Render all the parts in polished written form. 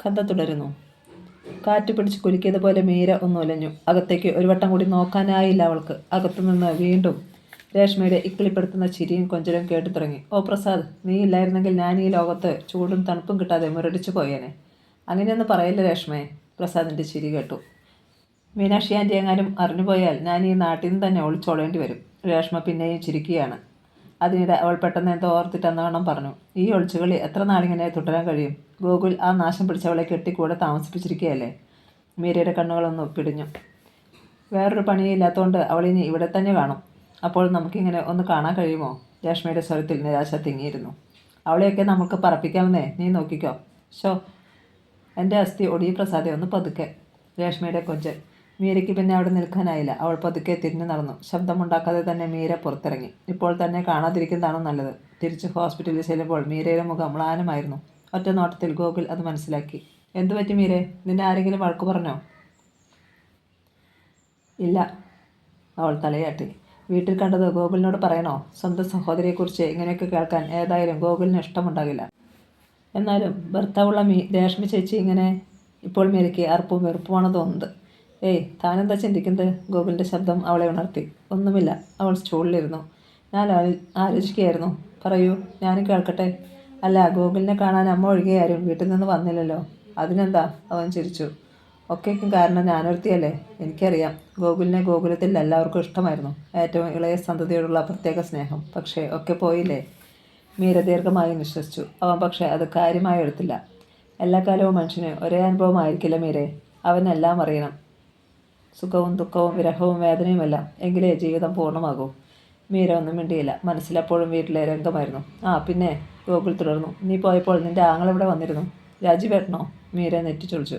കഥ തുടരുന്നു. കാറ്റ് പിടിച്ച് കുലുക്കിയതുപോലെ മീര ഒന്ന് ഉലഞ്ഞു. അകത്തേക്ക് ഒരു വട്ടം കൂടി നോക്കാനായില്ല അവൾക്ക്. അകത്തുനിന്ന് വീണ്ടും രേഷ്മയുടെ ഇക്കിളിപ്പെടുത്തുന്ന ചിരിയും കൊഞ്ചലും കേട്ടു തുടങ്ങി. ഓ പ്രസാദ്, നീ ഇല്ലായിരുന്നെങ്കിൽ ഞാൻ ഈ ലോകത്ത് ചൂടും തണുപ്പും കിട്ടാതെ മുരടിച്ചു പോയേനെ. അങ്ങനെയൊന്നും പറയില്ല രേഷ്മയെ. പ്രസാദിൻ്റെ ചിരി കേട്ടു. മീനാക്ഷി ആൻറ്റി എങ്ങാനും അറിഞ്ഞുപോയാൽ ഞാൻ ഈ നാട്ടിൽ നിന്ന് തന്നെ ഒളിച്ചോടേണ്ടി വരും. രേഷ്മ പിന്നെയും ചിരിക്കുകയാണ്. അതിനിടെ അവൾ പെട്ടെന്ന് എന്തോ ഓർത്തിട്ട് എന്നവണ്ണം പറഞ്ഞു. ഈ ഒളിച്ചുകളി എത്ര നാളിങ്ങനെ തുടരാൻ കഴിയും? ഗോകുൽ ആ നാശം പിടിച്ചവളെ കെട്ടിക്കൂടെ താമസിപ്പിച്ചിരിക്കുകയല്ലേ? മീരയുടെ കണ്ണുകളൊന്ന് പിടിഞ്ഞു. വേറൊരു പണിയില്ലാത്തതുകൊണ്ട് അവളിനി ഇവിടെ തന്നെ കാണും. അപ്പോൾ നമുക്കിങ്ങനെ ഒന്ന് കാണാൻ കഴിയുമോ? രേഷ്മയുടെ സ്വരത്തിൽ നിരാശ തിങ്ങിയിരുന്നു. അവളെയൊക്കെ നമുക്ക് പറപ്പിക്കാമെന്നേ, നീ നോക്കിക്കോ. ഷോ, എൻ്റെ അസ്ഥി ഒടിയ പ്രസാദെ, ഒന്ന് പതുക്കെ. രേഷ്മയുടെ കൊഞ്ചൽ. മീരയ്ക്ക് പിന്നെ അവിടെ നിൽക്കാനായില്ല. അവൾ പതുക്കെ തിരിഞ്ഞു നടന്നു. ശബ്ദമുണ്ടാക്കാതെ തന്നെ മീര പുറത്തിറങ്ങി. ഇപ്പോൾ തന്നെ കാണാതിരിക്കുന്നതാണോ നല്ലത്. തിരിച്ച് ഹോസ്പിറ്റലിൽ ചെല്ലുമ്പോൾ മീരയുടെ മുഖം മ്ലാനമായിരുന്നു. ഒറ്റ നോട്ടത്തിൽ ഗോകുൽ അത് മനസ്സിലാക്കി. എന്തു പറ്റി മീരെ? നിന്നെ ആരെങ്കിലും വഴക്കു പറഞ്ഞോ? ഇല്ല, അവൾ തലയാട്ടി. വീട്ടിൽ കണ്ടത് ഗോകുലിനോട് പറയണോ? സ്വന്തം സഹോദരിയെക്കുറിച്ച് ഇങ്ങനെയൊക്കെ കേൾക്കാൻ ഏതായാലും ഗോകുലിന് ഇഷ്ടമുണ്ടാകില്ല. എന്നാലും ഭർത്താവുള്ള രേഷ്മ ചേച്ചി ഇങ്ങനെ ഇപ്പോൾ മീരയ്ക്ക് അർപ്പും വെറുപ്പുമാണ് തോന്നുന്നത്. ഏയ്, താനെന്താ ചിന്തിക്കുന്നത്? ഗോകുലിൻ്റെ ശബ്ദം അവളെ ഉണർത്തി. ഒന്നുമില്ല. അവൾ സ്റ്റൂളിലിരുന്നു. ഞാൻ ആലോചിക്കുകയായിരുന്നു. പറയൂ, ഞാനും കേൾക്കട്ടെ. അല്ല, ഗോകുലിനെ കാണാൻ അമ്മ ഒഴികെ ആരും വീട്ടിൽ നിന്ന് വന്നില്ലല്ലോ. അതിനെന്താ? അവൻ ചിരിച്ചു. ഒക്കേക്കും കാരണം ഞാനൊരുത്തിയല്ലേ? എനിക്കറിയാം. ഗോകുലിനെ ഗോകുലത്തിൽ എല്ലാവർക്കും ഇഷ്ടമായിരുന്നു. ഏറ്റവും ഇളയ സന്തതിയോടുള്ള പ്രത്യേക സ്നേഹം. പക്ഷേ ഒക്കെ പോയില്ലേ? മീര ദീർഘമായി നിശ്വസിച്ചു. അവൻ പക്ഷേ അത് കാര്യമായി എടുത്തില്ല. എല്ലാ കാലവും മനുഷ്യന് ഒരേ അനുഭവമായിരിക്കില്ല മീരെ. അവനെല്ലാം അറിയണം. സുഖവും ദുഃഖവും വിരഹവും വേദനയുമെല്ലാം. എങ്കിലേ ജീവിതം പൂർണ്ണമാകൂ. മീര ഒന്നും മിണ്ടിയില്ല. മനസ്സിലപ്പോഴും വീട്ടിലെ രംഗമായിരുന്നു. ആ പിന്നെ, ഗോകുൽ തുടർന്നു, നീ പോയപ്പോൾ നിൻ്റെ ആങ്ങളിവിടെ വന്നിരുന്നു. രാജീവേട്ടനോ? മീര നെറ്റിച്ചൊളിച്ചു.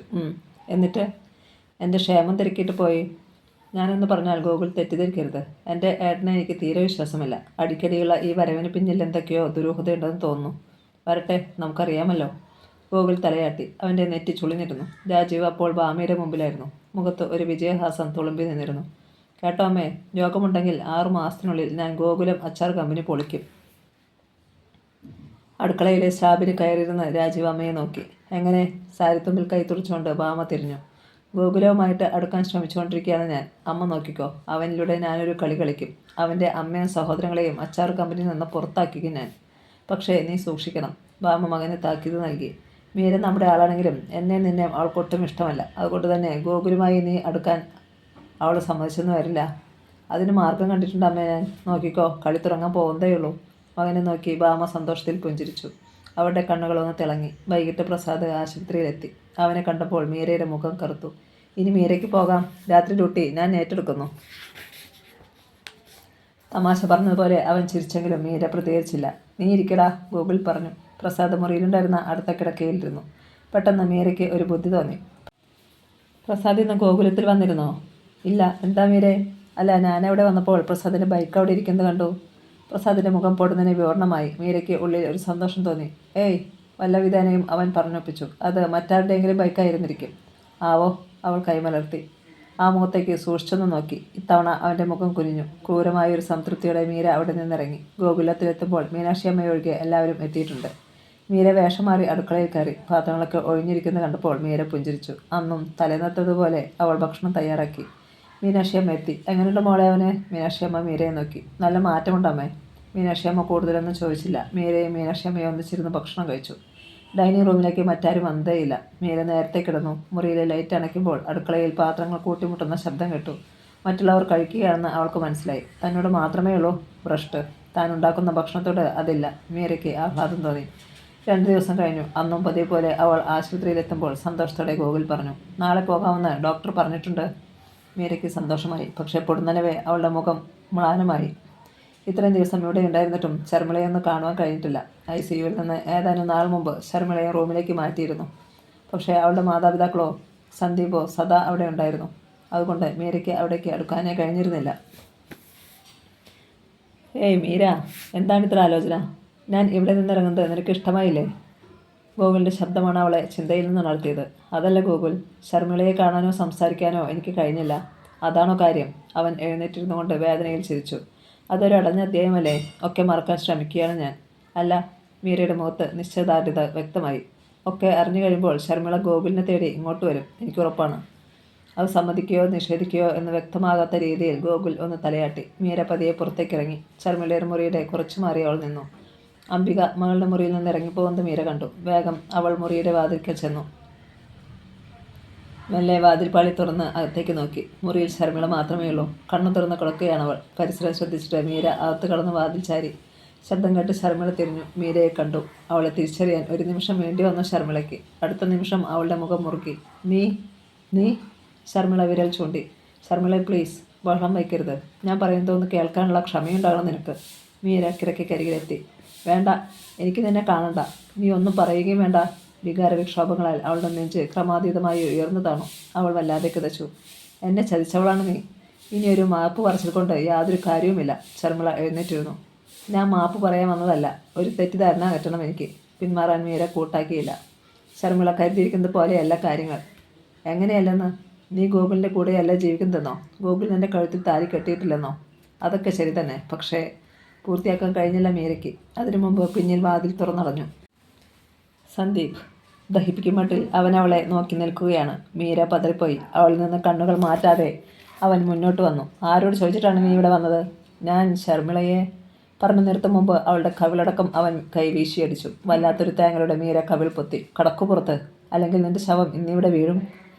എന്നിട്ട്? എൻ്റെ ക്ഷേമം തിരക്കിയിട്ട് പോയി. ഞാനെന്ന് പറഞ്ഞാൽ ഗോകുൽ തെറ്റിദ്ധരിക്കരുത്. എൻ്റെ ഏട്ടനെ എനിക്ക് തീരെ വിശ്വാസമില്ല. അടിക്കടിയുള്ള ഈ വരവിന് പിന്നിൽ എന്തൊക്കെയോ ദുരൂഹതയുണ്ടെന്ന് തോന്നുന്നു. വരട്ടെ, നമുക്കറിയാമല്ലോ. ഗോകുൽ തലയാട്ടി. അവൻ്റെ നെറ്റി ചുളിഞ്ഞിരുന്നു. രാജീവ് അപ്പോൾ ഭാമിയുടെ മുമ്പിലായിരുന്നു. മുഖത്ത് ഒരു വിജയഹാസം തുളുമ്പി നിന്നിരുന്നു. കേട്ടോ അമ്മേ, യോഗമുണ്ടെങ്കിൽ 6 മാസത്തിനുള്ളിൽ ഞാൻ ഗോകുലം അച്ചാർ കമ്പനി പൊളിക്കും. അടുക്കളയിലെ സ്ലാബിന് കയറിയിരുന്ന് രാജീവ് അമ്മയെ നോക്കി. എങ്ങനെ? സാരിത്തുമ്പിൽ കൈ തുറച്ചുകൊണ്ട് ഭാമ തിരിഞ്ഞു. ഗോകുലവുമായിട്ട് അടുക്കാൻ ശ്രമിച്ചുകൊണ്ടിരിക്കുകയാണ് ഞാൻ. അമ്മ നോക്കിക്കോ. അവനിലൂടെ ഞാനൊരു കളി കളിക്കും. അവൻ്റെ അമ്മയും സഹോദരങ്ങളെയും അച്ചാർ കമ്പനിയിൽ നിന്ന് പുറത്താക്കിക്കും ഞാൻ. പക്ഷേ നീ സൂക്ഷിക്കണം. ഭാമ മകന് താക്കീത് നൽകി. മീര നമ്മുടെ ആളാണെങ്കിലും എന്നെ നിന്നെ അവൾക്കൊട്ടും ഇഷ്ടമല്ല. അതുകൊണ്ട് തന്നെ ഗോകുലുമായി നീ അടുക്കാൻ അവൾ സമ്മതിച്ചെന്ന് വരില്ല. അതിന് മാർഗം കണ്ടിട്ടുണ്ട് അമ്മേ ഞാൻ. നോക്കിക്കോ, കളി തുടങ്ങാൻ പോകുന്നതേയുള്ളൂ. മകനെ നോക്കി ഭാമ സന്തോഷത്തിൽ പുഞ്ചിരിച്ചു. അവരുടെ കണ്ണുകളൊന്ന് തിളങ്ങി. വൈകിട്ട് പ്രസാദ് ആശുപത്രിയിലെത്തി. അവനെ കണ്ടപ്പോൾ മീരയുടെ മുഖം കറുത്തു. ഇനി മീരയ്ക്ക് പോകാം. രാത്രി ഡ്യൂട്ടി ഞാൻ ഏറ്റെടുക്കുന്നു. തമാശ പറഞ്ഞതുപോലെ അവൻ ചിരിച്ചെങ്കിലും മീര പ്രതികരിച്ചില്ല. നീ ഇരിക്കടാ, ഗോകുൽ പറഞ്ഞു. പ്രസാദ് മുറിയിലുണ്ടായിരുന്ന അടുത്ത കിടക്കയിലിരുന്നു. പെട്ടെന്ന് മീരയ്ക്ക് ഒരു ബുദ്ധി തോന്നി. പ്രസാദ് ഇന്ന് ഗോകുലത്തിൽ വന്നിരുന്നോ? ഇല്ല. എന്താ മീരെ? അല്ല, ഞാനവിടെ വന്നപ്പോൾ പ്രസാദിൻ്റെ ബൈക്ക് അവിടെ ഇരിക്കുന്നത് കണ്ടു. പ്രസാദിൻ്റെ മുഖം പൊടുന്നതിന് വിവരണമായി. മീരയ്ക്ക് ഉള്ളിൽ ഒരു സന്തോഷം തോന്നി. ഏയ്, വല്ല വിധാനയും അവൻ പറഞ്ഞൊപ്പിച്ചു. അത് മറ്റാരുടെയെങ്കിലും ബൈക്കായിരുന്നിരിക്കും. ആവോ? അവൾ കൈമലർത്തി. ആ മുഖത്തേക്ക് സൂക്ഷിച്ചൊന്ന് നോക്കി. ഇത്തവണ അവൻ്റെ മുഖം കുനിഞ്ഞു. ക്രൂരമായൊരു സംതൃപ്തിയോടെ മീര അവിടെ നിന്നിറങ്ങി. ഗോകുലത്തിലെത്തുമ്പോൾ മീനാക്ഷി അമ്മയൊഴികെ എല്ലാവരും എത്തിയിട്ടുണ്ട്. മീര വേഷം മാറി അടുക്കളയിൽ കയറി. പാത്രങ്ങളൊക്കെ ഒഴിഞ്ഞിരിക്കുന്നത് കണ്ടപ്പോൾ മീര പുഞ്ചിരിച്ചു. അന്നും തലേന്നത്തതുപോലെ അവൾ ഭക്ഷണം തയ്യാറാക്കി. മീനാക്ഷിയമ്മ എത്തി. എങ്ങനെയുണ്ട് മോളെ അവന്? മീനാക്ഷിയമ്മ മീരയെ നോക്കി. നല്ല മാറ്റമുണ്ടമ്മേ. മീനാക്ഷിയമ്മ കൂടുതലൊന്നും ചോദിച്ചില്ല. മീരയും മീനാക്ഷിയമ്മയും ഒന്നിച്ചിരുന്ന് ഭക്ഷണം കഴിച്ചു. ഡൈനിങ് റൂമിലേക്ക് മറ്റാരും വന്നതേയില്ല. മീര നേരത്തെ കിടന്നു. മുറിയിലെ ലൈറ്റ് അണയ്ക്കുമ്പോൾ അടുക്കളയിൽ പാത്രങ്ങൾ കൂട്ടിമുട്ടുന്ന ശബ്ദം കേട്ടു. മറ്റുള്ളവർ കഴിക്കുകയാണെന്ന് അവൾക്ക് മനസ്സിലായി. തന്നോട് മാത്രമേ ഉള്ളൂ ഭ്രഷ്ട്. താൻ ഉണ്ടാക്കുന്ന ഭക്ഷണത്തോട് അതില്ല. മീരയ്ക്ക് ആഹ്ലാദം തോന്നി. 2 ദിവസം കഴിഞ്ഞു. അന്നും പതിവ് പോലെ അവൾ ആശുപത്രിയിലെത്തുമ്പോൾ സന്തോഷത്തോടെ ഗോകുൽ പറഞ്ഞു. നാളെ പോകാമെന്ന് ഡോക്ടർ പറഞ്ഞിട്ടുണ്ട്. മീരയ്ക്ക് സന്തോഷമായി. പക്ഷേ പൊടുന്നനവേ അവളുടെ മുഖം മ്ലാനമായി. ഇത്രയും ദിവസം ഇവിടെ ഉണ്ടായിരുന്നിട്ടും ശർമിളയൊന്നും കാണുവാൻ കഴിഞ്ഞിട്ടില്ല. ICUവിൽ നിന്ന് ഏതാനും നാൾ മുമ്പ് ശർമിളയെ റൂമിലേക്ക് മാറ്റിയിരുന്നു. പക്ഷേ അവളുടെ മാതാപിതാക്കളോ സന്ദീപോ സദാ അവിടെ ഉണ്ടായിരുന്നു. അതുകൊണ്ട് മീരയ്ക്ക് അവിടേക്ക് അടുക്കാനേ കഴിഞ്ഞിരുന്നില്ല. ഏയ് മീര, എന്താണിത്ര ആലോചന? ഞാൻ ഇവിടെ നിന്നിറങ്ങുന്നത് നിനക്ക് ഇഷ്ടമായില്ലേ? ഗോകുലിൻ്റെ ശബ്ദമാണ് അവളെ ചിന്തയിൽ നിന്ന് ഉണർത്തിയത്. അതല്ല ഗോകുൽ, ശർമിളയെ കാണാനോ സംസാരിക്കാനോ എനിക്ക് കഴിഞ്ഞില്ല. അതാണോ കാര്യം? അവൻ എഴുന്നേറ്റിരുന്നു കൊണ്ട് വേദനയിൽ ചിരിച്ചു. അതൊരു അടഞ്ഞ അധ്യായമല്ലേ? ഒക്കെ മറക്കാൻ ശ്രമിക്കുകയാണ് ഞാൻ. അല്ല. മീരയുടെ മുഖത്ത് നിശ്ചയദാർഢ്യത വ്യക്തമായി. ഒക്കെ അറിഞ്ഞു കഴിയുമ്പോൾ ശർമിള ഗോകുലിനെ തേടി ഇങ്ങോട്ട് വരും, എനിക്കുറപ്പാണ്. അത് സമ്മതിക്കുകയോ നിഷേധിക്കുകയോ എന്ന് വ്യക്തമാകാത്ത രീതിയിൽ ഗോകുൽ ഒന്ന് തലയാട്ടി. മീര പതിയെ പുറത്തേക്കിറങ്ങി. ശർമിളയുടെ മുറിയുടെ കുറച്ചു മാറി അവൾ നിന്നു. അംബിക മകളുടെ മുറിയിൽ നിന്ന് ഇറങ്ങിപ്പോകുന്നത് മീര കണ്ടു. വേഗം അവൾ മുറിയുടെ വാതിൽക്കൽ ചെന്നു. മെല്ലെ വാതിൽപ്പാളി തുറന്ന് അകത്തേക്ക് നോക്കി. മുറിയിൽ ശർമിള മാത്രമേ ഉള്ളൂ. കണ്ണു തുറന്ന് കിടക്കുകയാണവൾ. പരിസരം ശ്രദ്ധിച്ചിട്ട് മീര അകത്ത് കടന്ന് വാതിൽ ചാരി. ശബ്ദം കേട്ട് ശർമിള തിരിഞ്ഞു. മീരയെ കണ്ടു. അവളെ തിരിച്ചറിയാൻ ഒരു നിമിഷം വേണ്ടി വന്നു ശർമിളയ്ക്ക്. അടുത്ത നിമിഷം അവളുടെ മുഖം മുറുക്കി. നീ നീ ശർമിള വിരൽ ചൂണ്ടി. ശർമിള പ്ലീസ്, ബഹളം വയ്ക്കരുത്. ഞാൻ പറയുന്നതൊന്ന് കേൾക്കാനുള്ള ക്ഷമയുണ്ടാകണം നിനക്ക്. മീര കിടക്കക്കരികിലെത്തി. വേണ്ട, എനിക്ക് നിന്നെ കാണണ്ട. നീ ഒന്നും പറയുകയും വേണ്ട. വികാരവിക്ഷോഭങ്ങളാൽ അവളുടെ നെഞ്ച് ക്രമാതീതമായി ഉയർന്നതാണോ? അവൾ വല്ലാതെ കിതച്ചു. എന്നെ ചതിച്ചവളാണ് നീ. ഇനിയൊരു മാപ്പ് പറച്ചിൽ യാതൊരു കാര്യവുമില്ല. ശർമിള എഴുന്നേറ്റിരുന്നു. ഞാൻ മാപ്പ് പറയാൻ വന്നതല്ല. ഒരു തെറ്റിദ്ധാരണ അകറ്റണം എനിക്ക്. പിന്മാറാൻ മീര കൂട്ടാക്കിയില്ല. ശർമിള കരുതിയിരിക്കുന്നത് പോലെയല്ല കാര്യങ്ങൾ. എങ്ങനെയല്ലെന്ന്? നീ ഗോകുലിൻ്റെ കൂടെയല്ല ജീവിക്കുന്നതെന്നോ? ഗോകുൽ നിൻ്റെ കഴുത്തിൽ താലി കെട്ടിയിട്ടില്ലെന്നോ? അതൊക്കെ ശരി തന്നെ. പക്ഷേ പൂർത്തിയാക്കാൻ കഴിഞ്ഞില്ല മീരയ്ക്ക്. അതിനു മുമ്പ് പിന്നിൽ വാതിൽ തുറന്നടഞ്ഞു. സന്ദീപ് ദഹിപ്പിക്കും മട്ടിൽ അവൻ അവളെ നോക്കി നിൽക്കുകയാണ്. മീര പതറിപ്പോയി. അവളിൽ നിന്ന് കണ്ണുകൾ മാറ്റാതെ അവൻ മുന്നോട്ട് വന്നു. ആരോട് ചോദിച്ചിട്ടാണ് നീ ഇവിടെ വന്നത്? ഞാൻ ശർമിളയെ പറഞ്ഞു നിർത്തും മുമ്പ് അവളുടെ കവിളടക്കം അവൻ കൈ വീശിയടിച്ചു. വല്ലാത്തൊരു തേങ്ങയുടെ മീര കവിൾ പൊത്തി. കടക്കുപുറത്ത്, അല്ലെങ്കിൽ നിന്റെ ശവം ഇന്നിവിടെ വീഴും.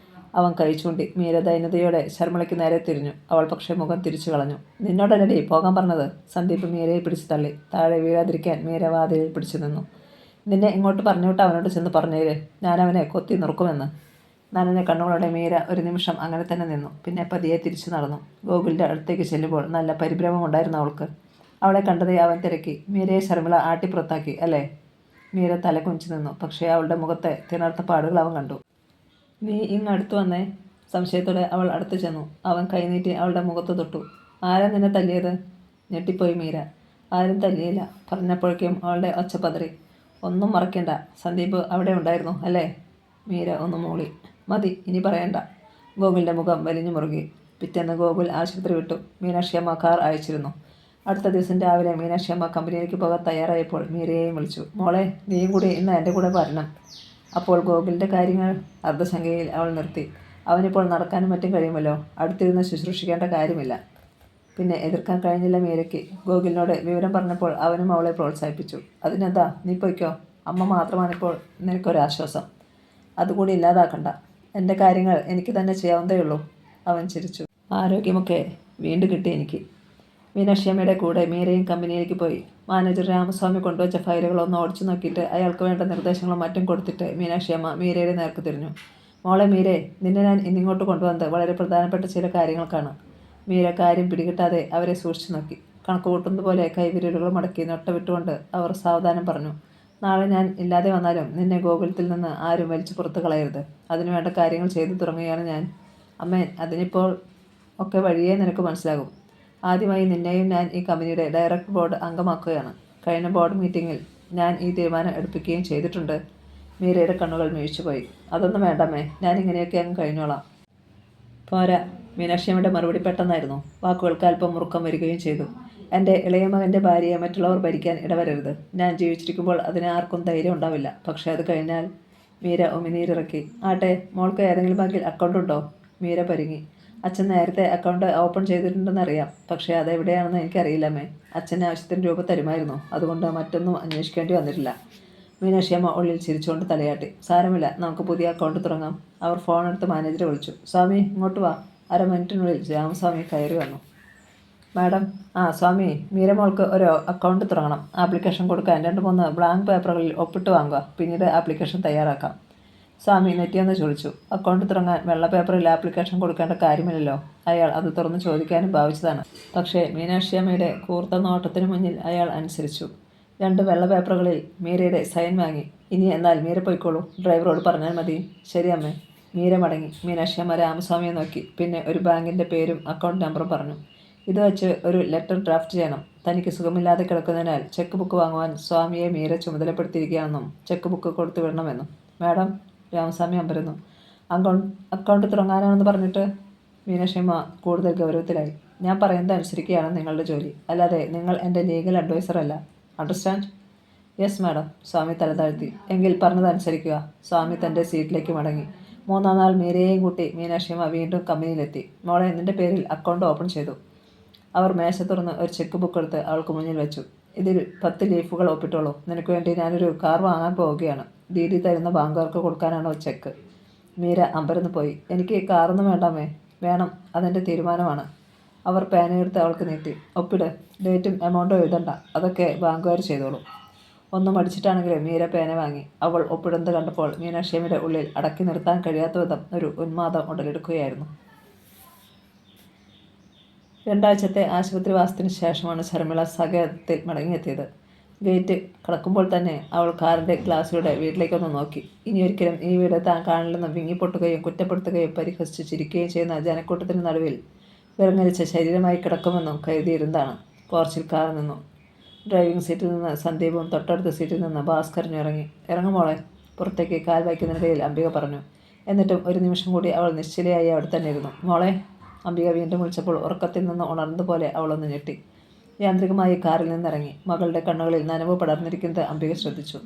അവൻ കൈ ചൂണ്ടി. മീര ദൈന്യതയോടെ ശർമിളയ്ക്ക് നേരെ തിരിഞ്ഞു. അവൾ പക്ഷേ മുഖം തിരിച്ചു കളഞ്ഞു. നിന്നോടല്ലടി പോകാൻ പറഞ്ഞത്. സന്ദീപ് മീരയെ പിടിച്ചു തള്ളി. താഴെ വീഴാതിരിക്കാൻ മീര വാതിലിൽ പിടിച്ചു നിന്നു. നിന്നെ ഇങ്ങോട്ട് പറഞ്ഞുവിട്ട് അവനോട് ചെന്ന് പറഞ്ഞേര്, ഞാനവനെ കൊത്തി നുറുക്കുമെന്ന്. നനഞ്ഞ കണ്ണുകളോടെ മീര ഒരു നിമിഷം അങ്ങനെ തന്നെ നിന്നു. പിന്നെ പതിയെ തിരിച്ചു നടന്നു. ഗോകുലിൻ്റെ അടുത്തേക്ക് ചെല്ലുമ്പോൾ നല്ല പരിഭ്രമമുണ്ടായിരുന്നു അവൾക്ക്. അവളെ കണ്ടതേ അവൻ തിരക്കി. മീരയെ ശർമിള ആട്ടിപ്പുറത്താക്കി അല്ലേ? മീര തല കുഞ്ചു നിന്നു. പക്ഷേ അവളുടെ മുഖത്തെ തിണർത്ത പാടുകൾ അവൻ കണ്ടു. നീ ഇങ്ങടുത്തു വന്നേ. സംശയത്തോടെ അവൾ അടുത്തു ചെന്നു. അവൻ കൈനീട്ടി അവളുടെ മുഖത്ത് തൊട്ടു. ആരാ നിന്നെ തല്ലിയത്? ഞെട്ടിപ്പോയി മീര. ആരും തല്ലിയില്ല. പറഞ്ഞപ്പോഴേക്കും അവളുടെ ഒച്ച പതറി. ഒന്നും മറക്കണ്ട. സന്ദീപ് അവിടെ ഉണ്ടായിരുന്നു അല്ലേ? മീര ഒന്ന് മൂളി. മതി, ഇനി പറയണ്ട. ഗോകുലിൻ്റെ മുഖം വലിഞ്ഞു മുറുകി. പിറ്റേന്ന് ഗോകുൽ ആശുപത്രി വിട്ടു. മീനാക്ഷിയമ്മ കാർ അയച്ചിരുന്നു. അടുത്ത ദിവസം രാവിലെ മീനാക്ഷിയമ്മ കമ്പനിയിലേക്ക് പോകാൻ തയ്യാറായപ്പോൾ മീരയെയും വിളിച്ചു. മോളെ, നീയും കൂടി ഇന്ന് എൻ്റെ കൂടെ വരണം. അപ്പോൾ ഗോകുലിൻ്റെ കാര്യങ്ങൾ അർദ്ധശങ്കയിൽ അവൾ നിർത്തി. അവനിപ്പോൾ നടക്കാനും മറ്റും കഴിയുമല്ലോ. അടുത്തിരുന്ന് ശുശ്രൂഷിക്കേണ്ട കാര്യമില്ല. പിന്നെ എതിർക്കാൻ കഴിഞ്ഞില്ല മീരയ്ക്ക്. ഗോകുലിനോട് വിവരം പറഞ്ഞപ്പോൾ അവനും അവളെ പ്രോത്സാഹിപ്പിച്ചു. അതിനെന്താ, നീ പൊയ്ക്കോ. അമ്മ മാത്രമാണിപ്പോൾ നിനക്കൊരാശ്വാസം. അതുകൂടി ഇല്ലാതാക്കണ്ട. എൻ്റെ കാര്യങ്ങൾ എനിക്ക് തന്നെ ചെയ്യാവുന്നതേ ഉള്ളൂ. അവൻ ചിരിച്ചു. ആരോഗ്യമൊക്കെ വീണ്ടും കിട്ടി എനിക്ക്. മീനാക്ഷിയമ്മയുടെ കൂടെ മീരയും കമ്പനിയിലേക്ക് പോയി. മാനേജർ രാമസ്വാമി കൊണ്ടുവച്ച ഫയലുകളൊന്ന് ഓടിച്ചു നോക്കിയിട്ട് അയാൾക്ക് വേണ്ട നിർദ്ദേശങ്ങളും മറ്റും കൊടുത്തിട്ട് മീനാക്ഷിയമ്മ മീരയുടെ നേർക്ക് തിരിഞ്ഞു. മോളെ മീരെ, നിന്നെ ഞാൻ ഇന്നിങ്ങോട്ട് കൊണ്ടുവന്നത് വളരെ പ്രധാനപ്പെട്ട ചില കാര്യങ്ങൾക്കാണ്. മീര കാര്യം പിടികിട്ടാതെ അവരെ സൂക്ഷിച്ചു നോക്കി. കണക്ക് കൂട്ടുന്നത് പോലെ കൈവിരലുകൾ മടക്കി നൊട്ട വിട്ടുകൊണ്ട് അവർ സാവധാനം പറഞ്ഞു. നാളെ ഞാൻ ഇല്ലാതെ വന്നാലും നിന്നെ ഗോകുലത്തിൽ നിന്ന് ആരും വലിച്ചു പുറത്ത് കളയരുത്. അതിനുവേണ്ട കാര്യങ്ങൾ ചെയ്തു തുടങ്ങുകയാണ് ഞാൻ. അമ്മേ, അതിനിപ്പോൾ ഒക്കെ വഴിയേ നിനക്ക് മനസ്സിലാകും. ആദ്യമായി നിന്നെയും ഞാൻ ഈ കമ്പനിയുടെ ഡയറക്ടർ ബോർഡ് അംഗമാക്കുകയാണ്. കഴിഞ്ഞ ബോർഡ് മീറ്റിങ്ങിൽ ഞാൻ ഈ തീരുമാനം എടുപ്പിക്കുകയും ചെയ്തിട്ടുണ്ട്. മീരയുടെ കണ്ണുകൾ മിഴിച്ചുപോയി. അതൊന്നും വേണ്ടമ്മേ, ഞാൻ ഇങ്ങനെയൊക്കെ അങ്ങ് കഴിഞ്ഞോളാം. പോരാ. മീനാക്ഷിയമ്മയുടെ മറുപടി പെട്ടെന്നായിരുന്നു. വാക്കുകൾക്ക് അല്പം മുറുക്കം വരികയും ചെയ്തു. എൻ്റെ ഇളയ മകൻ്റെ ഭാര്യയെ മറ്റുള്ളവർ ഭരിക്കാൻ ഇടവരരുത്. ഞാൻ ജീവിച്ചിരിക്കുമ്പോൾ അതിന് ആർക്കും ധൈര്യം ഉണ്ടാവില്ല. പക്ഷേ അത് കഴിഞ്ഞാൽ. മീര ഉമിനീരിറക്കി. ആട്ടെ, മോൾക്ക് ഏതെങ്കിലും ബാങ്കിൽ അക്കൗണ്ട് ഉണ്ടോ? മീര പരിങ്ങി. അച്ഛൻ നേരത്തെ അക്കൗണ്ട് ഓപ്പൺ ചെയ്തിട്ടുണ്ടെന്നറിയാം. പക്ഷേ അതെവിടെയാണെന്ന് എനിക്കറിയില്ലമ്മേ. അച്ഛൻ്റെ ആവശ്യത്തിന് രൂപ തരുമായിരുന്നു. അതുകൊണ്ട് മറ്റൊന്നും അന്വേഷിക്കേണ്ടി വന്നിട്ടില്ല. മീനാക്ഷിയമ്മ ഉള്ളിൽ ചിരിച്ചുകൊണ്ട് തലയാട്ടി. സാരമില്ല, നമുക്ക് പുതിയ അക്കൗണ്ട് തുടങ്ങാം. അവർ ഫോണെടുത്ത് മാനേജറെ വിളിച്ചു. സ്വാമി, ഇങ്ങോട്ട് വാ. അരമിനിറ്റിനുള്ളിൽ രാമസ്വാമി കയറി വന്നു. മാഡം. സ്വാമി, മീരമോൾക്ക് ഒരു അക്കൗണ്ട് തുടങ്ങണം. ആപ്ലിക്കേഷൻ കൊടുക്കാൻ 2-3 ബ്ലാങ്ക് പേപ്പറുകളിൽ ഒപ്പിട്ട് വാങ്ങുക. പിന്നീട് ആപ്ലിക്കേഷൻ തയ്യാറാക്കാം. സ്വാമി നെറ്റിയൊന്ന് ചോദിച്ചു. അക്കൗണ്ട് തുടങ്ങാൻ വെള്ള പേപ്പറിൽ ആപ്ലിക്കേഷൻ കൊടുക്കേണ്ട കാര്യമില്ലല്ലോ. അയാൾ അത് തുറന്ന് ചോദിക്കാനും ഭാവിച്ചതാണ്. പക്ഷേ മീനാക്ഷിയമ്മയുടെ കൂർത്ത നോട്ടത്തിന് മുന്നിൽ അയാൾ അനുസരിച്ചു. 2 വെള്ള പേപ്പറുകളിൽ മീരയുടെ സൈൻ വാങ്ങി. ഇനി എന്നാൽ മീര പോയിക്കോളൂ. ഡ്രൈവറോട് പറഞ്ഞാൽ മതി. ശരി അമ്മേ. മീര മടങ്ങി. മീനാക്ഷിയമ്മ രാമസ്വാമിയെ നോക്കി. പിന്നെ ഒരു ബാങ്കിൻ്റെ പേരും അക്കൗണ്ട് നമ്പറും പറഞ്ഞു. ഇത് വെച്ച് ഒരു ലെറ്റർ ഡ്രാഫ്റ്റ് ചെയ്യണം. തനിക്ക് സുഖമില്ലാതെ കിടക്കുന്നതിനാൽ ചെക്ക് ബുക്ക് വാങ്ങുവാൻ സ്വാമിയെ മീര ചുമതലപ്പെടുത്തിയിരിക്കുകയാണെന്നും ചെക്ക് ബുക്ക് കൊടുത്തു വിടണമെന്നും. മാഡം. രാമസ്വാമി അമ്പരന്നു. അക്കൗണ്ട് തുടങ്ങാനാണെന്ന് പറഞ്ഞിട്ട്? മീനാക്ഷിയമ്മ കൂടുതൽ ഗൗരവത്തിലായി. ഞാൻ പറയുന്നത് അനുസരിക്കുകയാണ് നിങ്ങളുടെ ജോലി. അല്ലാതെ നിങ്ങൾ എൻ്റെ ലീഗൽ അഡ്വൈസർ അല്ല. അണ്ടർസ്റ്റാൻഡ്? Yes madam. സ്വാമി തലതാഴ്ത്തി. എങ്കിൽ പറഞ്ഞതനുസരിക്കുക. സ്വാമി തൻ്റെ സീറ്റിലേക്ക് മടങ്ങി. മൂന്നാം നാൾ മീരയെയും കൂട്ടി മീനാക്ഷിയമ്മ വീണ്ടും കമ്പനിയിലെത്തി. മോളെ, നിന്റെ പേരിൽ അക്കൗണ്ട് ഓപ്പൺ ചെയ്തു. അവർ മേശ തുറന്ന് ഒരു ചെക്ക് ബുക്ക് എടുത്ത് അവൾക്ക് മുന്നിൽ വെച്ചു. ഇതിൽ 10 ലീഫുകൾ ഒപ്പിട്ടോളൂ. നിനക്ക് വേണ്ടി ഞാനൊരു കാർ വാങ്ങാൻ പോവുകയാണ്. ഡി തരുന്ന ബാങ്കുകാർക്ക് കൊടുക്കാനാണോ ചെക്ക്? മീര അമ്പരന്ന് പോയി. എനിക്ക് കാറൊന്നും വേണ്ടാമേ. വേണം, അതെൻ്റെ തീരുമാനമാണ്. അവർ പേനയെടുത്ത് അവൾക്ക് നീട്ടി. ഒപ്പിട്. ഡേറ്റും എമൗണ്ടും എഴുതണ്ട, അതൊക്കെ ബാങ്കുകാർ ചെയ്തോളൂ. ഒന്നും അടിച്ചിട്ടാണെങ്കിലും മീര പേന വാങ്ങി. അവൾ ഒപ്പിടുന്നത് കണ്ടപ്പോൾ മീനാക്ഷിയമ്മയുടെ ഉള്ളിൽ അടക്കി നിർത്താൻ കഴിയാത്ത വിധം ഒരു ഉന്മാദം ഉടലെടുക്കുകയായിരുന്നു. 2 ആഴ്ചത്തെ ആശുപത്രിവാസത്തിന് ശേഷമാണ് ശർമിള സകേതത്തിൽ മടങ്ങിയെത്തിയത്. ഗേറ്റ് കടക്കുമ്പോൾ തന്നെ അവൾ കാറിൻ്റെ ഗ്ലാസ്സിലൂടെ വീട്ടിലേക്കൊന്ന് നോക്കി. ഇനിയൊരിക്കലും ഈ വീട് താൻ കാണില്ലെന്ന് വിങ്ങിപ്പൊട്ടുകയും കുറ്റപ്പെടുത്തുകയും പരിഹസിച്ച് ചിരിക്കുകയും ചെയ്യുന്ന ജനക്കൂട്ടത്തിന് നടുവിൽ വിറങ്ങലിച്ച ശരീരമായി കിടക്കുമെന്നും കരുതിയിരുന്നതാണ്. പോർച്ചിൽ കാർ നിന്നു. ഡ്രൈവിംഗ് സീറ്റിൽ നിന്ന് സന്ദീപും തൊട്ടടുത്ത സീറ്റിൽ നിന്ന് ഭാസ്കരനും ഇറങ്ങി. ഇറങ്ങുമോളെ, പുറത്തേക്ക് കാൽ വയ്ക്കുന്നതിനിടയിൽ അംബിക പറഞ്ഞു. എന്നിട്ടും ഒരു നിമിഷം കൂടി അവൾ നിശ്ചലയായി അവിടെ തന്നെ ഇരുന്നു. മോളെ, അംബിക വീണ്ടും വിളിച്ചപ്പോൾ ഉറക്കത്തിൽ നിന്ന് ഉണർന്നതുപോലെ അവളൊന്ന് ഞെട്ടി. യാന്ത്രികമായി കാറിൽ നിന്നിറങ്ങി. മകളുടെ കണ്ണുകളിൽ നനവ് പടർന്നിരിക്കുന്നത് അംബിക ശ്രദ്ധിച്ചു.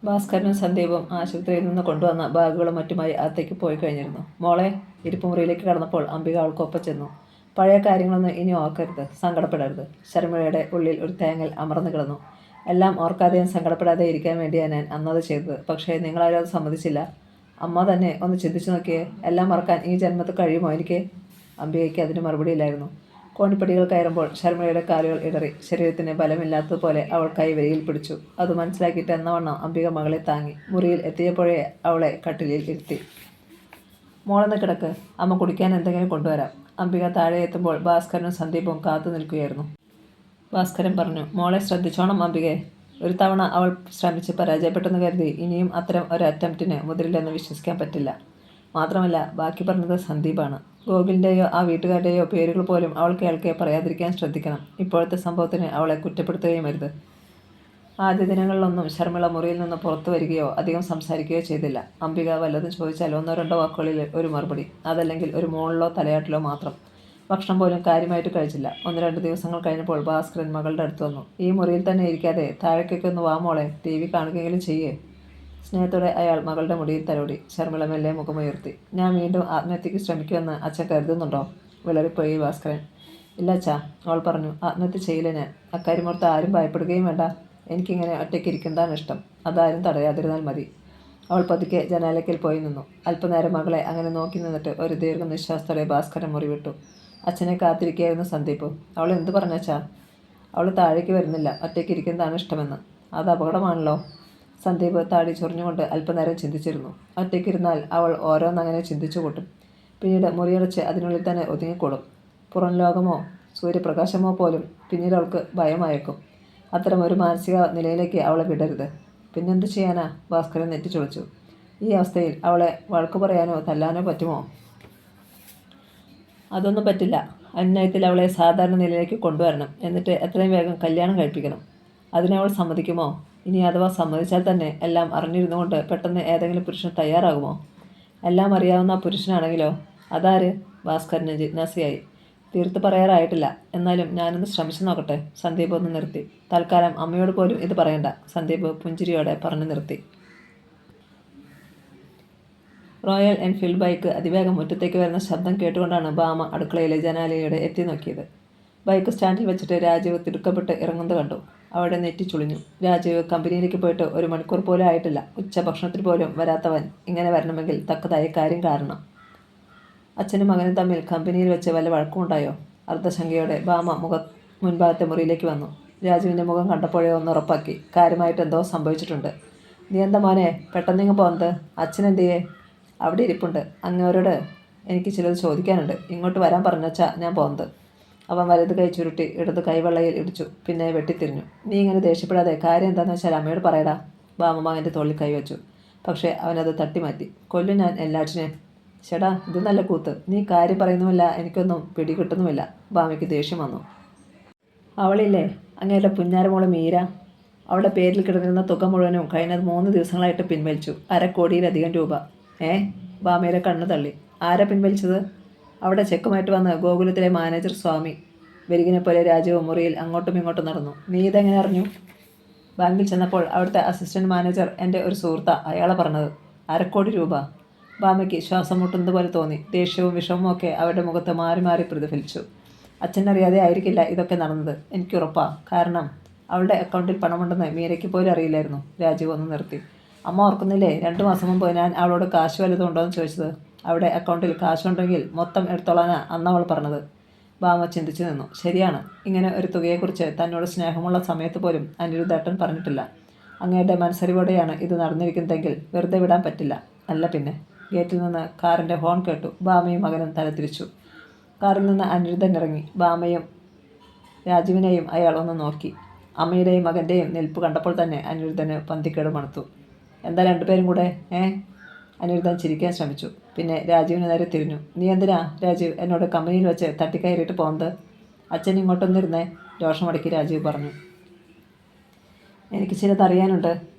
ഭാസ്കരനും സന്ദീപും ആശുപത്രിയിൽ നിന്ന് കൊണ്ടുവന്ന ബാഗുകളും മറ്റുമായി അകത്തേക്ക് പോയി കഴിഞ്ഞിരുന്നു. മോളെ, ഇരിപ്പുമുറിയിലേക്ക് കടന്നപ്പോൾ അംബിക അവൾക്കൊപ്പം ചെന്നു. പഴയ കാര്യങ്ങളൊന്നും ഇനി ഓർക്കരുത്, സങ്കടപ്പെടരുത്. ശർമിളയുടെ ഉള്ളിൽ ഒരു തേങ്ങൽ അമർന്നു കിടന്നു. എല്ലാം ഓർക്കാതെയും സങ്കടപ്പെടാതെ ഇരിക്കാൻ വേണ്ടിയാണ് ഞാൻ അന്നത് ചെയ്തത്. പക്ഷേ നിങ്ങളാരും അത് സമ്മതിച്ചില്ല. അമ്മ തന്നെ ഒന്ന് ചിന്തിച്ചു നോക്കിയേ. എല്ലാം മറക്കാൻ ഈ ജന്മത്തിൽ കഴിയുമോ എനിക്ക്? അംബികയ്ക്ക് അതിന് മറുപടിയില്ലായിരുന്നു. കോണിപ്പടികൾ കയറുമ്പോൾ ശർമിളയുടെ കാലുകൾ ഇടറി. ശരീരത്തിന് ബലമില്ലാത്തതുപോലെ അവൾ കൈവരിയിൽ പിടിച്ചു. അത് മനസ്സിലാക്കിയിട്ട് എന്നവണ്ണം അംബിക മകളെ താങ്ങി. മുറിയിൽ എത്തിയപ്പോഴേ അവളെ കട്ടിലിൽ ഇരുത്തി. മോളെന്ന് കിടക്ക്, അമ്മ കുടിക്കാൻ എന്തെങ്കിലും കൊണ്ടുവരാം. അംബിക താഴെ എത്തുമ്പോൾ ഭാസ്കരനും സന്ദീപും കാത്തു നിൽക്കുകയായിരുന്നു. ഭാസ്കരൻ പറഞ്ഞു. മോളെ ശ്രദ്ധിച്ചോണം അംബികയെ. ഒരു തവണ അവൾ ശ്രമിച്ച് പരാജയപ്പെട്ടെന്ന് കരുതി ഇനിയും അത്തരം ഒരു അറ്റംപ്റ്റിന് മുതിരില്ലെന്ന് വിശ്വസിക്കാൻ പറ്റില്ല. മാത്രമല്ല, ബാക്കി പറഞ്ഞത് സന്ദീപാണ്. ഗോകുലിൻ്റെയോ ആ വീട്ടുകാരുടെയോ പേരുകൾ പോലും അവൾ കേൾക്കെ പറയാതിരിക്കാൻ ശ്രദ്ധിക്കണം. ഇപ്പോഴത്തെ സംഭവത്തിന് അവളെ കുറ്റപ്പെടുത്തുകയും അരുത്. ആദ്യ ദിനങ്ങളിലൊന്നും ശർമിള മുറിയിൽ നിന്ന് പുറത്തു വരികയോ അധികം സംസാരിക്കുകയോ ചെയ്തില്ല. അംബിക വല്ലതും ചോദിച്ചാൽ 1-2 വാക്കുകളിൽ ഒരു മറുപടി, അതല്ലെങ്കിൽ ഒരു മോളിലോ തലയാട്ടിലോ മാത്രം. ഭക്ഷണം പോലും കാര്യമായിട്ട് കഴിച്ചില്ല. 1-2 ദിവസങ്ങൾ കഴിഞ്ഞപ്പോൾ ഭാസ്കരൻ മകളുടെ അടുത്ത് വന്നു. ഈ മുറിയിൽ തന്നെ ഇരിക്കാതെ താഴേക്കൊക്കെ ഒന്ന് വാ മോളെ, TV കാണുകയെങ്കിലും ചെയ്യേ. സ്നേഹത്തോടെ അയാൾ മകളുടെ മുടിയിൽ തലോടി. ശർമിള മെല്ലെ മുഖമുയർത്തി. ഞാൻ വീണ്ടും ആത്മഹത്യക്ക് ശ്രമിക്കുമെന്ന് അച്ഛൻ കരുതുന്നുണ്ടോ? വിളറിപ്പോയി ഭാസ്കരൻ. ഇല്ല അച്ഛാ, അവൾ പറഞ്ഞു. ആത്മഹത്യ ചെയ്യില്ല ഞാൻ. അക്കാര്യമോർത്ത് ആരും ഭയപ്പെടുകയും വേണ്ട. എനിക്കിങ്ങനെ ഒറ്റയ്ക്ക് ഇരിക്കുന്നതാണ് ഇഷ്ടം. അതാരും തടയാതിരുന്നാൽ മതി. അവൾ പതുക്കെ ജനാലയ്ക്കൽ പോയി നിന്നു. അല്പനേരം മകളെ അങ്ങനെ നോക്കി നിന്നിട്ട് ഒരു ദീർഘനിശ്വാസത്തോടെ ഭാസ്കരൻ മുറി വിട്ടു. അച്ഛനെ കാത്തിരിക്കുകയായിരുന്നു സന്ദീപ്. അവൾ എന്ത് പറഞ്ഞാച്ചാ? അവൾ താഴേക്ക് വരുന്നില്ല, ഒറ്റയ്ക്ക് ഇരിക്കുന്നതാണ് ഇഷ്ടമെന്ന്. അത് അപകടമാണല്ലോ. സന്ദീപ് താടി ചൊറിഞ്ഞുകൊണ്ട് അല്പനേരം ചിന്തിച്ചിരുന്നു. ഒറ്റയ്ക്കിരുന്നാൽ അവൾ ഓരോന്നങ്ങനെ ചിന്തിച്ചു കൂട്ടും. പിന്നീട് മുറിയടച്ച് അതിനുള്ളിൽ തന്നെ ഒതുങ്ങിക്കൂടും. പുറം ലോകമോ സൂര്യപ്രകാശമോ പോലും പിന്നീട് അവൾക്ക് ഭയമായേക്കും. അത്തരം ഒരു മാനസിക നിലയിലേക്ക് അവളെ വിടരുത്. പിന്നെന്ത് ചെയ്യാനാ? ഭാസ്കരൻ നെറ്റിച്ചൊളിച്ചു. ഈ അവസ്ഥയിൽ അവളെ വഴക്കു പറയാനോ തല്ലാനോ പറ്റുമോ? അതൊന്നും പറ്റില്ല. അന്യായത്തിൽ അവളെ സാധാരണ നിലയിലേക്ക് കൊണ്ടുവരണം. എന്നിട്ട് എത്രയും വേഗം കല്യാണം കഴിപ്പിക്കണം. അതിനവൾ സമ്മതിക്കുമോ? ഇനി അഥവാ സമ്മതിച്ചാൽ തന്നെ എല്ലാം അറിഞ്ഞിരുന്നു കൊണ്ട് പെട്ടെന്ന് ഏതെങ്കിലും പുരുഷൻ തയ്യാറാകുമോ? എല്ലാം അറിയാവുന്ന പുരുഷനാണെങ്കിലോ? അതാര്? ഭാസ്കരന് ജിജ്ഞാസയായി. തീർത്ത് പറയാറായിട്ടില്ല. എന്നാലും ഞാനൊന്ന് ശ്രമിച്ചു നോക്കട്ടെ. സന്ദീപ് ഒന്ന് നിർത്തി. തൽക്കാലം അമ്മയോട് പോലും ഇത് പറയണ്ട, സന്ദീപ് പുഞ്ചിരിയോടെ പറഞ്ഞു നിർത്തി. റോയൽ എൻഫീൽഡ് ബൈക്ക് അതിവേഗം മുറ്റത്തേക്ക് വരുന്ന ശബ്ദം കേട്ടുകൊണ്ടാണ് ബാമ അടുക്കളയിലെ ജനാലയുടെ എത്തി നോക്കിയത്. ബൈക്ക് സ്റ്റാൻഡിൽ വെച്ചിട്ട് രാജീവ് തിടുക്കപ്പെട്ട് ഇറങ്ങുന്നത് കണ്ടു. അവിടെ നെറ്റി ചുളിഞ്ഞു. രാജീവ് കമ്പനിയിലേക്ക് പോയിട്ട് 1 മണിക്കൂർ പോലും ആയിട്ടില്ല. ഉച്ചഭക്ഷണത്തിന് പോലും വരാത്തവൻ ഇങ്ങനെ വരണമെങ്കിൽ തക്കതായ കാര്യം കാരണം. അച്ഛനും മകനും തമ്മിൽ കമ്പനിയിൽ വെച്ച് വല്ല വഴക്കമുണ്ടായോ? അർദ്ധശങ്കയോടെ ബാമ മുൻഭാഗത്തെ മുറിയിലേക്ക് വന്നു. രാജുവിൻ്റെ മുഖം കണ്ടപ്പോഴേ ഒന്ന് ഉറപ്പാക്കി. കാര്യമായിട്ട് എന്തോ സംഭവിച്ചിട്ടുണ്ട്. നീ എന്താ മോനെ പെട്ടെന്നിങ്ങ് പോകുന്നത്? അച്ഛനെന്തിയേ? അവിടെ ഇരിപ്പുണ്ട്. അങ്ങോരോട് എനിക്ക് ചിലത് ചോദിക്കാനുണ്ട്. ഇങ്ങോട്ട് വരാൻ പറഞ്ഞാ ഞാൻ പോകുന്നത്. അവൻ വലത് കൈ ചുരുട്ടി ഇടത് കൈവെള്ളയിൽ ഇടിച്ചു. പിന്നെ വെട്ടിത്തിരിഞ്ഞു. നീ ഇങ്ങനെ ദേഷ്യപ്പെടാതെ കാര്യം എന്താണെന്ന് വെച്ചാൽ അമ്മയോട് പറയടാ. ബാമ മകൻ്റെ തോളിൽ കൈവച്ചു. പക്ഷേ അവനത് തട്ടിമാറ്റി. കൊല്ലും ഞാൻ എല്ലാറ്റിനെയും. ചേടാ, ഇത് നല്ല കൂത്ത്. നീ കാര്യം പറയുന്നുമില്ല, എനിക്കൊന്നും പിടികിട്ടുന്നുമില്ല. ബാമയ്ക്ക് ദേഷ്യം വന്നു. അവളില്ലേ അങ്ങയുടെ പുഞ്ഞാരമോള് മീര. അവളുടെ പേരിൽ കിടന്നിരുന്ന തുക മുഴുവനും കഴിഞ്ഞത് 3 ദിവസങ്ങളായിട്ട് പിൻവലിച്ചു. 1/2 കോടിയിലധികം രൂപ. ബാമയുടെ കണ്ണ് തള്ളി. ആരാ പിൻവലിച്ചത്? അവിടെ ചെക്കുമായിട്ട് വന്ന് ഗോകുലത്തിലെ മാനേജർ സ്വാമി. വെരികിനെ പോലെ രാജീവ് മുറിയിൽ അങ്ങോട്ടും ഇങ്ങോട്ടും നടന്നു. നീ ഇതെങ്ങനെ അറിഞ്ഞു? ബാങ്കിൽ ചെന്നപ്പോൾ അവിടുത്തെ അസിസ്റ്റന്റ് മാനേജർ എൻ്റെ ഒരു സുഹൃത്താ അയാളെ പറഞ്ഞത്. 1/2 കോടി രൂപ. ഭാമയ്ക്ക് ശ്വാസം മുട്ടുന്നത് പോലെ തോന്നി. ദേഷ്യവും വിഷമവും ഒക്കെ അവരുടെ മുഖത്ത് മാറി മാറി പ്രതിഫലിച്ചു. അച്ഛനറിയാതെ ആയിരിക്കില്ല ഇതൊക്കെ നടന്നത്, എനിക്കുറപ്പാ. കാരണം അവളുടെ അക്കൗണ്ടിൽ പണമുണ്ടെന്ന് മീരയ്ക്ക് പോലും അറിയില്ലായിരുന്നു. രാജീവ് ഒന്ന് നിർത്തി. അമ്മ ഓർക്കുന്നില്ലേ, 2 മാസം മുമ്പ് ഞാൻ അവളോട് കാശ് വല്ലതും ഉണ്ടോ എന്ന് ചോദിച്ചത്? അവിടെ അക്കൗണ്ടിൽ കാശുണ്ടെങ്കിൽ മൊത്തം എടുത്തോളാനാ അന്ന് അവൾ പറഞ്ഞത്. ഭാമ ചിന്തിച്ചു നിന്നു. ശരിയാണ്, ഇങ്ങനെ ഒരു തുകയെക്കുറിച്ച് തന്നോട് സ്നേഹമുള്ള സമയത്ത് പോലും അനിരുദ്ധേട്ടൻ പറഞ്ഞിട്ടില്ല. അങ്ങയുടെ മനസ്സറിവോടെയാണ് ഇത് നടന്നിരിക്കുന്നതെങ്കിൽ വെറുതെ വിടാൻ പറ്റില്ല. അല്ല പിന്നെ. ഗേറ്റിൽ നിന്ന് കാറിൻ്റെ ഹോൺ കേട്ടു. ഭാമയും മകനും തലതിരിച്ചു. കാറിൽ നിന്ന് അനിരുദ്ധൻ ഇറങ്ങി. ഭാമയും രാജുവിനെയും അയാൾ ഒന്ന് നോക്കി. അമ്മയുടെയും മകൻ്റെയും നിൽപ്പ് കണ്ടപ്പോൾ തന്നെ അനിരുദ്ധന് പന്തിക്കേട് മണത്തു. എന്താ രണ്ടുപേരും കൂടെ? അനിരുദ്ധൻ ചിരിക്കാൻ ശ്രമിച്ചു. പിന്നെ രാജീവിന് നേരെ തിരിഞ്ഞു. നീ എന്തിനാ രാജീവ് എന്നോട് കമ്പനിയിൽ വെച്ച് തട്ടിക്കയറിയിട്ട് പോകുന്നത്? അച്ഛൻ ഇങ്ങോട്ടൊന്നിരുന്നേ, രോഷമടക്കി രാജീവ് പറഞ്ഞു. എനിക്ക് ചിലതറിയാനുണ്ട്,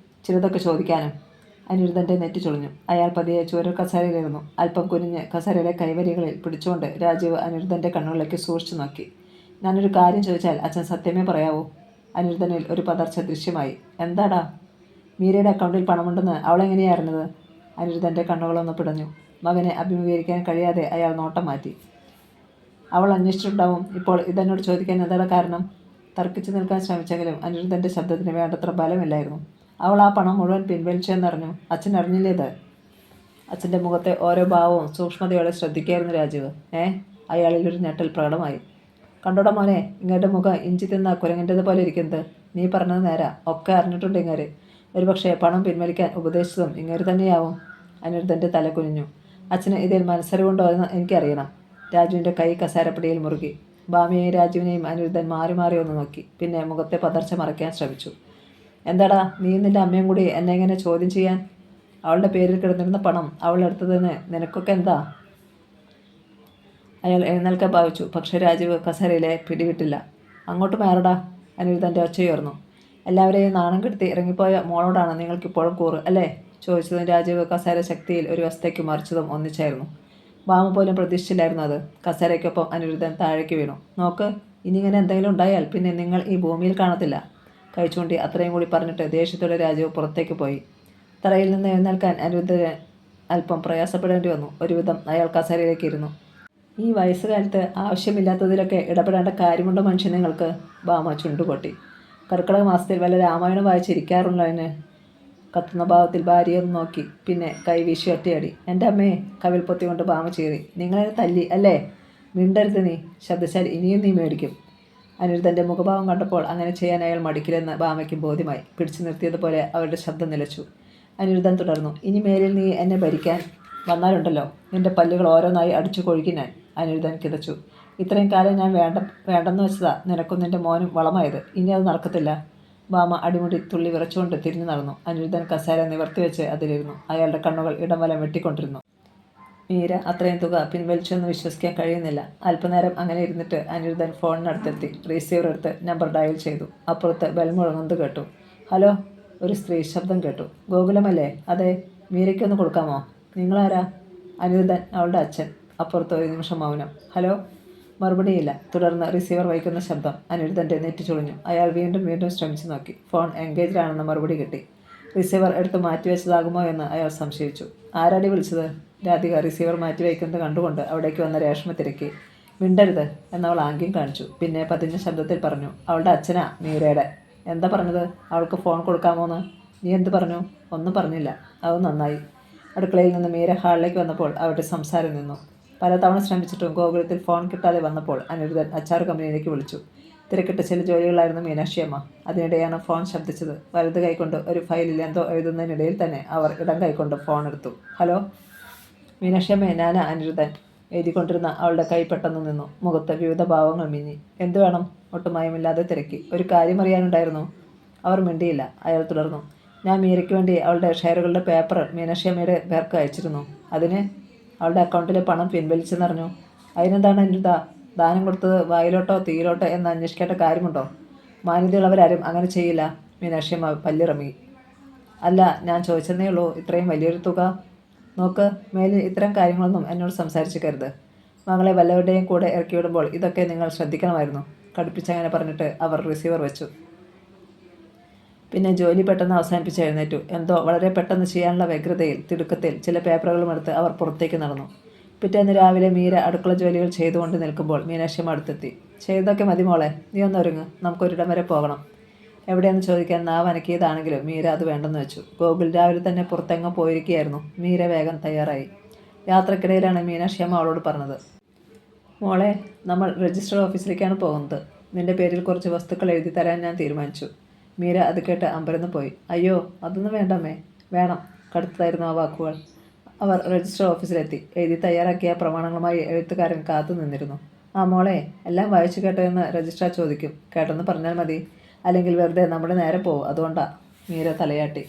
ചിലതൊക്കെ ചോദിക്കാനും. അനിരുദ്ധൻ്റെ നെറ്റി ചുളിഞ്ഞു. അയാൾ പതിയെ ചുവരൽ കസേരയിലിരുന്നു. അല്പം കുനിഞ്ഞ് കസേരയിലെ കൈവരികളിൽ പിടിച്ചുകൊണ്ട് രാജീവ് അനിരുദ്ധൻ്റെ കണ്ണുകളിലേക്ക് സൂക്ഷിച്ചു നോക്കി. ഞാനൊരു കാര്യം ചോദിച്ചാൽ അച്ഛൻ സത്യമേ പറയാവൂ? അനിരുദ്ധനിൽ ഒരു പതർച്ച ദൃശ്യമായി. എന്താടാ? മീരയുടെ അക്കൗണ്ടിൽ പണമുണ്ടെന്ന് അവളെങ്ങനെയാ അറിഞ്ഞത്? അനിരുദ്ധൻ്റെ കണ്ണുകളൊന്ന് പിടഞ്ഞു. മകനെ അഭിമുഖീകരിക്കാൻ കഴിയാതെ അയാൾ നോട്ടം മാറ്റി. അവൾ അന്വേഷിച്ചിട്ടുണ്ടാവും. ഇപ്പോൾ ഇതെന്നോട് ചോദിക്കാൻ എന്താണ് കാരണം? തർക്കിച്ചു നിൽക്കാൻ ശ്രമിച്ചെങ്കിലും അനിരുദ്ധൻ്റെ ശബ്ദത്തിന് വേണ്ടത്ര ബലമില്ലായിരുന്നു. അവൾ ആ പണം മുഴുവൻ പിൻവലിച്ചെന്നറിഞ്ഞു. അച്ഛൻ അറിഞ്ഞില്ലേത്? അച്ഛൻ്റെ മുഖത്തെ ഓരോ ഭാവവും സൂക്ഷ്മതയോടെ ശ്രദ്ധിക്കായിരുന്നു രാജീവ്. അയാളിലൊരു ഞെട്ടൽ പ്രകടമായി. കണ്ടോടാ മോനെ, ഇങ്ങയുടെ മുഖം ഇഞ്ചി തിന്ന കുരങ്ങൻ്റെത് പോലെ ഇരിക്കുന്നത്. നീ പറഞ്ഞത് നേരാ, ഒക്കെ അറിഞ്ഞിട്ടുണ്ട് ഇങ്ങേര്. ഒരുപക്ഷെ പണം പിൻവലിക്കാൻ ഉപദേശിച്ചതും ഇങ്ങേര് തന്നെയാവും. അനിരുദ്ധൻ്റെ തല കുനിഞ്ഞു. അച്ഛന് ഇതിൽ മനസ്സറിവുണ്ടോ എന്ന് എനിക്കറിയണം. രാജുവിൻ്റെ കൈ കസേരപ്പടിയിൽ മുറുകി. ഭാമിയെയും രാജുവിനെയും അനിരുദ്ധൻ മാറി മാറി ഒന്ന് നോക്കി. പിന്നെ മുഖത്തെ പതർച്ച മറയ്ക്കാൻ ശ്രമിച്ചു. എന്താടാ, നീ നിൻ്റെ അമ്മയും കൂടി എന്നെ എങ്ങനെ ചോദ്യം ചെയ്യാൻ? അവളുടെ പേരിൽ കിടന്നിരുന്ന പണം അവൾ എടുത്തതിന് നിനക്കൊക്കെ എന്താ? അയാൾ എഴുന്നേൽക്കാൻ ഭാവിച്ചു. പക്ഷേ രാജീവ് കസേരയിലെ പിടിവിട്ടില്ല. അങ്ങോട്ട് മാറടാ. അനിരുദ്ധൻ്റെ ഒച്ചയുയർന്നു. എല്ലാവരെയും നാണം കെടുത്തി ഇറങ്ങിപ്പോയ മോളോടാണ് നിങ്ങൾക്കിപ്പോഴും കൂറ് അല്ലേ? ചോദിച്ചതും രാജീവ് കസേര ശക്തിയിൽ ഒരു വശത്തേക്ക് മറിച്ചതും ഒന്നിച്ചായിരുന്നു. ഭാമ പോലും പ്രതീക്ഷിച്ചില്ലായിരുന്നു അത്. കസേരയ്ക്കൊപ്പം അനിരുദ്ധൻ താഴേക്ക് വീണു. നോക്ക്, ഇനി ഇങ്ങനെ എന്തെങ്കിലും ഉണ്ടായാൽ പിന്നെ നിങ്ങൾ ഈ ഭൂമിയിൽ കാണത്തില്ല. കൈ ചൂണ്ടി അത്രയും കൂടി പറഞ്ഞിട്ട് ദേഷ്യത്തോടെ രാജീവ് പുറത്തേക്ക് പോയി. തറയിൽ നിന്ന് എഴുന്നേൽക്കാൻ അനിരുദ്ധന് അല്പം പ്രയാസപ്പെടേണ്ടി വന്നു. ഒരുവിധം അയാൾ കസേരയിലേക്ക് ഇരുന്നു. ഈ വയസ്സുകാലത്ത് ആവശ്യമില്ലാത്തതിലൊക്കെ ഇടപെടേണ്ട കാര്യമുണ്ടോ മനുഷ്യൻ നിങ്ങൾക്ക്? ഭാമ ചുണ്ടുപൊട്ടി. കർക്കിടക മാസത്തിൽ വല്ല രാമായണം വായിച്ചിരിക്കാറുള്ളതിന്? കത്തുന്ന ഭാവത്തിൽ ഭാര്യയൊന്ന് നോക്കി. പിന്നെ കൈവീശി ഒറ്റയടി. എൻ്റെ അമ്മയെ, കവിൽ പൊത്തിക്കൊണ്ട് ഭാമ ചീറി. നിങ്ങളെന്നെ തല്ലി അല്ലേ? മിണ്ടരുത് നീ, ശബ്ദശാൽ ഇനിയും നീ മേടിക്കും. അനിരുദ്ധൻ്റെ മുഖഭാവം കണ്ടപ്പോൾ അങ്ങനെ ചെയ്യാൻ അയാൾ മടിക്കില്ലെന്ന് ഭാമയ്ക്ക് ബോധ്യമായി. പിടിച്ചു നിർത്തിയതുപോലെ അവരുടെ ശബ്ദം നിലച്ചു. അനിരുദ്ധൻ തുടർന്നു. ഇനി മേലിൽ നീ എന്നെ ഭരിക്കാൻ വന്നാലുണ്ടല്ലോ, നിന്റെ പല്ലുകൾ ഓരോന്നായി അടിച്ചു കൊഴുകി ഞാൻ. അനിരുദ്ധൻ കിതച്ചു. ഇത്രയും കാലം ഞാൻ വേണ്ടെന്ന് വെച്ചതാ നിനക്കും നിന്റെ മോനും വളമായത്. ഇനി അത് നടക്കത്തില്ല. ഭാമ അടിമുടി തുള്ളി വിറച്ചുകൊണ്ട് തിരിഞ്ഞു നടന്നു. അനിരുദ്ധൻ കസേര നിവർത്തിവെച്ച് അതിലിരുന്നു. അയാളുടെ കണ്ണുകൾ ഇടം വലം വെട്ടിക്കൊണ്ടിരുന്നു. മീര അത്രയും തുക പിൻവലിച്ചെന്ന് വിശ്വസിക്കാൻ കഴിയുന്നില്ല. അല്പനേരം അങ്ങനെ ഇരുന്നിട്ട് അനിരുദ്ധൻ ഫോണിനടുത്തെത്തി. റിസീവർ എടുത്ത് നമ്പർ ഡയൽ ചെയ്തു. അപ്പുറത്ത് ബെൽ മുഴങ്ങുന്നത് കേട്ടു. ഹലോ, ഒരു സ്ത്രീ ശബ്ദം കേട്ടു. ഗോകുലമല്ലേ? അതെ. മീരയ്ക്കൊന്ന് കൊടുക്കാമോ? നിങ്ങളാരാ? അനിരുദ്ധൻ, അവളുടെ അച്ഛൻ. അപ്പുറത്ത് ഒരു നിമിഷം മൗനം. ഹലോ. മറുപടിയില്ല. തുടർന്ന് റിസീവർ വഹിക്കുന്ന ശബ്ദം. അനിരുദ്ധൻ്റെ നെറ്റി ചുളിഞ്ഞു. അയാൾ വീണ്ടും വീണ്ടും ശ്രമിച്ചു നോക്കി. ഫോൺ എൻഗേജ്ഡാണെന്ന മറുപടി കിട്ടി. റിസീവർ എടുത്ത് മാറ്റിവെച്ചതാകുമോ എന്ന് അയാൾ സംശയിച്ചു. ആരാടി വിളിച്ചത്? രാധിക റിസീവർ മാറ്റിവെക്കുന്നത് കണ്ടുകൊണ്ട് അവിടേക്ക് വന്ന രേഷ്മ തിരക്കി. മിണ്ടരുത് എന്നവൾ ആംഗ്യം കാണിച്ചു. പിന്നെ പതിഞ്ഞ ശബ്ദത്തിൽ പറഞ്ഞു. അവളുടെ അച്ഛനാ, മീരയുടെ. എന്താ പറഞ്ഞത്? അവൾക്ക് ഫോൺ കൊടുക്കാമോന്ന്? നീ എന്ത് പറഞ്ഞു? ഒന്നും പറഞ്ഞില്ല. അത് നന്നായി. അടുക്കളയിൽ നിന്ന് മീര ഹാളിലേക്ക് വന്നപ്പോൾ അവരുടെ സംസാരം നിന്നു. പലതവണ ശ്രമിച്ചിട്ടും ഗോകുലത്തിൽ ഫോൺ കിട്ടാതെ വന്നപ്പോൾ അനിരുദ്ധൻ അച്ചാർ കമ്പനിയിലേക്ക് വിളിച്ചു. തിരക്കിട്ട ചില ജോലികളായിരുന്നു മീനാക്ഷിയമ്മ. അതിനിടെയാണ് ഫോൺ ശബ്ദിച്ചത്. വലത് കൈകൊണ്ട് ഒരു ഫയലിൽ എന്തോ എഴുതുന്നതിനിടയിൽ തന്നെ അവർ ഇടം കൈകൊണ്ട് ഫോൺ എടുത്തു. ഹലോ. മീനാക്ഷിയമ്മേ, ഞാനാ അനിരുദ്ധൻ. എഴുതിക്കൊണ്ടിരുന്ന അവളുടെ കൈ പെട്ടെന്ന് നിന്നു. മുഖത്ത് വിവിധ ഭാവങ്ങൾ മിന്നി. എന്തു വേണം? ഒട്ടും മയമില്ലാതെ തിരക്കി. ഒരു കാര്യം അറിയാനുണ്ടായിരുന്നു. അവർ മിണ്ടിയില്ല. അയാൾ തുടർന്നു. ഞാൻ മീരയ്ക്ക് വേണ്ടി അവളുടെ ഷെയറുകളുടെ പേപ്പർ മീനാക്ഷിയമ്മയുടെ പേർക്ക് അയച്ചിരുന്നു. അതിന് അവളുടെ അക്കൗണ്ടിലെ പണം പിൻവലിച്ചെന്നറിഞ്ഞു. അതിനെന്താണ് അനിരുദ്ധ? ദാനം കൊടുത്തത് വായിലോട്ടോ തീയിലോട്ടോ എന്ന് അന്വേഷിക്കേണ്ട കാര്യമുണ്ടോ? മാന്യതയുള്ളവരാരും അങ്ങനെ ചെയ്യില്ല. മീനാക്ഷിയമ്മ പല്ലിറങ്ങി. അല്ല, ഞാൻ ചോദിച്ചെന്നേ ഉള്ളൂ. ഇത്രയും വലിയൊരു തുക. നോക്ക്, മേലിൽ ഇത്തരം കാര്യങ്ങളൊന്നും എന്നോട് സംസാരിച്ചിക്കരുത്. മകളെ വല്ലവരുടെയും കൂടെ ഇറക്കിവിടുമ്പോൾ ഇതൊക്കെ നിങ്ങൾ ശ്രദ്ധിക്കണമായിരുന്നു. കടുപ്പിച്ചങ്ങനെ പറഞ്ഞിട്ട് അവർ റിസീവർ വെച്ചു. പിന്നെ ജോലി പെട്ടെന്ന് അവസാനിപ്പിച്ച് എഴുന്നേറ്റു. എന്തോ വളരെ പെട്ടെന്ന് ചെയ്യാനുള്ള വ്യഗ്രതയിൽ തിടുക്കത്തിൽ ചില പേപ്പറുകളും എടുത്ത് അവർ പുറത്തേക്ക് നടന്നു. പിറ്റേന്ന് രാവിലെ മീര അടുക്കള ജോലികൾ ചെയ്തുകൊണ്ട് നിൽക്കുമ്പോൾ മീനാക്ഷിയമ്മ അടുത്തെത്തി. ചെയ്തൊക്കെ മതി മോളെ, നീ ഒന്നൊരുങ്ങ്, നമുക്കൊരിടം വരെ പോകണം. എവിടെയെന്ന് ചോദിക്കാൻ നാവ് അനക്കിയതാണെങ്കിലും മീര അത് വേണ്ടെന്ന് വെച്ചു. ഗോകുൽ രാവിലെ തന്നെ പുറത്തെങ്ങോ പോയിരിക്കുകയായിരുന്നു. മീര വേഗം തയ്യാറായി. യാത്രക്കിടയിലാണ് മീനാക്ഷിയമ്മ അവളോട് പറഞ്ഞത്, മോളെ, നമ്മൾ രജിസ്റ്റർ ഓഫീസിലേക്കാണ് പോകുന്നത്. നിന്റെ പേരിൽ കുറച്ച് വസ്തുക്കൾ എഴുതി തരാൻ ഞാൻ തീരുമാനിച്ചു. മീര അത് കേട്ട് അമ്പരന്ന് പോയി. അയ്യോ, അതൊന്നും വേണ്ടമ്മേ. വേണം, കടുത്തതായിരുന്നു ആ വാക്കുകൾ. അവർ രജിസ്റ്റർ ഓഫീസിലെത്തി. എഴുതി തയ്യാറാക്കിയ പ്രമാണങ്ങളുമായി എഴുത്തുകാരൻ കാത്തു നിന്നിരുന്നു. ആ മോളെ, എല്ലാം വായിച്ചു കേട്ടോ എന്ന് രജിസ്ട്രാർ ചോദിക്കും. കേട്ടെന്ന് പറഞ്ഞാൽ മതി, അല്ലെങ്കിൽ വെറുതെ നമ്മുടെ നേരെ പോവും. അതുകൊണ്ടാ. മീര തലയാട്ടി.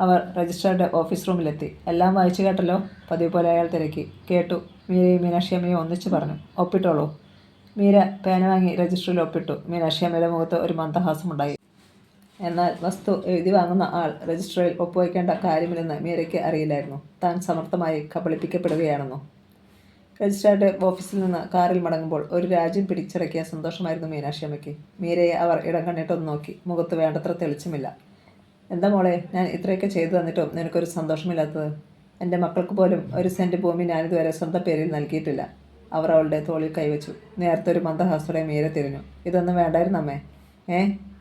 അവർ രജിസ്ട്രാറുടെ ഓഫീസ് റൂമിലെത്തി. എല്ലാം വായിച്ചു കേട്ടല്ലോ? പതിവ് പോലെ അയാൾ തിരക്കി. കേട്ടു. മീരയും മീനാക്ഷിയമ്മയും ഒന്നിച്ചു പറഞ്ഞു. ഒപ്പിട്ടോളൂ. മീര പേന വാങ്ങി രജിസ്റ്ററിൽ ഒപ്പിട്ടു. മീനാക്ഷിയമ്മയുടെ മുഖത്ത് ഒരു മന്ദഹാസമുണ്ടായി. എന്നാൽ വസ്തു എഴുതി വാങ്ങുന്ന ആൾ രജിസ്റ്ററിൽ ഒപ്പുവയ്ക്കേണ്ട കാര്യമില്ലെന്ന് മീരയ്ക്ക് അറിയില്ലായിരുന്നു. താൻ സമർത്ഥമായി കബളിപ്പിക്കപ്പെടുകയാണെന്നോ. രജിസ്ട്രാറുടെ ഓഫീസിൽ നിന്ന് കാറിൽ മടങ്ങുമ്പോൾ ഒരു രാജ്യം പിടിച്ചടക്കിയ സന്തോഷമായിരുന്നു മീനാക്ഷിയമ്മയ്ക്ക്. മീരയെ അവർ ഇടം കണ്ണിട്ടൊന്ന് നോക്കി. മുഖത്ത് വേണ്ടത്ര തെളിച്ചമില്ല. എന്താ മോളെ, ഞാൻ ഇത്രയൊക്കെ ചെയ്തു തന്നിട്ടും നിനക്കൊരു സന്തോഷമില്ലാത്തത്? എൻ്റെ മക്കൾക്ക് പോലും ഒരു സെൻറ്റ് ഭൂമി ഞാനിതുവരെ സ്വന്തം പേരിൽ നൽകിയിട്ടില്ല. അവർ അവളുടെ തോളിൽ കൈവച്ചു. നേരത്തെ ഒരു മന്ദഹാസത്തോടെ മീര തിരിഞ്ഞു. ഇതൊന്നും വേണ്ടായിരുന്നു അമ്മേ.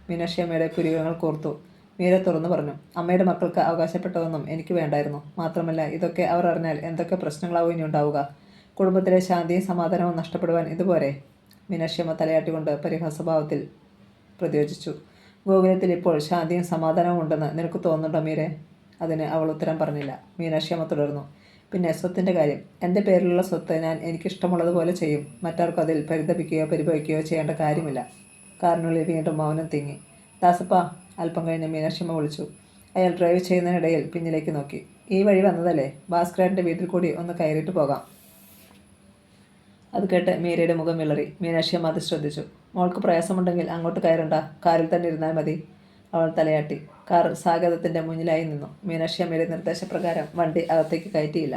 മീനാക്ഷിയമ്മയുടെ പുരികങ്ങൾ കോർത്തു. മീര തുറന്നു പറഞ്ഞു. അമ്മയുടെ മക്കൾക്ക് അവകാശപ്പെട്ടതൊന്നും എനിക്ക് വേണ്ടായിരുന്നു. മാത്രമല്ല, ഇതൊക്കെ അവർ അറിഞ്ഞാൽ എന്തൊക്കെ പ്രശ്നങ്ങളാവും ഇനി ഉണ്ടാവുക. കുടുംബത്തിലെ ശാന്തിയും സമാധാനവും നഷ്ടപ്പെടുവാൻ ഇതുപോരെ? മീനാക്ഷിയമ്മ തലയാട്ടിക്കൊണ്ട് പരിഹാസഭാവത്തിൽ പ്രതിയോജിച്ചു. ഗോകുലത്തിൽ ഇപ്പോൾ ശാന്തിയും സമാധാനവും ഉണ്ടെന്ന് നിനക്ക് തോന്നുന്നുണ്ടോ മീരെ? അതിന് അവൾ ഉത്തരം പറഞ്ഞില്ല. മീനാക്ഷിയമ്മ തുടർന്നു. പിന്നെ സ്വത്തിൻ്റെ കാര്യം. എൻ്റെ പേരിലുള്ള സ്വത്ത് ഞാൻ എനിക്കിഷ്ടമുള്ളതുപോലെ ചെയ്യും. മറ്റാർക്കും അതിൽ പരിതപിക്കുകയോ പരിഭവിക്കുകയോ ചെയ്യേണ്ട കാര്യമില്ല. കാറിനുള്ളിൽ വീണ്ടും മൗനം തിങ്ങി. ദാസപ്പ, അല്പം കഴിഞ്ഞ് മീനാക്ഷിയമ്മ വിളിച്ചു. അയാൾ ഡ്രൈവ് ചെയ്യുന്നതിനിടയിൽ പിന്നിലേക്ക് നോക്കി. ഈ വഴി വന്നതല്ലേ? ഭാസ്കരൻ്റെ വീട്ടിൽ കൂടി ഒന്ന് കയറിയിട്ട് പോകാം. അത് കേട്ട് മീരയുടെ മുഖം വിളറി. മീനാക്ഷിയമ്മ അത് ശ്രദ്ധിച്ചു. മോൾക്ക് പ്രയാസമുണ്ടെങ്കിൽ അങ്ങോട്ട് കയറണ്ട, കാറിൽ തന്നെ ഇരുന്നാൽ മതി. അവൾ തലയാട്ടി. കാർ സ്വാഗതത്തിൻ്റെ മുന്നിലായി നിന്നു. മീനാക്ഷിയമ്മയുടെ നിർദ്ദേശപ്രകാരം വണ്ടി അകത്തേക്ക് കയറ്റിയില്ല.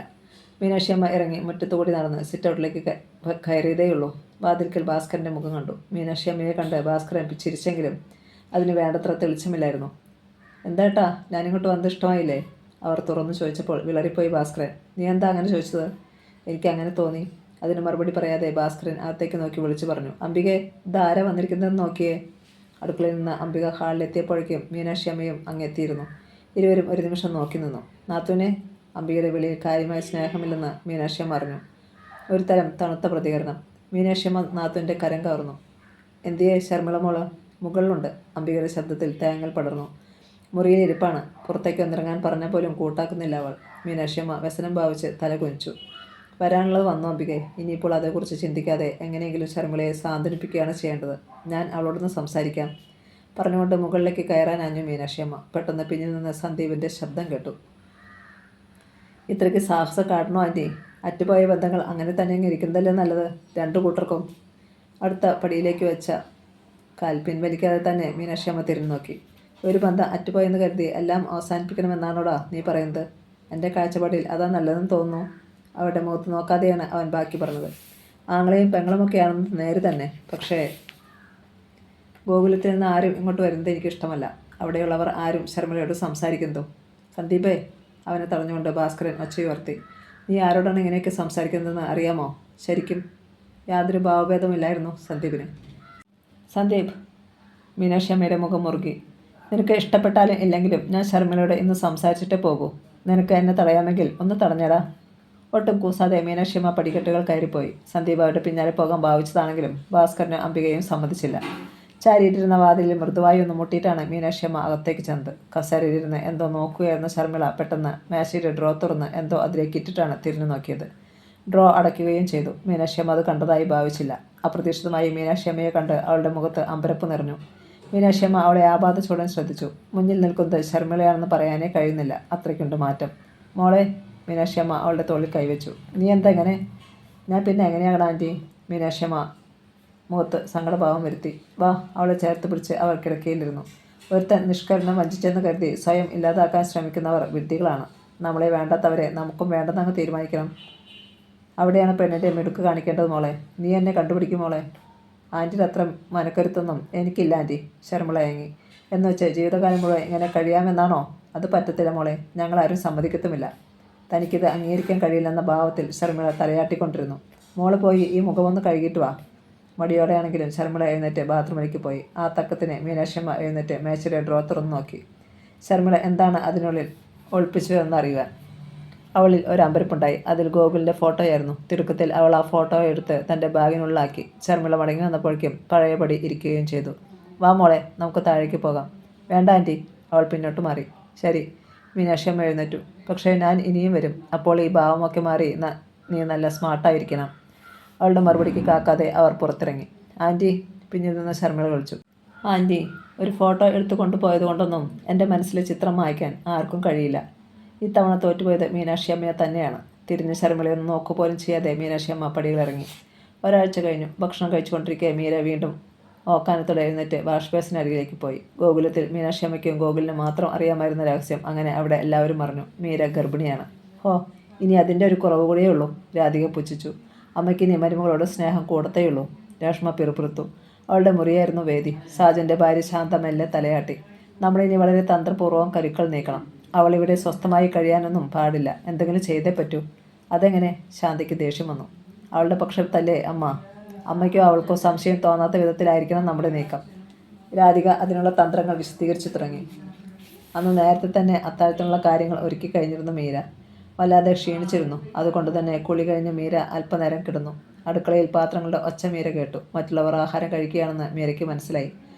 മീനാക്ഷിയമ്മ ഇറങ്ങി മുറ്റത്തുകൂടി നടന്ന് സിറ്റൗട്ടിലേക്ക് കയറിയതേയുള്ളൂ. വാതിൽക്കൽ ഭാസ്കരൻ്റെ മുഖം കണ്ടു. മീനാക്ഷിയമ്മയെ കണ്ട് ഭാസ്കരൻ ചിരിച്ചെങ്കിലും അതിന് വേണ്ടത്ര തെളിച്ചമില്ലായിരുന്നു. എന്താട്ടാ, ഞാനിങ്ങോട്ട് വന്നത് ഇഷ്ടമായില്ലേ? അവർ തുറന്നു ചോദിച്ചപ്പോൾ വിളറിപ്പോയി ഭാസ്കരൻ. നീ എന്താ അങ്ങനെ ചോദിച്ചത്? എനിക്ക് അങ്ങനെ തോന്നി. അതിന് മറുപടി പറയാതെ ഭാസ്കരൻ അകത്തേക്ക് നോക്കി വിളിച്ചു പറഞ്ഞു. അംബികെ, ഇതാരാ വന്നിരിക്കുന്നതെന്ന് നോക്കിയേ. അടുക്കളയിൽ നിന്ന് അംബിക ഹാളിലെത്തിയപ്പോഴേക്കും മീനാക്ഷിയമ്മയും അങ്ങെത്തിയിരുന്നു. ഇരുവരും ഒരു നിമിഷം നോക്കി നിന്നു. നാത്തൂനെ. അംബികയുടെ വിളിയിൽ കാര്യമായ സ്നേഹമില്ലെന്ന് മീനാക്ഷിയമ്മ അറിഞ്ഞു. ഒരു തരം തണുത്ത പ്രതികരണം. മീനാക്ഷിയമ്മ നാത്തൂൻ്റെ കരം കവർന്നു. എന്തിയെ ശർമിളമോള്? മുകളിലുണ്ട്. അംബികയുടെ ശബ്ദത്തിൽ തേങ്ങൽ പടർന്നു. മുറിയിൽ ഇരിപ്പാണ്. പുറത്തേക്ക് ഒന്നിറങ്ങാൻ പറഞ്ഞ പോലും കൂട്ടാക്കുന്നില്ല അവൾ. മീനാക്ഷിയമ്മ വ്യസനം ഭാവിച്ച് തല കുനിച്ചു. വരാനുള്ളത് വന്നു അംബികെ. ഇനിയിപ്പോൾ അതേക്കുറിച്ച് ചിന്തിക്കാതെ എങ്ങനെയെങ്കിലും ശർമിളയെ സാന്ത്വനിപ്പിക്കുകയാണ് ചെയ്യേണ്ടത്. ഞാൻ അവളോടൊന്ന് സംസാരിക്കാം. പറഞ്ഞുകൊണ്ട് മുകളിലേക്ക് കയറാൻ അഞ്ഞു മീനാക്ഷിയമ്മ. പെട്ടെന്ന് പിന്നിൽ നിന്ന് സന്ദീപിൻ്റെ ശബ്ദം കേട്ടു. ഇത്രയ്ക്ക് സാഹസം കാട്ടണോ ആൻറ്റി? അറ്റുപോയ ബന്ധങ്ങൾ അങ്ങനെ തന്നെ അങ്ങ് ഇരിക്കുന്നതല്ലേ നല്ലത് രണ്ടു കൂട്ടർക്കും. അടുത്ത പടിയിലേക്ക് വെച്ച കാൽ പിൻവലിക്കാതെ തന്നെ മീനാക്ഷിയമ്മ തിരിഞ്ഞു നോക്കി. ഒരു ബന്ധം അറ്റുപോയെന്ന് കരുതി എല്ലാം അവസാനിപ്പിക്കണമെന്നാണോടാ നീ പറയുന്നത്? എൻ്റെ കാഴ്ചപ്പാടിൽ അതാ നല്ലതെന്ന് തോന്നുന്നു. അവരുടെ മുഖത്ത് നോക്കാതെയാണ് അവൻ ബാക്കി പറഞ്ഞത്. ആങ്ങളെയും പെങ്ങളുമൊക്കെയാണെന്ന് നേര് തന്നെ. പക്ഷേ ഗോകുലത്തിൽ നിന്ന് ആരും ഇങ്ങോട്ട് വരുന്നത് എനിക്കിഷ്ടമല്ല. അവിടെയുള്ളവർ ആരും ശർമിളയോട് സംസാരിക്കുന്നതും. സന്ദീപേ, അവനെ തടഞ്ഞുകൊണ്ട് ഭാസ്കരൻ ഒച്ചയുയർത്തി. നീ ആരോടാണ് ഇങ്ങനെയൊക്കെ സംസാരിക്കുന്നതെന്ന് അറിയാമോ? ശരിക്കും യാതൊരു ഭാവഭേദമില്ലായിരുന്നു സന്ദീപിന്. സന്ദീപ്, മീനാക്ഷിയമ്മയുടെ മുഖം മുറുകി. നിനക്ക് ഇഷ്ടപ്പെട്ടാലും ഇല്ലെങ്കിലും ഞാൻ ശർമിളയോട് ഇന്ന് സംസാരിച്ചിട്ടേ പോകൂ. നിനക്ക് എന്നെ തടയാമെങ്കിൽ ഒന്ന് തടഞ്ഞടാ. ഒട്ടും കൂസാതെ മീനാക്ഷിയമ്മ പടിക്കെട്ടുകൾ കയറിപ്പോയി. സന്ദീപ് അവരുടെ പിന്നാലെ പോകാൻ ഭാവിച്ചതാണെങ്കിലും ഭാസ്കരനും അംബികയും സമ്മതിച്ചില്ല. ചാരിയിട്ടിരുന്ന വാതിലിൽ മൃദുവായി ഒന്ന് മുട്ടിയിട്ടാണ് മീനാക്ഷിയമ്മ അകത്തേക്ക് ചെന്നത്. കസേരയിലിരുന്ന് എന്തോ നോക്കുകയായിരുന്ന ശർമിള പെട്ടെന്ന് മേശയുടെ ഡ്രോ തുറന്ന് എന്തോ അതിലേക്ക് ഇട്ടിട്ടാണ് തിരിഞ്ഞു നോക്കിയത്. ഡ്രോ അടയ്ക്കുകയും ചെയ്തു. മീനാക്ഷിയമ്മ അത് കണ്ടതായി ഭാവിച്ചില്ല. അപ്രതീക്ഷിതമായി മീനാക്ഷിയമ്മയെ കണ്ട് അവളുടെ മുഖത്ത് അമ്പരപ്പ് നിറഞ്ഞു. മീനാക്ഷിയമ്മ അവളെ ആപാദചൂടൻ ശ്രദ്ധിച്ചു. മുന്നിൽ നിൽക്കുന്നത് ശർമിളയാണെന്ന് പറയാനേ കഴിയുന്നില്ല. അത്രയ്ക്കുണ്ട് മാറ്റം. മോളെ. മീനാക്ഷിയമ്മ അവളുടെ തോളിൽ കൈവച്ചു. നീ എന്താ ഇങ്ങനെ? ഞാൻ പിന്നെ എങ്ങനെയാണ് ആൻറ്റി? മീനാക്ഷിയമ്മ മുഖത്ത് സങ്കടഭാവം വരുത്തി. വാ. അവളെ ചേർത്ത് പിടിച്ച് അവർ കിടക്കയിലിരുന്നു. ഒരുത്തൻ നിഷ്കരണം വഞ്ചിച്ചെന്ന് കരുതി സ്വയം ഇല്ലാതാക്കാൻ ശ്രമിക്കുന്നവർ വിഡ്ഢികളാണ്. നമ്മളെ വേണ്ടാത്തവരെ നമുക്കും വേണ്ടെന്നങ്ങ് തീരുമാനിക്കണം. അവിടെയാണ് പെണ്ണിൻ്റെ മിടുക്ക് കാണിക്കേണ്ടത് മോളെ. നീ എന്നെ കണ്ടുപിടിക്കും മോളെ. ആൻറ്റിയുടെ അത്ര മനക്കരുത്തൊന്നും എനിക്കില്ല ആൻറ്റി. ശർമിള ഏങ്ങി. എന്ന് വെച്ച് ജീവിതകാലം മുഴുവൻ ഇങ്ങനെ കഴിയാമെന്നാണോ? അത് പറ്റത്തില്ല മോളെ, ഞങ്ങളാരും സമ്മതിക്കത്തുമില്ല. തനിക്കിത് അംഗീകരിക്കാൻ കഴിയില്ലെന്ന ഭാവത്തിൽ ശർമിള തലയാട്ടിക്കൊണ്ടിരുന്നു. മോള് പോയി ഈ മുഖമൊന്ന് കഴുകിയിട്ട് വാ. മടിയോടെയാണെങ്കിലും ശർമിള എഴുന്നേറ്റ് ബാത്റൂമിലേക്ക് പോയി. ആ തക്കത്തിന് മീനാക്ഷിയമ്മ എഴുന്നേറ്റ് മേശയുടെ ഡ്രോ തുറന്നു നോക്കി. ശർമിള എന്താണ് അതിനുള്ളിൽ ഒളിപ്പിച്ചതെന്ന് അറിയുവാൻ അവളിൽ ഒരു അമ്പരപ്പുണ്ടായി. അതിൽ ഗോകുലിൻ്റെ ഫോട്ടോയായിരുന്നു. തിടുക്കത്തിൽ അവൾ ആ ഫോട്ടോ എടുത്ത് തൻ്റെ ബാഗിനുള്ളിലാക്കി. ശർമിള മടങ്ങി വന്നപ്പോഴേക്കും പഴയപടി ഇരിക്കുകയും ചെയ്തു. വാ മോളെ, നമുക്ക് താഴേക്ക് പോകാം. വേണ്ട ആൻറ്റി. അവൾ പിന്നോട്ട് മാറി. ശരി. മീനാക്ഷിയമ്മ എഴുന്നേറ്റു. പക്ഷേ ഞാൻ ഇനിയും വരും. അപ്പോൾ ഈ ഭാവമൊക്കെ മാറി നീ നല്ല സ്മാർട്ടായിരിക്കണം. അവളുടെ മറുപടിക്ക് കാക്കാതെ അവർ പുറത്തിറങ്ങി. ആൻറ്റി, പിന്നിൽ നിന്ന് ശർമിള വിളിച്ചു. ആൻറ്റി, ഒരു ഫോട്ടോ എടുത്തു കൊണ്ടുപോയത് കൊണ്ടൊന്നും എൻ്റെ മനസ്സിലെ ചിത്രം മായ്ക്കാൻ ആർക്കും കഴിയില്ല. ഇത്തവണ തോറ്റുപോയത് മീനാക്ഷിയമ്മയെ തന്നെയാണ്. തിരിഞ്ഞ് ശർമിളയൊന്നും നോക്കുപോലും ചെയ്യാതെ മീനാക്ഷിയമ്മ പടികളിറങ്ങി. ഒരാഴ്ച കഴിഞ്ഞു. ഭക്ഷണം കഴിച്ചുകൊണ്ടിരിക്കെ മീര വീണ്ടും ഓക്കാനത്തോടെ എഴുന്നേറ്റ് വാഷ് ബേസിനരികിലേക്ക് പോയി. ഗോകുലത്തിൽ മീനാക്ഷിയമ്മയ്ക്കും ഗോകുലിന് മാത്രം അറിയാമായിരുന്ന രഹസ്യം അങ്ങനെ അവിടെ എല്ലാവരും അറിഞ്ഞു. മീര ഗർഭിണിയാണ്. ഹോ, ഇനി അതിൻ്റെ ഒരു കുറവ് കൂടിയേ ഉള്ളൂ. രാധിക പുച്ഛിച്ചു. അമ്മയ്ക്കിനി മരുമകളോട് സ്നേഹം കൂടത്തേയുള്ളൂ. രേഷ്മ പിറുപിറുത്തു. അവളുടെ മുറിയായിരുന്നു വേദി. സാജൻ്റെ ഭാര്യ ശാന്തമെല്ലെ തലയാട്ടി. നമ്മളിനി വളരെ തന്ത്രപൂർവ്വം കരുക്കൾ നീക്കണം. അവളിവിടെ സ്വസ്ഥമായി കഴിയാനൊന്നും പാടില്ല. എന്തെങ്കിലും ചെയ്തേ പറ്റൂ. അതെങ്ങനെ? ശാന്തിക്ക് ദേഷ്യം വന്നു. അവളുടെ പക്ഷത്തല്ലേ അമ്മ. അമ്മയ്ക്കോ അവൾക്കോ സംശയം തോന്നാത്ത വിധത്തിലായിരിക്കണം നമ്മുടെ നീക്കം. രാധിക അതിനുള്ള തന്ത്രങ്ങൾ വിശദീകരിച്ചു തുടങ്ങി. അന്ന് നേരത്തെ തന്നെ അത്താഴത്തിനുള്ള കാര്യങ്ങൾ ഒരുക്കി കഴിഞ്ഞിരുന്നു മീര. വല്ലാതെ ക്ഷീണിച്ചിരുന്നു. അതുകൊണ്ട് തന്നെ കുളി കഴിഞ്ഞ് മീര അല്പനേരം കിടന്നു. അടുക്കളയിൽ പാത്രങ്ങളുടെ ഒച്ച മീര കേട്ടു. മറ്റുള്ളവർ ആഹാരം കഴിക്കുകയാണെന്ന് മീരയ്ക്ക് മനസ്സിലായി.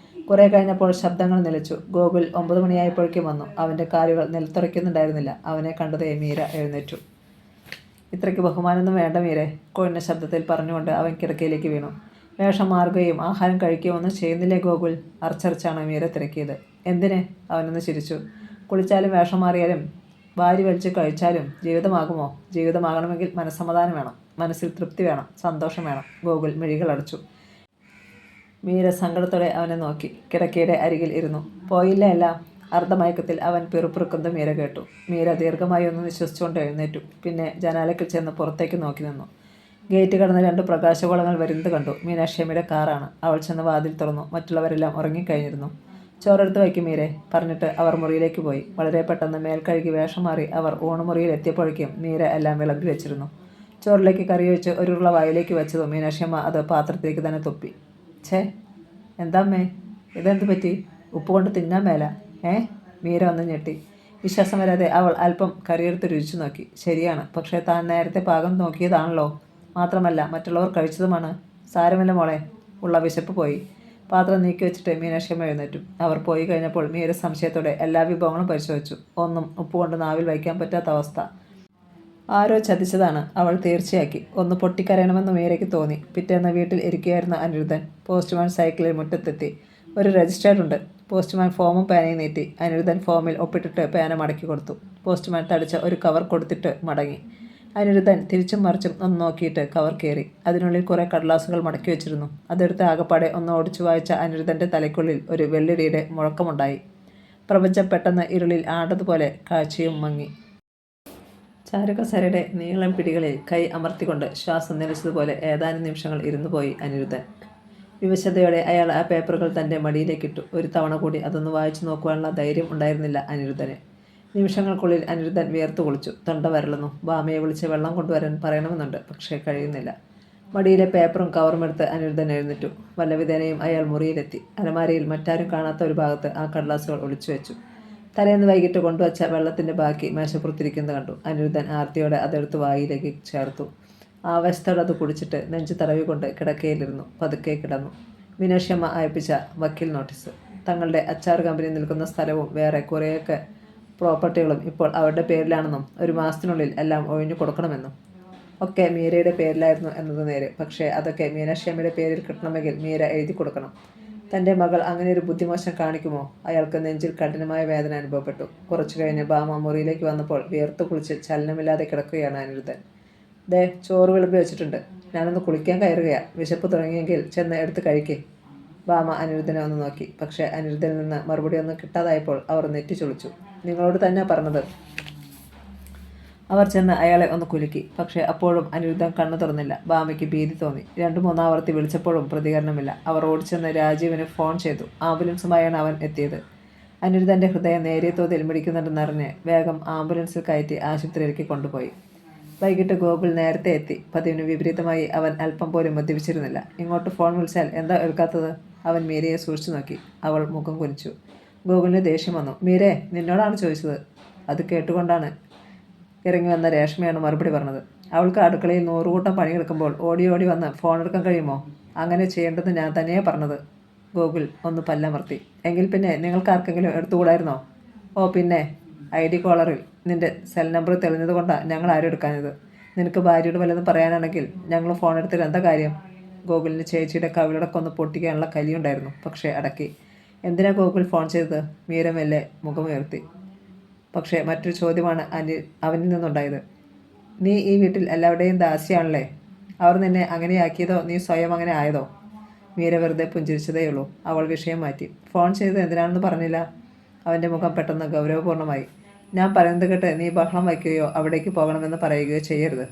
കുറെ കഴിഞ്ഞപ്പോൾ ശബ്ദങ്ങൾ നിലച്ചു. ഗോകുൽ 9 മണിയായപ്പോഴേക്കും വന്നു. അവൻ്റെ കാലുകൾ നിലത്തുറയ്ക്കുന്നുണ്ടായിരുന്നില്ല. അവനെ കണ്ടതേ മീര എഴുന്നേറ്റു. ഇത്രയ്ക്ക് ബഹുമാനമൊന്നും വേണ്ട മീരെ, കൊഴിഞ്ഞ ശബ്ദത്തിൽ പറഞ്ഞുകൊണ്ട് അവൻ കിടക്കയിലേക്ക് വീണു. വേഷം മാറുകയും ആഹാരം കഴിക്കുകയും ഒന്നും ചെയ്യുന്നില്ലേ ഗോകുൽ? അർച്ചർച്ചാണ് മീര തിരക്കിയത്. എന്തിന്? അവനൊന്ന് ചിരിച്ചു. കുളിച്ചാലും വേഷം മാറിയാലും വാരി വലിച്ച് കഴിച്ചാലും ജീവിതമാകുമോ? ജീവിതമാകണമെങ്കിൽ മനസ്സമാധാനം വേണം, മനസ്സിൽ തൃപ്തി വേണം, സന്തോഷം വേണം. ഗോകുൽ മിഴികൾ അടച്ചു. മീര സങ്കടത്തോടെ അവനെ നോക്കി. കിടക്കയുടെ അരികിൽ ഇരുന്നു. പോയില്ല എല്ലാം. അർദ്ധമയക്കത്തിൽ അവൻ പിറുപിറുക്കുന്നത് മീര കേട്ടു. മീര ദീർഘമായി ഒന്ന് വിശ്വസിച്ചുകൊണ്ട് എഴുന്നേറ്റു. പിന്നെ ജനാലയ്ക്ക് ചെന്ന് പുറത്തേക്ക് നോക്കി നിന്നു. ഗേറ്റ് കടന്ന് 2 പ്രകാശഗോളങ്ങൾ വരുന്നത് കണ്ടു. മീനാക്ഷിയമ്മയുടെ കാറാണ്. അവൾ ചെന്ന് വാതിൽ തുറന്നു. മറ്റുള്ളവരെല്ലാം ഉറങ്ങിക്കഴിഞ്ഞിരുന്നു. ചോറെടുത്ത് വയ്ക്കും മീരെ, പറഞ്ഞിട്ട് അവർ മുറിയിലേക്ക് പോയി. വളരെ പെട്ടെന്ന് മേൽക്കഴുകി വേഷം മാറി അവർ ഊണുമുറിയിൽ എത്തിയപ്പോഴേക്കും മീര എല്ലാം വിളമ്പി വെച്ചിരുന്നു. ചോറിലേക്ക് കറി വെച്ച് ഒരു ഉരുള വായിലേക്ക് വെച്ചതും മീനാക്ഷിയമ്മ അത് പാത്രത്തിലേക്ക് തന്നെ തുപ്പി. ഛേ, എന്താമ്മേ, ഇതെന്ത് പറ്റി? ഉപ്പ് കൊണ്ട് തിന്നാൻ മേല? മീര ഒന്ന് ഞെട്ടി. വിശ്വാസം വരാതെ അവൾ അല്പം കറിയെടുത്ത് രുചിച്ചു നോക്കി. ശരിയാണ്, പക്ഷേ താൻ നേരത്തെ പാകം നോക്കിയതാണല്ലോ. മാത്രമല്ല മറ്റുള്ളവർ കഴിച്ചതുമാണ്. സാരമില്ല മോളെ, ഉള്ള വിശപ്പ് പോയി. പാത്രം നീക്കി വെച്ചിട്ട് മീനാക്ഷിയമ്മ എഴുന്നേറ്റു. അവർ പോയി കഴിഞ്ഞപ്പോൾ മീര സംശയത്തോടെ എല്ലാ വിഭവങ്ങളും പരിശോധിച്ചു. ഒന്നും ഉപ്പ് കൊണ്ട് നാവിൽ വയ്ക്കാൻ പറ്റാത്ത അവസ്ഥ. ആരോ ചതിച്ചതാണ് അവൾ തീർച്ചയാക്കി. ഒന്ന് പൊട്ടിക്കരയണമെന്ന് മീരയ്ക്ക് തോന്നി. പിറ്റേന്ന് വീട്ടിൽ ഇരിക്കുകയായിരുന്ന അനിരുദ്ധൻ. പോസ്റ്റ്മാൻ സൈക്കിളിൽ മുറ്റത്തെത്തി. ഒരു രജിസ്റ്റേർഡ്. പോസ്റ്റ്മാൻ ഫോമും പേനയും നീട്ടി. അനിരുദ്ധൻ ഫോമിൽ ഒപ്പിട്ടിട്ട് പേന മടക്കി കൊടുത്തു. പോസ്റ്റ്മാൻ തടിച്ച ഒരു കവർ കൊടുത്തിട്ട് മടങ്ങി. അനിരുദ്ധൻ തിരിച്ചും മറിച്ചും ഒന്ന് നോക്കിയിട്ട് കവർ കയറി. അതിനുള്ളിൽ കുറേ കടലാസുകൾ മടക്കി വെച്ചിരുന്നു. അതെടുത്ത് ആകപ്പാടെ ഒന്ന് ഓടിച്ചു വായിച്ച അനിരുദ്ധൻ്റെ തലയ്ക്കുള്ളിൽ ഒരു വെള്ളിടിയുടെ മുഴക്കമുണ്ടായി. പ്രപഞ്ചം പെട്ടെന്ന് ഇരുളിൽ ആണ്ടതുപോലെ കാഴ്ചയും മങ്ങി. ചാരുകസേരയുടെ നീളം പിടികളിൽ കൈ അമർത്തിക്കൊണ്ട് ശ്വാസം നിലച്ചതുപോലെ ഏതാനും നിമിഷങ്ങൾ ഇരുന്നു പോയി അനിരുദ്ധൻ. വിവശതയോടെ അയാൾ ആ പേപ്പറുകൾ തൻ്റെ മടിയിലേക്കിട്ടു. ഒരു തവണ കൂടി അതൊന്ന് വായിച്ചു നോക്കുവാനുള്ള ധൈര്യം ഉണ്ടായിരുന്നില്ല അനിരുദ്ധന്. നിമിഷങ്ങൾക്കുള്ളിൽ അനിരുദ്ധൻ വിയർത്തു കുളിച്ചു. തൊണ്ട വരളുന്നു. ബാമയെ വിളിച്ച് വെള്ളം കൊണ്ടുവരാൻ പറയണമെന്നുണ്ട്. പക്ഷേ കഴിയുന്നില്ല. മടിയിലെ പേപ്പറും കവറും എടുത്ത് അനിരുദ്ധൻ എഴുന്നേറ്റു. വല്ലവിധേനയും അയാൾ മുറിയിലെത്തി. അലമാരയിൽ മറ്റാരും കാണാത്ത ഒരു ഭാഗത്ത് ആ കടലാസുകൾ ഒളിച്ചു വെച്ചു. തലേന്ന് വൈകിട്ട് കൊണ്ടുവച്ച വെള്ളത്തിൻ്റെ ബാക്കി മേശപ്പുറത്തിരിക്കുന്നത് കണ്ടു. അനിരുദ്ധൻ ആർത്തിയോടെ അതെടുത്ത് വായിലേക്ക് ചേർത്തു. ആവേശത്തോടെ അത് കുടിച്ചിട്ട് നെഞ്ചു തടവിക്കൊണ്ട് കിടക്കയിലിരുന്നു. പതുക്കെ കിടന്നു. മീനാക്ഷിയമ്മ അയപ്പിച്ച വക്കീൽ നോട്ടീസ്. തങ്ങളുടെ അച്ചാർ കമ്പനി നിൽക്കുന്ന സ്ഥലവും വേറെ കുറേയൊക്കെ പ്രോപ്പർട്ടികളും ഇപ്പോൾ അവരുടെ പേരിലാണെന്നും 1 മാസത്തിനുള്ളിൽ എല്ലാം ഒഴിഞ്ഞു കൊടുക്കണമെന്നും. ഒക്കെ മീരയുടെ പേരിലായിരുന്നു എന്നത് നേരെ. പക്ഷേ അതൊക്കെ മീനാക്ഷിയമ്മയുടെ പേരിൽ കിട്ടണമെങ്കിൽ മീര എഴുതി കൊടുക്കണം. തൻ്റെ മകൾ അങ്ങനെ ഒരു ബുദ്ധിമോശം കാണിക്കുമോ? അയാൾക്ക് നെഞ്ചിൽ കഠിനമായ വേദന അനുഭവപ്പെട്ടു. കുറച്ചു കഴിഞ്ഞ് ബാമ മുറിയിലേക്ക് വന്നപ്പോൾ വിയർത്തു കുളിച്ച് ചലനമില്ലാതെ കിടക്കുകയാണ് അനിരുദ്ധൻ. ചോറ് വിളമ്പി വെച്ചിട്ടുണ്ട്. ഞാനൊന്ന് കുളിക്കാൻ കയറുകയാണ്. വിശപ്പ് തുടങ്ങിയെങ്കിൽ ചെന്ന് എടുത്ത് കഴിക്കേ. ബാമ അനിരുദ്ധനെ ഒന്ന് നോക്കി. പക്ഷേ അനിരുദ്ധനിൽ നിന്ന് മറുപടി ഒന്നും കിട്ടാതായപ്പോൾ അവർ നെറ്റി ചൊളിച്ചു. നിങ്ങളോട് തന്നെ പറഞ്ഞത്. അവർ ചെന്ന് അയാളെ ഒന്ന് കുലുക്കി. പക്ഷേ അപ്പോഴും അനിരുദ്ധൻ കണ്ണു തുറന്നില്ല. ബാമയ്ക്ക് ഭീതി തോന്നി. 2-3 ആവർത്തി വിളിച്ചപ്പോഴും പ്രതികരണമില്ല. അവർ ഓടിച്ചെന്ന് രാജീവിന് ഫോൺ ചെയ്തു. ആംബുലൻസുമായാണ് അവൻ എത്തിയത്. അനിരുദ്ധൻ്റെ ഹൃദയം നേരിയ തോതിൽ മിടിക്കുന്നുണ്ടെന്നറിഞ്ഞ് വേഗം ആംബുലൻസിൽ കയറ്റി ആശുപത്രിയിലേക്ക് കൊണ്ടുപോയി. വൈകിട്ട് ഗോകുൽ നേരത്തെ എത്തി. പതിവിന് വിപരീതമായി അവൻ അല്പം പോലും മദ്യപിച്ചിരുന്നില്ല. ഇങ്ങോട്ട് ഫോൺ വിളിച്ചാൽ എന്താ എടുക്കാത്തത്? അവൻ മീരയെ സൂക്ഷിച്ചു നോക്കി. അവൾ മുഖം കുനിച്ചു. ഗോകുലിന് ദേഷ്യം വന്നു. മീരെ, നിന്നോടാണ് ചോദിച്ചത്. അത് കേട്ടുകൊണ്ടാണ് ഇറങ്ങി വന്ന രേഷ്മയാണ് മറുപടി പറഞ്ഞത്. അവൾക്ക് അടുക്കളയിൽ 100 കൂട്ടം പണിയെടുക്കുമ്പോൾ ഓടി ഓടി വന്ന് ഫോൺ എടുക്കാൻ കഴിയുമോ? അങ്ങനെ ചെയ്യേണ്ടത് ഞാൻ തന്നെയാണ് പറഞ്ഞത്. ഗോകുൽ ഒന്ന് പല്ലമർത്തി. എങ്കിൽ പിന്നെ നിങ്ങൾക്ക് ആർക്കെങ്കിലും എടുത്തുകൂടായിരുന്നോ? ഓ പിന്നെ, ID കോളറിൽ നിന്റെ സെൽ നമ്പർ തെളിഞ്ഞത് കൊണ്ടാണ് ഞങ്ങൾ ആരും എടുക്കാഞ്ഞത്. നിനക്ക് ഭാര്യയോട് വല്ലതും പറയാനാണെങ്കിൽ ഞങ്ങൾ ഫോൺ എടുത്തിട്ട് എന്താ കാര്യം? ഗോകുലിന് ചേച്ചിയുടെ കവിളടക്കൊന്ന് പൊട്ടിക്കാനുള്ള കലിയുണ്ടായിരുന്നു. പക്ഷേ അടക്കി. എന്തിനാ ഗോകുൽ ഫോൺ ചെയ്തത്? മീര മെല്ലെ മുഖമുയർത്തി. പക്ഷേ മറ്റൊരു ചോദ്യമാണ് അവനിൽ നിന്നുണ്ടായത്. നീ ഈ വീട്ടിൽ എല്ലാവരുടെയും ദാസിയാണല്ലേ? അവർ നിന്നെ അങ്ങനെയാക്കിയതോ നീ സ്വയം അങ്ങനെ ആയതോ? മീര വെറുതെ പുഞ്ചിരിച്ചതേയുള്ളൂ. അവൾ വിഷയം മാറ്റി. ഫോൺ ചെയ്തത് എന്തിനാണെന്ന് പറഞ്ഞില്ല. അവൻ്റെ മുഖം പെട്ടെന്ന് ഗൗരവപൂർണ്ണമായി. ഞാൻ പറയുന്നത് കേട്ട് നീ ബഹളം വയ്ക്കുകയോ അവിടേക്ക് പോകണമെന്ന് പറയുകയോ ചെയ്യരുത്.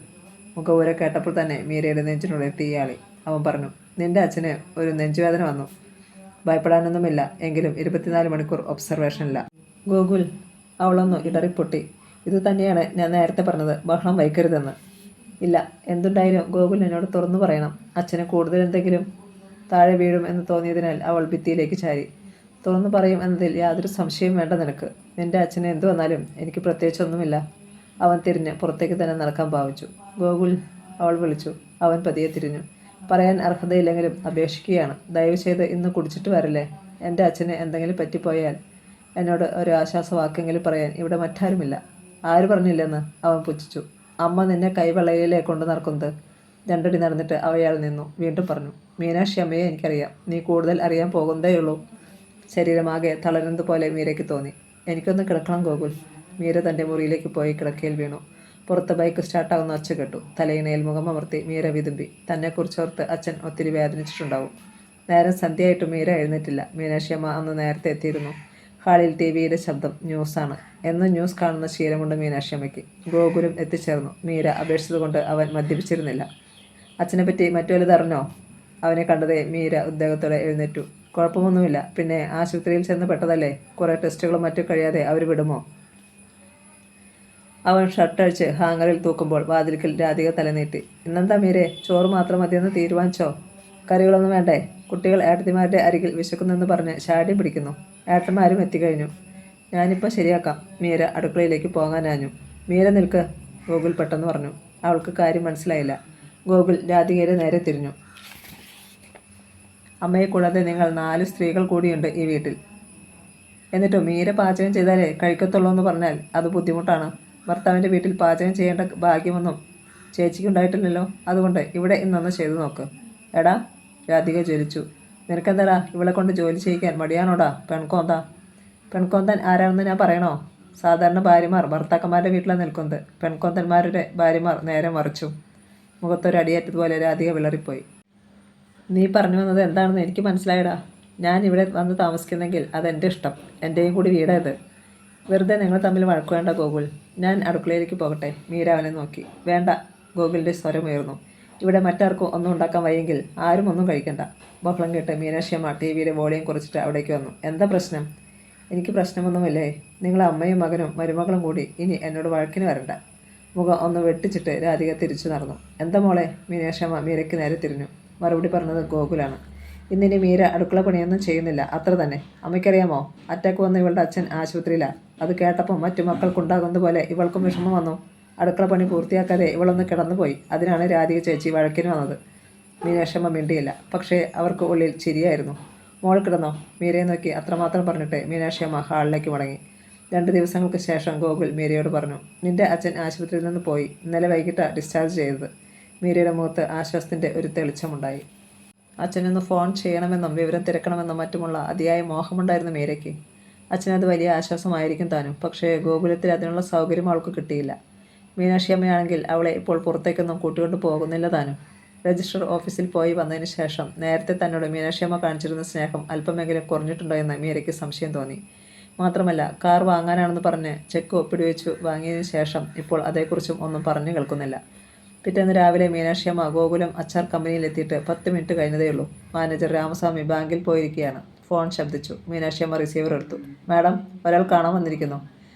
മുഖവുര കേട്ടപ്പോൾ തന്നെ മീരയുടെ നെഞ്ചിനുള്ളിൽ തീയാളി. അവൻ പറഞ്ഞു. നിന്റെ അച്ഛന് ഒരു നെഞ്ചുവേദന വന്നു. ഭയപ്പെടാനൊന്നുമില്ല. എങ്കിലും 24 മണിക്കൂർ ഒബ്സർവേഷനില്ല. ഗോകുൽ, അവളൊന്ന് ഇടറിപ്പൊട്ടി. ഇത് തന്നെയാണ് ഞാൻ നേരത്തെ പറഞ്ഞത്, ബഹളം വയ്ക്കരുതെന്ന്. ഇല്ല, എന്തുണ്ടായാലും ഗോകുൽ എന്നോട് തുറന്നു പറയണം. അച്ഛന് കൂടുതൽ എന്തെങ്കിലും താഴെ വീഴും എന്ന് തോന്നിയതിനാൽ അവൾ ഭിത്തിയിലേക്ക് ചാരി. തുറന്നു പറയും എന്നതിൽ യാതൊരു സംശയവും വേണ്ട നിനക്ക്. നിന്റെ അച്ഛന് എന്തു വന്നാലും എനിക്ക് പ്രത്യേകിച്ചൊന്നുമില്ല. അവൻ തിരിഞ്ഞ് പുറത്തേക്ക് തന്നെ നടക്കാൻ ഭാവിച്ചു. ഗോകുൽ, അവൾ വിളിച്ചു. അവൻ പതിയെ തിരിഞ്ഞു. പറയാൻ അർഹതയില്ലെങ്കിലും അപേക്ഷിക്കുകയാണ്. ദയവ് ചെയ്ത് ഇന്ന് കുടിച്ചിട്ട് വരില്ലേ? എൻ്റെ അച്ഛന് എന്തെങ്കിലും പറ്റിപ്പോയാൽ എന്നോട് ഒരു ആശ്വാസവാക്കെങ്കിലും പറയാൻ ഇവിടെ മറ്റാരുമില്ല. ആര് പറഞ്ഞില്ലെന്ന്? അവൻ പുച്ഛിച്ചു. അമ്മ നിന്നെ കൈവെള്ളയിലേ കൊണ്ടു നടക്കുന്നത്. 2 അടി നടന്നിട്ട് അവയാൾ നിന്നു. വീണ്ടും പറഞ്ഞു. മീനാക്ഷി അമ്മയെ എനിക്കറിയാം. നീ കൂടുതൽ അറിയാൻ പോകുന്നതേയുള്ളൂ. ശരീരമാകെ തളരുന്നത് പോലെ മീരയ്ക്ക് തോന്നി. എനിക്കൊന്ന് കിടക്കണം ഗോകുൽ. മീര തൻ്റെ മുറിയിലേക്ക് പോയി കിടക്കയിൽ വീണു. പുറത്ത് ബൈക്ക് സ്റ്റാർട്ടാവുന്ന ഒച്ച കേട്ടു. തലയിണയിൽ മുഖമമർത്തി മീര വിതുമ്പി. തന്നെക്കുറിച്ചോർത്ത് അച്ഛൻ ഒത്തിരി വേദനിച്ചിട്ടുണ്ടാവും. നേരം സന്ധ്യയായിട്ട് മീര എഴുന്നേറ്റില്ല. മീനാക്ഷി അമ്മ അന്ന് നേരത്തെ എത്തിയിരുന്നു. ഹാളിൽ TV-യുടെ ശബ്ദം. ന്യൂസാണ്. എന്നും ന്യൂസ് കാണുന്ന ശീലമുണ്ട് മീനാക്ഷി അമ്മയ്ക്ക്. ഗോകുലും എത്തിച്ചേർന്നു. മീര അപേക്ഷിച്ചതുകൊണ്ട് അവൻ മദ്യപിച്ചിരുന്നില്ല. അച്ഛനെ പറ്റി മറ്റു വലുതറിഞ്ഞോ? അവനെ കണ്ടതേ മീര ഉദ്വേഗത്തോടെ എഴുന്നേറ്റു. കുഴപ്പമൊന്നുമില്ല. പിന്നെ ആശുപത്രിയിൽ ചെന്ന് പെട്ടതല്ലേ? കുറേ ടെസ്റ്റുകളും മറ്റും കഴിയാതെ അവർ വിടുമോ? അവൻ ഷർട്ടഴിച്ച് ഹാങ്ങറിൽ തൂക്കുമ്പോൾ വാതിൽക്കൽ രാധിക തലനീട്ടി. ഇന്നെന്താ മീരെ, ചോറ് മാത്രം മതിയെന്ന് തീരുമാനിച്ചോ? കറികളൊന്നും വേണ്ടേ? കുട്ടികൾ ഏട്ടത്തിമാരുടെ അരികിൽ വിശക്കുന്നെന്ന് പറഞ്ഞ് ശാഠ്യം പിടിക്കുന്നു. ഏട്ടന്മാരും എത്തിക്കഴിഞ്ഞു. ഞാനിപ്പോൾ ശരിയാക്കാം. മീര അടുക്കളയിലേക്ക് പോകാനാഞ്ഞു. മീര നിൽക്ക്, ഗോകുൽ പെട്ടെന്ന് പറഞ്ഞു. അവൾക്ക് കാര്യം മനസ്സിലായില്ല. ഗോകുൽ രാധികയുടെ നേരെ തിരിഞ്ഞു. അമ്മയെ കൂടാതെ നിങ്ങൾ 4 സ്ത്രീകൾ കൂടിയുണ്ട് ഈ വീട്ടിൽ. എന്നിട്ടും മീര പാചകം ചെയ്താലേ കഴിക്കത്തുള്ളൂ എന്ന് പറഞ്ഞാൽ അത് ബുദ്ധിമുട്ടാണ്. ഭർത്താവിൻ്റെ വീട്ടിൽ പാചകം ചെയ്യേണ്ട ഭാഗ്യമൊന്നും ചേച്ചിക്കുണ്ടായിട്ടില്ലല്ലോ. അതുകൊണ്ട് ഇവിടെ ഇന്നൊന്ന് ചെയ്തു നോക്ക്. എടാ, രാധിക ജ്വലിച്ചു. നിനക്കെന്താടാ ഇവളെ കൊണ്ട് ജോലി ചെയ്യിക്കാൻ മടിയാണോടാ? പെൺകോന്താൻ ആരാണെന്ന് ഞാൻ പറയണോ? സാധാരണ ഭാര്യമാർ ഭർത്താക്കന്മാരുടെ വീട്ടിലാണ് നിൽക്കുന്നത്. പെൺകോന്തന്മാരുടെ ഭാര്യമാർ നേരെ മറിച്ചു. മുഖത്തൊരടിയേറ്റതുപോലെ രാധിക വിളറിപ്പോയി. നീ പറഞ്ഞു വന്നത് എന്താണെന്ന് എനിക്ക് മനസ്സിലായടാ. ഞാൻ ഇവിടെ വന്ന് താമസിക്കുന്നെങ്കിൽ അതെൻ്റെ ഇഷ്ടം. എൻ്റെയും കൂടി വീടേത്. വെറുതെ നിങ്ങൾ തമ്മിൽ വഴക്ക് വേണ്ട ഗോകുൽ. ഞാൻ അടുക്കളയിലേക്ക് പോകട്ടെ. മീര അവനെ നോക്കി. വേണ്ട. ഗോകുലിൻ്റെ സ്വരമുയർന്നു. ഇവിടെ മറ്റാർക്കും ഒന്നും ഉണ്ടാക്കാൻ വയ്യെങ്കിൽ ആരും ഒന്നും കഴിക്കണ്ട. ബഹളം കേട്ട് മീനാക്ഷിയമ്മ TV-യുടെ വോളിയം കുറച്ചിട്ട് അവിടേക്ക് വന്നു. എന്താ പ്രശ്നം? എനിക്ക് പ്രശ്നമൊന്നുമില്ലേ. നിങ്ങൾ അമ്മയും മകനും മരുമകളും കൂടി ഇനി എന്നോട് വഴക്കിന് വരണ്ട. മുഖം ഒന്ന് വെട്ടിച്ചിട്ട് രാധിക തിരിച്ചു നടന്നു. എന്താ മോളെ? മീനാക്ഷിയമ്മ മീരയ്ക്ക് നേരെ തിരിഞ്ഞു. മറുപടി പറഞ്ഞത് ഗോകുലാണ്. ഇന്നിനി മീര അടുക്കള പണിയൊന്നും ചെയ്യുന്നില്ല, അത്ര തന്നെ. അമ്മയ്ക്കറിയാമോ, അറ്റാക്ക് വന്ന് ഇവളുടെ അച്ഛൻ ആശുപത്രിയിലാണ്. അത് കേട്ടപ്പം മറ്റു മക്കൾക്കുണ്ടാകുന്നത് പോലെ ഇവൾക്കും വിഷമം വന്നു. അടുക്കള പണി പൂർത്തിയാക്കാതെ ഇവളൊന്ന് കിടന്നുപോയി. അതിനാണ് രാധിക ചേച്ചി വഴക്കിന് വന്നത്. മീനാക്ഷമ്മ മിണ്ടിയില്ല. പക്ഷേ അവർക്ക് ഉള്ളിൽ ചിരിയായിരുന്നു. മോൾ കിടന്നോ? മീരയെ നോക്കി അത്രമാത്രം പറഞ്ഞിട്ട് മീനാക്ഷിയമ്മ ഹാളിലേക്ക് മടങ്ങി. 2 ദിവസങ്ങൾക്ക് ശേഷം ഗോകുൽ മീരയോട് പറഞ്ഞു. നിന്റെ അച്ഛൻ ആശുപത്രിയിൽ നിന്ന് പോയി. ഇന്നലെ വൈകിട്ട് ഡിസ്ചാർജ് ചെയ്തത്. മീരയുടെ മുഖത്ത് ആശ്വാസത്തിൻ്റെ ഒരു തെളിച്ചമുണ്ടായി. അച്ഛനൊന്ന് ഫോൺ ചെയ്യണമെന്നും വിവരം തിരക്കണമെന്നും മറ്റുമുള്ള അതിയായ മോഹമുണ്ടായിരുന്നു മീരയ്ക്ക്. അച്ഛനത് വലിയ ആശ്വാസമായിരിക്കും താനും. പക്ഷേ ഗോകുലത്തിൽ അതിനുള്ള സൗകര്യം അവൾക്ക് കിട്ടിയില്ല. മീനാക്ഷിയമ്മയാണെങ്കിൽ അവളെ ഇപ്പോൾ പുറത്തേക്കൊന്നും കൂട്ടിക്കൊണ്ട് പോകുന്നില്ല താനും. രജിസ്റ്റർ ഓഫീസിൽ പോയി വന്നതിന് ശേഷം നേരത്തെ തന്നോട് മീനാക്ഷിയമ്മ കാണിച്ചിരുന്ന സ്നേഹം അല്പമെങ്കിലും കുറഞ്ഞിട്ടുണ്ടോ എന്ന് മീരയ്ക്ക് സംശയം തോന്നി. മാത്രമല്ല, കാർ വാങ്ങാനാണെന്ന് പറഞ്ഞ് ചെക്ക് ഒപ്പിടിവെച്ചു വാങ്ങിയതിന് ശേഷം ഇപ്പോൾ അതേക്കുറിച്ചും ഒന്നും പറഞ്ഞു കേൾക്കുന്നില്ല. പിറ്റേന്ന് രാവിലെ മീനാക്ഷിയമ്മ ഗോകുലം അച്ചാർ കമ്പനിയിൽ എത്തിയിട്ട് 10 മിനിറ്റ് കഴിഞ്ഞതേയുള്ളൂ. മാനേജർ രാമസ്വാമി ബാങ്കിൽ പോയിരിക്കുകയാണ്. ഫോൺ ശബ്ദിച്ചു. മീനാക്ഷിയമ്മ റിസീവർ എടുത്തു. മാഡം, ഒരാൾ കാണാൻ വന്നിരിക്കുന്നു.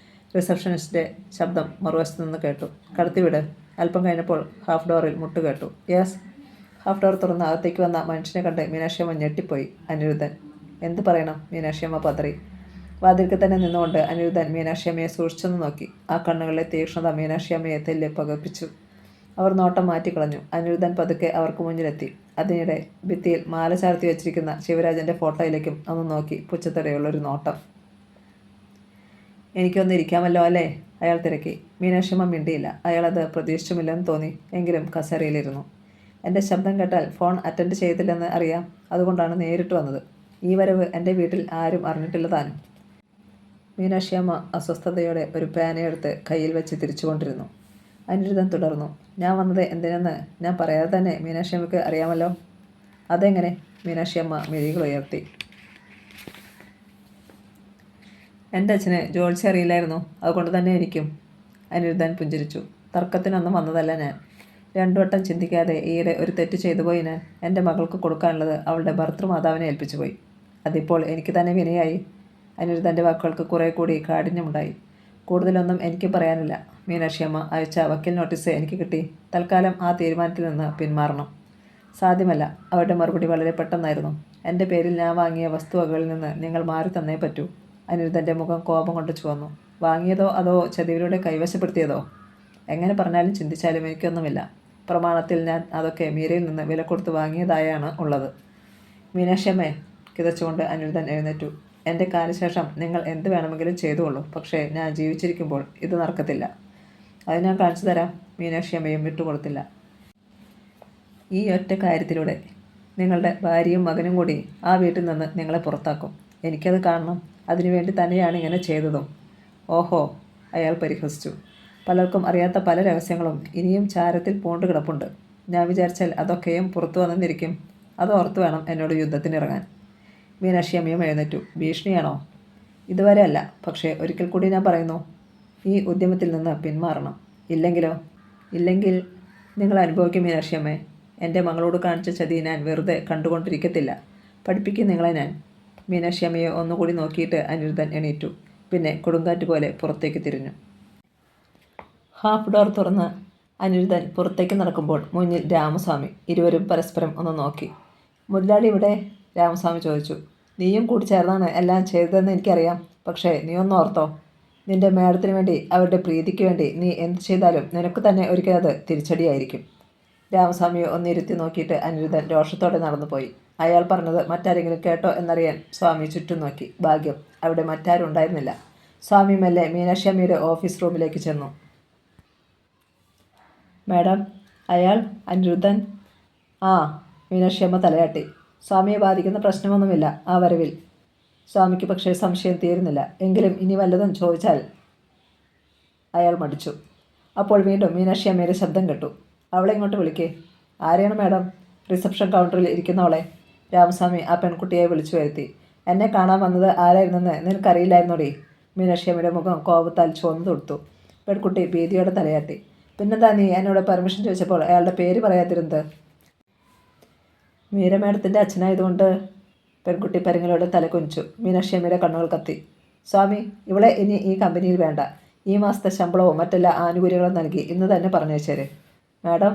റിസപ്ഷനിസ്റ്റിൻ്റെ ശബ്ദം മറുവശത്തു നിന്ന് കേട്ടു. കടത്തിവിട്. അല്പം കഴിഞ്ഞപ്പോൾ ഹാഫ് ഡോറിൽ മുട്ട് കേട്ടു. യെസ്. ഹാഫ് ഡോർ തുറന്ന് അകത്തേക്ക് വന്ന മനുഷ്യനെ കണ്ട് മീനാക്ഷിയമ്മ ഞെട്ടിപ്പോയി. അനിരുദ്ധൻ. എന്ത് പറയണം? മീനാക്ഷിയമ്മ പതറി. വാതിൽക്ക് തന്നെ നിന്നുകൊണ്ട് അനിരുദ്ധൻ മീനാക്ഷിയമ്മയെ സൂക്ഷിച്ചെന്ന് നോക്കി. ആ കണ്ണുകളിലെ തീക്ഷ്ണത മീനാക്ഷിയമ്മയെ തെല്ല് പകപ്പിച്ചു. അവർ നോട്ടം മാറ്റിക്കളഞ്ഞു. അനിരുദ്ധൻ പതുക്കെ അവർക്ക് മുന്നിലെത്തി. അതിനിടെ ഭിത്തിയിൽ മാല ചാർത്തി വെച്ചിരിക്കുന്ന ശിവരാജൻ്റെ ഫോട്ടോയിലേക്കും ഒന്ന് നോക്കി പുച്ഛത്തോടെയുള്ളൊരു നോട്ടം. എനിക്കൊന്ന് ഇരിക്കാമല്ലോ അല്ലേ? അയാൾ തിരക്കി. മീനാക്ഷിയമ്മ മിണ്ടിയില്ല. അയാളത് പ്രതീക്ഷിച്ചുമില്ലെന്ന് തോന്നി. എങ്കിലും കസേരയിലിരുന്നു. എൻ്റെ ശബ്ദം കേട്ടാൽ ഫോൺ അറ്റൻഡ് ചെയ്തില്ലെന്ന് അറിയാം. അതുകൊണ്ടാണ് നേരിട്ട് വന്നത്. ഈ വരവ് എൻ്റെ വീട്ടിൽ ആരും അറിഞ്ഞിട്ടില്ല താനും. മീനാക്ഷിയമ്മ അസ്വസ്ഥതയോടെ ഒരു പേനയെടുത്ത് കയ്യിൽ വെച്ച് തിരിച്ചുകൊണ്ടിരുന്നു. അനിരുദ്ധൻ തുടർന്നു. ഞാൻ വന്നത് എന്തിനെന്ന് ഞാൻ പറയാതെ തന്നെ മീനാക്ഷിയമ്മയ്ക്ക് അറിയാമല്ലോ. അതെങ്ങനെ? മീനാക്ഷിയമ്മ മിഴികൾ ഉയർത്തി. എൻ്റെ അച്ഛന് ജോത്സ്യം അറിയില്ലായിരുന്നു. അതുകൊണ്ട് തന്നെ എനിക്കും. അനിരുദ്ധൻ പുഞ്ചിരിച്ചു. തർക്കത്തിനൊന്നും വന്നതല്ല ഞാൻ. 2 വട്ടം ചിന്തിക്കാതെ ഈയിടെ ഒരു തെറ്റ് ചെയ്തു പോയി ഞാൻ. എൻ്റെ മകൾക്ക് കൊടുക്കാനുള്ളത് അവളുടെ ഭർത്തൃമാതാവിനെ ഏൽപ്പിച്ചു പോയി. അതിപ്പോൾ എനിക്ക് തന്നെ വിനയായി. അനിരുദ്ധൻ്റെ വാക്കുകൾക്ക് കുറേ കൂടി കാഠിന്യമുണ്ടായി. കൂടുതലൊന്നും എനിക്ക് പറയാനില്ല. മീനാക്ഷിയമ്മ അയച്ച വക്കീൽ നോട്ടീസ് എനിക്ക് കിട്ടി. തൽക്കാലം ആ തീരുമാനത്തിൽ നിന്ന് പിന്മാറണം. സാധ്യമല്ല. അവരുടെ മറുപടി വളരെ പെട്ടെന്നായിരുന്നു. എൻ്റെ പേരിൽ ഞാൻ വാങ്ങിയ വസ്തുവകകളിൽ നിന്ന് നിങ്ങൾ മാറി തന്നേ പറ്റൂ. അനിരുദ്ധൻ്റെ മുഖം കോപം കൊണ്ട് ചുവന്നു. വാങ്ങിയതോ അതോ ചതിവിലൂടെ കൈവശപ്പെടുത്തിയതോ? എങ്ങനെ പറഞ്ഞാലും ചിന്തിച്ചാലും എനിക്കൊന്നുമില്ല. പ്രമാണത്തിൽ ഞാൻ അതൊക്കെ മീരയിൽ നിന്ന് വില കൊടുത്ത് വാങ്ങിയതായാണ് ഉള്ളത്. മീനാക്ഷിയമ്മേ, കിതച്ചുകൊണ്ട് അനിരുദ്ധൻ എഴുന്നേറ്റു. എൻ്റെ കാലശേഷം നിങ്ങൾ എന്ത് വേണമെങ്കിലും ചെയ്തുകൊള്ളൂ. പക്ഷേ ഞാൻ ജീവിച്ചിരിക്കുമ്പോൾ ഇത് നടക്കത്തില്ല. അത് ഞാൻ കാണിച്ചു തരാം. മീനാക്ഷിയമ്മയും വിട്ടുകൊടുത്തില്ല. ഈ ഒറ്റ കാര്യത്തിലൂടെ നിങ്ങളുടെ ഭാര്യയും മകനും കൂടി ആ വീട്ടിൽ നിന്ന് നിങ്ങളെ പുറത്താക്കും. എനിക്കത് കാണണം. അതിനുവേണ്ടി തന്നെയാണ് ഇങ്ങനെ ചെയ്തതും. ഓഹോ, അയാൾ പരിഹസിച്ചു. പലർക്കും അറിയാത്ത പല രഹസ്യങ്ങളും ഇനിയും ചാരത്തിൽ പൂണ്ടു കിടപ്പുണ്ട്. ഞാൻ വിചാരിച്ചാൽ അതൊക്കെയും പുറത്തു വന്നെന്നിരിക്കും. അത് ഓർത്ത് വേണം എന്നോട് യുദ്ധത്തിനിറങ്ങാൻ. മീനാക്ഷിയമ്മയും എഴുന്നേറ്റു. ഭീഷണിയാണോ? ഇതുവരെ അല്ല. പക്ഷേ ഒരിക്കൽ കൂടി ഞാൻ പറയുന്നു, ഈ ഉദ്യമത്തിൽ നിന്ന് പിന്മാറണം. ഇല്ലെങ്കിലോ? ഇല്ലെങ്കിൽ നിങ്ങൾ അനുഭവിക്കും മീനാക്ഷിയമ്മേ. എൻ്റെ മകളോട് കാണിച്ച ചതി ഞാൻ വെറുതെ കണ്ടുകൊണ്ടിരിക്കത്തില്ല. പഠിപ്പിക്കും നിങ്ങളെ ഞാൻ. മീനാക്ഷിയമ്മയെ ഒന്നുകൂടി നോക്കിയിട്ട് അനിരുദ്ധൻ എണീറ്റു. പിന്നെ കൊടുങ്കാറ്റ് പോലെ പുറത്തേക്ക് തിരിഞ്ഞു. ഹാഫ് ഡോർ തുറന്ന് അനിരുദ്ധൻ പുറത്തേക്ക് നടക്കുമ്പോൾ മുന്നിൽ രാമസ്വാമി. ഇരുവരും പരസ്പരം ഒന്ന് നോക്കി. മുതലാളി ഇവിടെ? രാമസ്വാമി ചോദിച്ചു. നീയും കൂടി ചേർന്നാണ് എല്ലാം ചെയ്തതെന്ന് എനിക്കറിയാം. പക്ഷേ നീ ഒന്ന് ഓർത്തോ, നിന്റെ മേഡത്തിന് വേണ്ടി, അവരുടെ പ്രീതിക്ക് വേണ്ടി നീ എന്ത് ചെയ്താലും നിനക്ക് തന്നെ ഒരിക്കൽ അത് തിരിച്ചടിയായിരിക്കും. രാമസ്വാമിയെ ഒന്നിരുത്തി നോക്കിയിട്ട് അനിരുദ്ധൻ രോഷത്തോടെ നടന്നുപോയി. അയാൾ പറഞ്ഞത് മറ്റാരെങ്കിലും കേട്ടോ എന്നറിയാൻ സ്വാമി ചുറ്റും നോക്കി. ഭാഗ്യം, അവിടെ മറ്റാരും ഉണ്ടായിരുന്നില്ല. സ്വാമി മെല്ലെ മീനാക്ഷിയമ്മയുടെ ഓഫീസ് റൂമിലേക്ക് ചെന്നു. മാഡം, അയാൾ അനിരുദ്ധൻ? ആ. മീനാക്ഷിയമ്മ തലയാട്ടി. സ്വാമിയെ ബാധിക്കുന്ന പ്രശ്നമൊന്നുമില്ല ആ വരവിൽ. സ്വാമിക്ക് പക്ഷേ സംശയം തീരുന്നില്ല. എങ്കിലും ഇനി വല്ലതും ചോദിച്ചാൽ. അയാൾ മടിച്ചു. അപ്പോൾ വീണ്ടും മീനാക്ഷിയമ്മയുടെ ശബ്ദം കേട്ടു. അവളെ ഇങ്ങോട്ട് വിളിക്കേ. ആരെയാണ് മാഡം? റിസപ്ഷൻ കൗണ്ടറിൽ ഇരിക്കുന്നവളെ. രാമസ്വാമി ആ പെൺകുട്ടിയെ വിളിച്ചു വരുത്തി. എന്നെ കാണാൻ വന്നത് ആരായിരുന്നെന്ന് നിനക്കറിയില്ലായിരുന്നോടി? മീനാക്ഷിയമ്മയുടെ മുഖം കോപത്താൽ ചുവന്നു തൊടുത്തു. പെൺകുട്ടി ഭീതിയോടെ തലയാട്ടി. പിന്നെന്താ നീ എന്നോട് പെർമിഷൻ ചോദിച്ചപ്പോൾ അയാളുടെ പേര് പറയാതിരുന്നത്? മീര മേഡത്തിൻ്റെ അച്ഛനായതുകൊണ്ട്. പെൺകുട്ടി പരുങ്ങലോടെ തലകുനിച്ചു. മീനാക്ഷിയമ്മയുടെ കണ്ണുകൾ കത്തി. സ്വാമി, ഇവളെ ഇനി ഈ കമ്പനിയിൽ വേണ്ട. ഈ മാസത്തെ ശമ്പളവും മറ്റെല്ലാ ആനുകൂല്യങ്ങളും നൽകി ഇന്ന് തന്നെ പറഞ്ഞേച്ചേര്. മാഡം,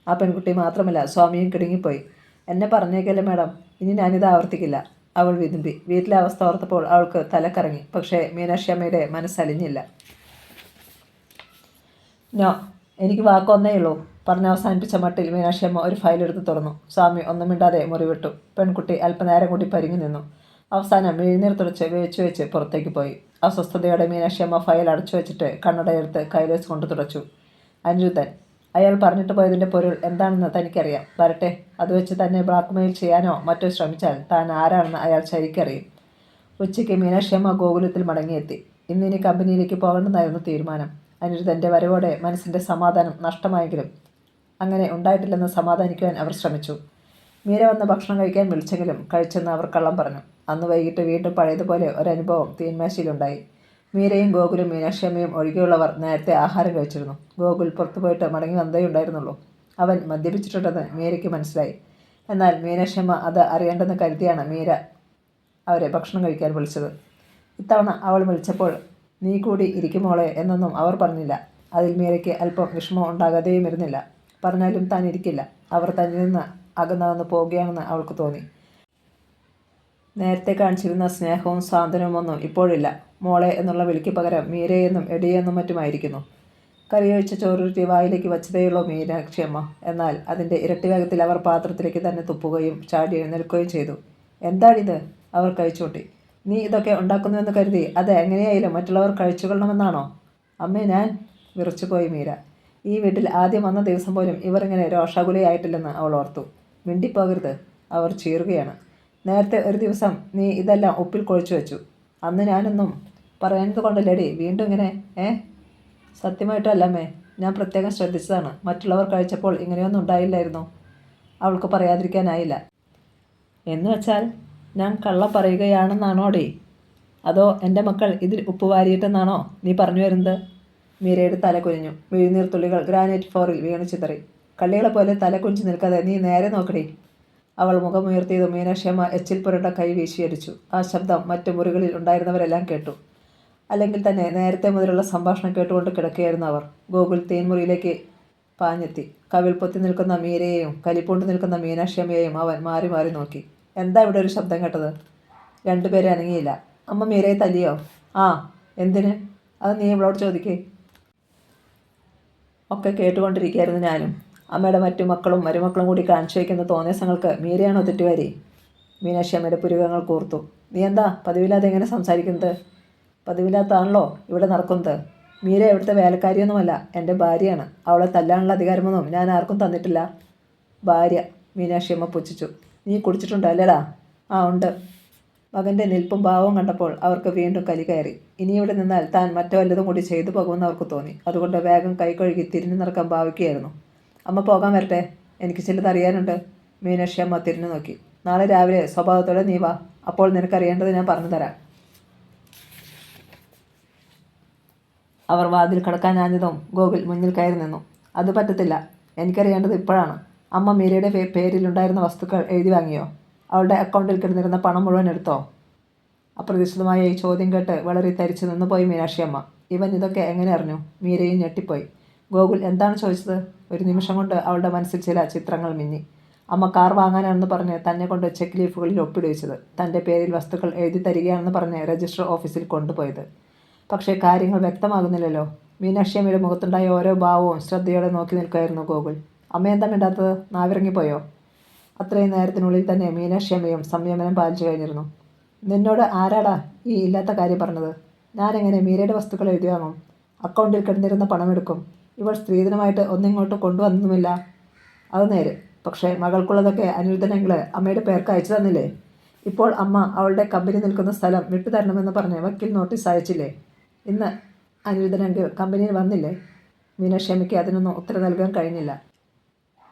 ആ പെൺകുട്ടി മാത്രമല്ല സ്വാമിയും കിടുങ്ങിപ്പോയി. എന്നെ പറഞ്ഞേക്കല്ലേ മാഡം, ഇനി ഞാനിത് ആവർത്തിക്കില്ല. അവൾ വിതുമ്പി. വീട്ടിലെ അവസ്ഥ ഓർത്തപ്പോൾ അവൾക്ക് തലക്കറങ്ങി. പക്ഷേ മീനാക്ഷിയമ്മയുടെ മനസ്സലിഞ്ഞില്ല. നോ, എനിക്ക് വാക്കൊന്നേ ഉള്ളൂ. പറഞ്ഞവസാനിപ്പിച്ച മട്ടിൽ മീനാക്ഷിയമ്മ ഒരു ഫയലെടുത്ത് തുറന്നു. സ്വാമി ഒന്നും മിണ്ടാതെ മുറിവിട്ടു. പെൺകുട്ടി അല്പനേരം കൂടി പരിങ്ങി നിന്നു. അവസാനം എഴുന്നേർ തുടച്ച് വേച്ചു വെച്ച് പുറത്തേക്ക് പോയി. അസ്വസ്ഥതയോടെ മീനാക്ഷിയമ്മ ഫയൽ അടച്ചു വെച്ചിട്ട് കണ്ണടയെടുത്ത് കൈലേസ് കൊണ്ട് തുടച്ചു. അനിരുദ്ധൻ. അയാൾ പറഞ്ഞിട്ട് പോയതിൻ്റെ പൊരുൾ എന്താണെന്ന് തനിക്കറിയാം. വരട്ടെ. അത് വെച്ച് തന്നെ ബ്ലാക്ക്മെയിൽ ചെയ്യാനോ മറ്റോ ശ്രമിച്ചാൽ താൻ ആരാണെന്ന് അയാൾ ശരിക്കറിയും. ഉച്ചയ്ക്ക് മീനാക്ഷിയമ്മ ഗോകുലത്തിൽ മടങ്ങിയെത്തി. ഇന്നിനി കമ്പനിയിലേക്ക് പോകണമെന്നായിരുന്നു തീരുമാനം. അനിരുദ്ധൻ്റെ വരവോടെ മനസ്സിൻ്റെ സമാധാനം നഷ്ടമായെങ്കിലും അങ്ങനെ ഉണ്ടായിട്ടില്ലെന്ന് സമാധാനിക്കുവാൻ അവർ ശ്രമിച്ചു. മീര വന്ന് ഭക്ഷണം കഴിക്കാൻ വിളിച്ചെങ്കിലും കഴിച്ചെന്ന് അവർ കള്ളം പറഞ്ഞു. അന്ന് വൈകിട്ട് വീണ്ടും പഴയതുപോലെ ഒരനുഭവം തീന്മേശയിലുണ്ടായി. മീരയും ഗോകുലും മീനാക്ഷിയമ്മയും ഒഴികെയുള്ളവർ നേരത്തെ ആഹാരം കഴിച്ചിരുന്നു. ഗോകുൽ പുറത്തുപോയിട്ട് മടങ്ങി വന്നേ ഉണ്ടായിരുന്നുള്ളൂ. അവൻ മദ്യപിച്ചിട്ടുണ്ടെന്ന് മീരയ്ക്ക് മനസ്സിലായി. എന്നാൽ മീനാക്ഷിയമ്മ അത് അറിയേണ്ടെന്ന് കരുതിയാണ് മീര അവരെ ഭക്ഷണം കഴിക്കാൻ വിളിച്ചത്. ഇത്തവണ അവൾ വിളിച്ചപ്പോൾ നീ കൂടി ഇരിക്കുമോളെ എന്നൊന്നും അവർ പറഞ്ഞില്ല. അതിൽ മീരയ്ക്ക് അല്പം വിഷമം ഉണ്ടാകാതെയും ഇരുന്നില്ല. പറഞ്ഞാലും താൻ ഇരിക്കില്ല. അവർ തന്നിൽ നിന്ന് അകന്നകന്ന് പോവുകയാണെന്ന് അവൾക്ക് തോന്നി. നേരത്തെ കാണിച്ചിരുന്ന സ്നേഹവും സാന്ത്വനവുമൊന്നും ഇപ്പോഴില്ല. മോളെ എന്നുള്ള വിളിക്ക് പകരം മീരയെന്നും എടിയെന്നും മറ്റുമായിരിക്കുന്നു. കറിയൊഴിച്ച ചോറുരുട്ടി വായിലേക്ക് വച്ചതേയുള്ളൂ മീനാക്ഷിയമ്മ. എന്നാൽ അതിൻ്റെ ഇരട്ടി വേഗത്തിൽ അവർ പാത്രത്തിലേക്ക് തന്നെ തുപ്പുകയും ചാടി എഴുന്നേൽക്കുകയും ചെയ്തു. എന്താണിത്? അവർ കഴിച്ചോട്ടി. നീ ഇതൊക്കെ ഉണ്ടാക്കുന്നുവെന്ന് കരുതി അത് എങ്ങനെയായാലും മറ്റുള്ളവർ കഴിച്ചുകൊള്ളണമെന്നാണോ? അമ്മേ, ഞാൻ വിറച്ചുപോയി മീര. ഈ വീട്ടിൽ ആദ്യം വന്ന ദിവസം പോലും ഇവർ ഇങ്ങനെ രോഷാകുലയായിട്ടില്ലെന്ന് അവൾ ഓർത്തു. മിണ്ടിപ്പോകരുത്, അവർ ചീറുകയാണ്. നേരത്തെ ഒരു ദിവസം നീ ഇതെല്ലാം ഉപ്പിൽ കുഴച്ചു വെച്ചു. അന്ന് ഞാനൊന്നും പറയുന്നത് കൊണ്ടല്ലേടി വീണ്ടും ഇങ്ങനെ? സത്യമായിട്ടല്ലമ്മേ, ഞാൻ പ്രത്യേകം ശ്രദ്ധിച്ചതാണ്. മറ്റുള്ളവർ കഴിച്ചപ്പോൾ ഇങ്ങനെയൊന്നും ഉണ്ടായില്ലായിരുന്നു. അവൾക്ക് പറയാതിരിക്കാനായില്ല. എന്ന് വെച്ചാൽ ഞാൻ കള്ളം പറയുകയാണെന്നാണോടി? അതോ എൻ്റെ മക്കൾ ഇതിൽ ഉപ്പ് വാരിയിട്ടെന്നാണോ നീ പറഞ്ഞു വരുന്നത്? മീരയുടെ തല കുനിഞ്ഞു. മിഴുനീർത്തുള്ളികൾ ഗ്രാനൈറ്റ് ഫ്ലോറിൽ വീണ് ചിതറി. കള്ളികളെ പോലെ തല കുനിച്ച് നിൽക്കാതെ നീ നേരെ നോക്കടി. അവൾ മുഖമുയർത്തിയതും മീനാക്ഷിയമ്മ എച്ചിൽ പുരണ്ട കൈ വീശിയടിച്ചു. ആ ശബ്ദം മറ്റു മുറികളിൽ ഉണ്ടായിരുന്നവരെല്ലാം കേട്ടു. അല്ലെങ്കിൽ തന്നെ നേരത്തെ മുതലുള്ള സംഭാഷണം കേട്ടുകൊണ്ട് കിടക്കുകയായിരുന്നു അവർ. ഗോകുൽ തേൻമുറിയിലേക്ക് പാഞ്ഞെത്തി. കവിൾ പൊത്തി നിൽക്കുന്ന മീരയെയും കലിപ്പൂണ്ട് നിൽക്കുന്ന മീനാക്ഷിയമ്മയെയും അവൻ മാറി മാറി നോക്കി. എന്താ ഇവിടെ ഒരു ശബ്ദം കേട്ടത്? രണ്ടുപേരെ അനങ്ങിയില്ല. അമ്മ മീരയെ തല്ലിയോ? ആ. എന്തിന്? അത് നീ ഇവളോട് ചോദിക്കേ. ഒക്കെ കേട്ടുകൊണ്ടിരിക്കുകയായിരുന്നു ഞാനും. അമ്മയുടെ മറ്റു മക്കളും മരുമക്കളും കൂടി കാണിച്ചു വയ്ക്കുന്ന തോന്നിയസങ്ങൾക്ക് മീരയാണോ തെറ്റുകാരി? മീനാക്ഷിയമ്മയുടെ പുരുകങ്ങൾ കൂർത്തു. നീ എന്താ പതിവില്ലാതെ എങ്ങനെ സംസാരിക്കുന്നത്? പതിവില്ലാത്തതാണല്ലോ ഇവിടെ നടക്കുന്നത്. മീര ഇവിടുത്തെ വേലക്കാരിയൊന്നുമല്ല, എൻ്റെ ഭാര്യയാണ്. അവളെ തല്ലാനുള്ള അധികാരമൊന്നും ഞാൻ ആർക്കും തന്നിട്ടില്ല. ഭാര്യ? മീനാക്ഷിയമ്മ പുച്ഛിച്ചു. നീ കുടിച്ചിട്ടുണ്ട് അല്ലേടാ? ആ, ഉണ്ട്. മകൻ്റെ നിൽപ്പും ഭാവവും കണ്ടപ്പോൾ അവർക്ക് വീണ്ടും കലി കയറി. ഇനി ഇവിടെ നിന്നാൽ താൻ മറ്റു വല്ലതും കൂടി ചെയ്തു പോകുമെന്ന് അവർക്ക് തോന്നി. അതുകൊണ്ട് വേഗം കൈ കഴുകി തിരിഞ്ഞു നടക്കാൻ ഭാവിക്കുകയായിരുന്നു. അമ്മ പോകാൻ വരട്ടെ, എനിക്ക് ചിലത് അറിയാനുണ്ട്. മീനാക്ഷിയമ്മ തിരിഞ്ഞു നോക്കി. നാളെ രാവിലെ സ്വഭാവത്തോടെ നീ വാ, അപ്പോൾ നിനക്കറിയേണ്ടത് ഞാൻ പറഞ്ഞു തരാം. അവർ വാതിൽ കടക്കാനാഞ്ഞതും ഗോകുൽ മുന്നിൽ കയറി നിന്നു. അത് പറ്റത്തില്ല, എനിക്കറിയേണ്ടത് ഇപ്പോഴാണ്. അമ്മ മീരയുടെ പേരിലുണ്ടായിരുന്ന വസ്തുക്കൾ എഴുതി വാങ്ങിയോ? അവളുടെ അക്കൗണ്ടിൽ കിടന്നിരുന്ന പണം മുഴുവൻ എടുത്തോ? അപ്രതീക്ഷിതമായ ഈ ചോദ്യം കേട്ട് വളരെ തരിച്ചു നിന്നുപോയി മീനാക്ഷിയമ്മ. ഇവൻ ഇതൊക്കെ എങ്ങനെ അറിഞ്ഞു? മീരയും ഞെട്ടിപ്പോയി. ഗോകുൽ എന്താണ് ചോദിച്ചത്? ഒരു നിമിഷം കൊണ്ട് അവളുടെ മനസ്സിൽ ചില ചിത്രങ്ങൾ മിന്നി. അമ്മ കാർ വാങ്ങാനാണെന്ന് പറഞ്ഞ് തന്നെ കൊണ്ട് ചെക്ക് ലീഫുകളിൽ ഒപ്പിടുവിച്ചത്, തൻ്റെ പേരിൽ വസ്തുക്കൾ എഴുതി തരികയാണെന്ന് പറഞ്ഞ് രജിസ്റ്റർ ഓഫീസിൽ കൊണ്ടുപോയത്. പക്ഷേ കാര്യങ്ങൾ വ്യക്തമാകുന്നില്ലല്ലോ. മീനാക്ഷിയമ്മയുടെ മുഖത്തുണ്ടായ ഓരോ ഭാവവും ശ്രദ്ധയോടെ നോക്കി നിൽക്കുകയായിരുന്നു ഗോകുൽ. അമ്മയെന്താ മിണ്ടാത്തത്? നാവിറങ്ങിപ്പോയോ? അത്രയും നേരത്തിനുള്ളിൽ തന്നെ മീനാക്ഷിയമ്മയും സംയമനം പാലിച്ചു കഴിഞ്ഞിരുന്നു. നിന്നോട് ആരാടാ ഈ ഇല്ലാത്ത കാര്യം പറഞ്ഞത്? ഞാനെങ്ങനെ മീരയുടെ വസ്തുക്കൾ എഴുതി വാങ്ങും? അക്കൗണ്ടിൽ കിടന്നിരുന്ന പണമെടുക്കും. ഇവൾ സ്ത്രീധനമായിട്ട് ഒന്നിങ്ങോട്ട് കൊണ്ടുവന്നതുമില്ല. അത് നേര്. പക്ഷേ മകൾക്കുള്ളതൊക്കെ അനിരുദ്ധനെങ്കിൽ അമ്മയുടെ പേർക്ക് അയച്ചു തന്നില്ലേ? ഇപ്പോൾ അമ്മ അവളുടെ കമ്പനി നിൽക്കുന്ന സ്ഥലം വിട്ടുതരണമെന്ന് പറഞ്ഞ് വക്കീൽ നോട്ടീസ് അയച്ചില്ലേ? ഇന്ന് അനിരുദ്ധനെങ്കിൽ കമ്പനിയിൽ വന്നില്ലേ? മീനാക്ഷിയമ്മയ്ക്ക് അതിനൊന്നും ഉത്തരം നൽകാൻ കഴിഞ്ഞില്ല.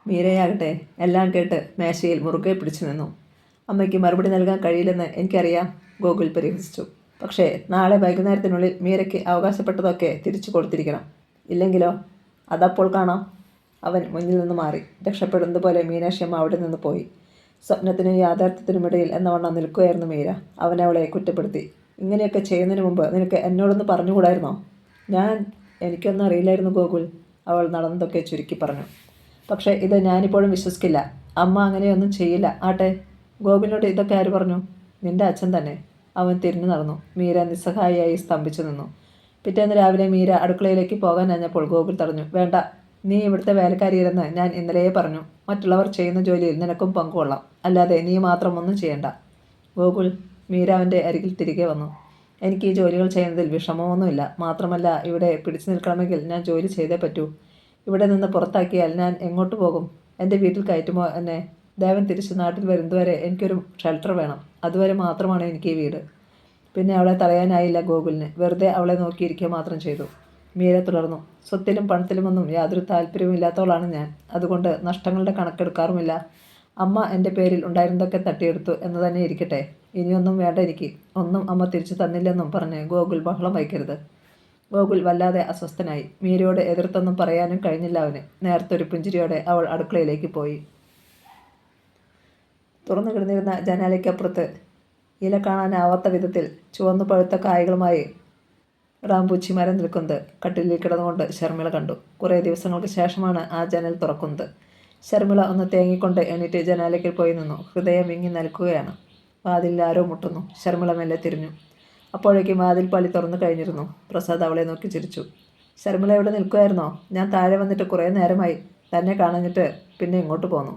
മീരയാകട്ടെ എല്ലാം കേട്ട് മേശയിൽ മുറുകെ പിടിച്ചു നിന്നു. അമ്മയ്ക്ക് മറുപടി നൽകാൻ കഴിയില്ലെന്ന് എനിക്കറിയാം, ഗോകുൽ പരിഹസിച്ചു. പക്ഷേ നാളെ വൈകുന്നേരത്തിനുള്ളിൽ മീരയ്ക്ക് അവകാശപ്പെട്ടതൊക്കെ തിരിച്ചു കൊടുത്തിരിക്കണം. ഇല്ലെങ്കിലോ? അതപ്പോൾ കാണാം. അവൻ മുന്നിൽ നിന്ന് മാറി. രക്ഷപ്പെടുന്നത് പോലെ മീനാക്ഷിയമ്മ അവിടെ നിന്ന് പോയി. സ്വപ്നത്തിനും യാഥാർത്ഥ്യത്തിനുമിടയിൽ എന്നവണ്ണം നിൽക്കുകയായിരുന്നു മീര. അവൻ അവളെ കുറ്റപ്പെടുത്തി. ഇങ്ങനെയൊക്കെ ചെയ്യുന്നതിന് മുമ്പ് നിനക്ക് എന്നോടൊന്ന് പറഞ്ഞുകൂടായിരുന്നോ? എനിക്കൊന്നും അറിയില്ലായിരുന്നു ഗോകുൽ, അവൾ നടന്നതൊക്കെ ചുരുക്കി പറഞ്ഞു. പക്ഷേ ഇത് ഞാനിപ്പോഴും വിശ്വസിക്കില്ല. അമ്മ അങ്ങനെയൊന്നും ചെയ്യില്ല. ആട്ടെ, ഗോകുലിനോട് ഇതൊക്കെ ആര് പറഞ്ഞു? നിന്റെ അച്ഛൻ തന്നെ. അവൻ തിരിഞ്ഞു നടന്നു. മീര നിസ്സഹായിയായി സ്തംഭിച്ചു നിന്നു. പിറ്റേന്ന് രാവിലെ മീര അടുക്കളയിലേക്ക് പോകാൻ അഞ്ഞപ്പോൾ ഗോകുൽ തടഞ്ഞു. വേണ്ട, നീ ഇവിടുത്തെ വേലക്കാരിയില്ലെന്ന് ഞാൻ ഇന്നലെയേ പറഞ്ഞു. മറ്റുള്ളവർ ചെയ്യുന്ന ജോലിയിൽ നിനക്കും പങ്കുകൊള്ളാം, അല്ലാതെ നീ മാത്രം ഒന്നും ചെയ്യണ്ട. ഗോകുൽ, മീര അവൻ്റെ അരികിൽ തിരികെ വന്നു. എനിക്ക് ഈ ജോലികൾ ചെയ്യുന്നതിൽ വിഷമമൊന്നുമില്ല. മാത്രമല്ല ഇവിടെ പിടിച്ചു നിൽക്കണമെങ്കിൽ ഞാൻ ജോലി ചെയ്തേ പറ്റൂ. ഇവിടെ നിന്ന് പുറത്താക്കിയാൽ ഞാൻ എങ്ങോട്ട് പോകും? എൻ്റെ വീട്ടിൽ കയറ്റുമോ എന്നെ? ദേവൻ തിരിച്ച് നാട്ടിൽ വരുന്നതുവരെ എനിക്കൊരു ഷെൽട്ടർ വേണം. അതുവരെ മാത്രമാണ് എനിക്ക് ഈ വീട്. പിന്നെ അവളെ തടയാനായില്ല ഗോകുലിന്. വെറുതെ അവളെ നോക്കിയിരിക്കുക മാത്രം ചെയ്തു. മീര തുടർന്നു. സ്വത്തിലും പണത്തിലുമൊന്നും യാതൊരു താല്പര്യവുമില്ലാത്തവളാണ് ഞാൻ. അതുകൊണ്ട് നഷ്ടങ്ങളുടെ കണക്കെടുക്കാറുമില്ല. അമ്മ എൻ്റെ പേരിൽ ഉണ്ടായിരുന്നതൊക്കെ തട്ടിയെടുത്തു എന്ന് തന്നെ ഇരിക്കട്ടെ. ഇനിയൊന്നും വേണ്ട എനിക്ക്. ഒന്നും അമ്മ തിരിച്ചു തന്നില്ലെന്നും പറഞ്ഞ് ഗോകുൽ ബഹളം വയ്ക്കരുത്. ഗോകുൽ വല്ലാതെ അസ്വസ്ഥനായി. മീരയോട് എതിർത്തൊന്നും പറയാനും കഴിഞ്ഞില്ല അവന്. നേർത്തൊരു പുഞ്ചിരിയോടെ അവൾ അടുക്കളയിലേക്ക് പോയി. തുറന്നു കിടന്നിരുന്ന ജനാലയ്ക്കപ്പുറത്ത് ഇല കാണാനാവാത്ത വിധത്തിൽ ചുവന്നു പഴുത്ത കായകളുമായി റാംപൂച്ചി മരം നിൽക്കുന്നത് കട്ടിലിൽ കിടന്നുകൊണ്ട് ശർമിള കണ്ടു. കുറേ ദിവസങ്ങൾക്ക് ശേഷമാണ് ആ ജനൽ തുറക്കുന്നത്. ശർമിള ഒന്ന് തേങ്ങിക്കൊണ്ട് എണീറ്റ് ജനാലയ്ക്കൽ പോയി നിന്നു. ഹൃദയം വിങ്ങി നിൽക്കുകയാണ്. വാതിലിൽ ആരോ മുട്ടുന്നു. ശർമിള മെല്ലെ തിരിഞ്ഞു. അപ്പോഴേക്കും വാതിൽ പള്ളി തുറന്നു കഴിഞ്ഞിരുന്നു. പ്രസാദ് അവളെ നോക്കി ചിരിച്ചു. ശർമിള എവിടെ നിൽക്കുമായിരുന്നോ? ഞാൻ താഴെ വന്നിട്ട് കുറേ നേരമായി. തന്നെ കാണഞ്ഞിട്ട് പിന്നെ ഇങ്ങോട്ട് പോന്നു.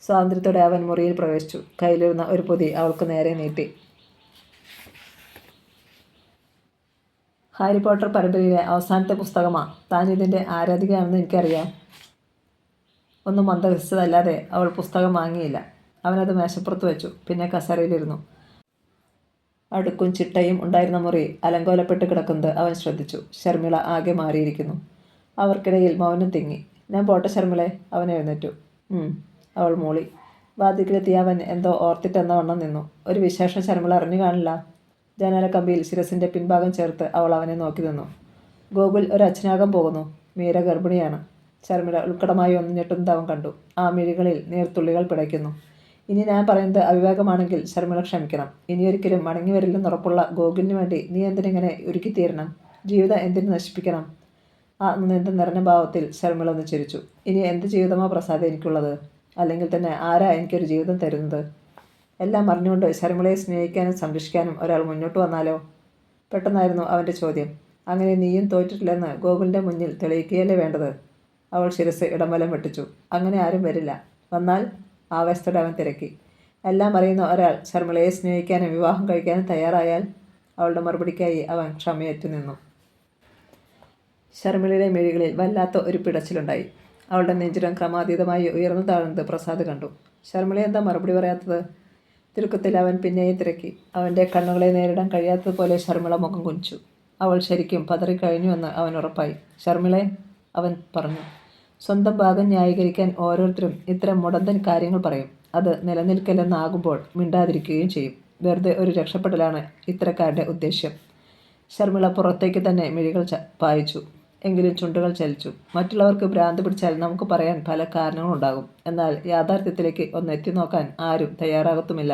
സ്വാതന്ത്ര്യത്തോടെ അവൻ മുറിയിൽ പ്രവേശിച്ചു. കയ്യിലിരുന്ന ഒരു പൊതി അവൾക്ക് നേരെ നീട്ടി. ഹാരി പോട്ടർ പരമ്പരയിലെ അവസാനത്തെ പുസ്തകമാ. താൻ ഇതിൻ്റെ ആരാധികയാണെന്ന് എനിക്കറിയാം. ഒന്നും മന്ദഹസിച്ചതല്ലാതെ അവൾ പുസ്തകം വാങ്ങിയില്ല. അവനത് മേശപ്പുറത്ത് വെച്ചു. പിന്നെ കസേരയിലിരുന്നു. അടുക്കും ചിട്ടയും ഉണ്ടായിരുന്ന മുറി അലങ്കോലപ്പെട്ട് കിടക്കുന്നത് അവൻ ശ്രദ്ധിച്ചു. ശർമിള ആകെ മാറിയിരിക്കുന്നു. അവർക്കിടയിൽ മൗനം തിങ്ങി. ഞാൻ പോട്ടെ ശർമിളെ. അവൻ എഴുന്നേറ്റു. അവൾ മൂളി. വാതിൽക്കലെത്തിയ അവൻ എന്തോ ഓർത്തിട്ടെന്ന വണ്ണം നിന്നു. ഒരു വിശേഷം ശർമിള അറിഞ്ഞു കാണില്ല. ജനാലക്കമ്പിയിൽ ശിരസിൻ്റെ പിൻഭാഗം ചേർത്ത് അവൾ അവനെ നോക്കി നിന്നു. ഗോകുൽ ഒരച്ഛനാകാൻ പോകുന്നു. മീര ഗർഭിണിയാണ്. ശർമിള ഉൾക്കടമായി ഒന്ന് ഞെട്ടുന്നത് അവൻ കണ്ടു. ആ മിഴികളിൽ നീർത്തുള്ളികൾ പിടയ്ക്കുന്നു. ഇനി ഞാൻ പറയുന്നത് അവിവേകമാണെങ്കിൽ ശർമിള ക്ഷമിക്കണം. ഇനിയൊരിക്കലും മടങ്ങി വരില്ലെന്നുറപ്പുള്ള ഗോകുലിന് വേണ്ടി നീ എന്തിനിങ്ങനെ ഒരുക്കിത്തീരണം? ജീവിതം എന്തിനു നശിപ്പിക്കണം? ആ നിന്ദ നിറഞ്ഞ ഭാവത്തിൽ ശർമിള ഒന്ന് ചിരിച്ചു. ഇനി എന്ത് ജീവിതമോ പ്രസാദ് എനിക്കുള്ളത്? അല്ലെങ്കിൽ തന്നെ ആരാ എനിക്കൊരു ജീവിതം തരുന്നത്? എല്ലാം അറിഞ്ഞുകൊണ്ട് ശർമിളയെ സ്നേഹിക്കാനും സംരക്ഷിക്കാനും ഒരാൾ മുന്നോട്ട് വന്നാലോ? പെട്ടെന്നായിരുന്നു അവൻ്റെ ചോദ്യം. അങ്ങനെ നീയും തോറ്റിട്ടില്ലെന്ന് ഗോകുലിൻ്റെ മുന്നിൽ തെളിയിക്കുകയല്ലേ വേണ്ടത്? അവൾ ശിരസ് ഇടംവലം വെട്ടിച്ചു. അങ്ങനെ ആരും വരില്ല. വന്നാൽ? ആവേശത്തോടെ അവൻ തിരക്കി. എല്ലാം അറിയുന്ന ഒരാൾ ശർമിളയെ സ്നേഹിക്കാനും വിവാഹം കഴിക്കാനും തയ്യാറായാൽ? അവളുടെ മറുപടിക്കായി അവൻ ക്ഷമയേറ്റു നിന്നു. ശർമിളയുടെ മിഴികളിൽ വല്ലാത്ത ഒരു പിടച്ചിലുണ്ടായി. അവളുടെ നെഞ്ചിടം ക്രമാതീതമായി ഉയർന്നു താഴ്ന്നത് പ്രസാദ് കണ്ടു. ശർമിള എന്താ മറുപടി പറയാത്തത്? തിടുക്കത്തിൽ അവൻ പിന്നെയും തിരക്കി. അവൻ്റെ കണ്ണുകളെ നേരിടാൻ കഴിയാത്തതുപോലെ ശർമിള മുഖം കുനിച്ചു. അവൾ ശരിക്കും പതറിക്കഴിഞ്ഞുവെന്ന് അവൻ ഉറപ്പായി. ശർമിളെ, അവൻ പറഞ്ഞു. സ്വന്തം ഭാഗം ന്യായീകരിക്കാൻ ഓരോരുത്തരും ഇത്തരം മുടന്തൻ കാര്യങ്ങൾ പറയും. അത് നിലനിൽക്കില്ലെന്നാകുമ്പോൾ മിണ്ടാതിരിക്കുകയും ചെയ്യും. വെറുതെ ഒരു രക്ഷപ്പെടലാണ് ഇത്തരക്കാരുടെ ഉദ്ദേശ്യം. ശർമിള പുറത്തേക്ക് തന്നെ മിഴികൾ പായിച്ചു. എങ്കിലും ചുണ്ടുകൾ ചലിച്ചു. മറ്റുള്ളവർക്ക് ഭ്രാന്ത് പിടിച്ചാൽ നമുക്ക് പറയാൻ പല കാരണങ്ങളുണ്ടാകും. എന്നാൽ യാഥാർത്ഥ്യത്തിലേക്ക് ഒന്ന് എത്തി നോക്കാൻ ആരും തയ്യാറാകത്തുമില്ല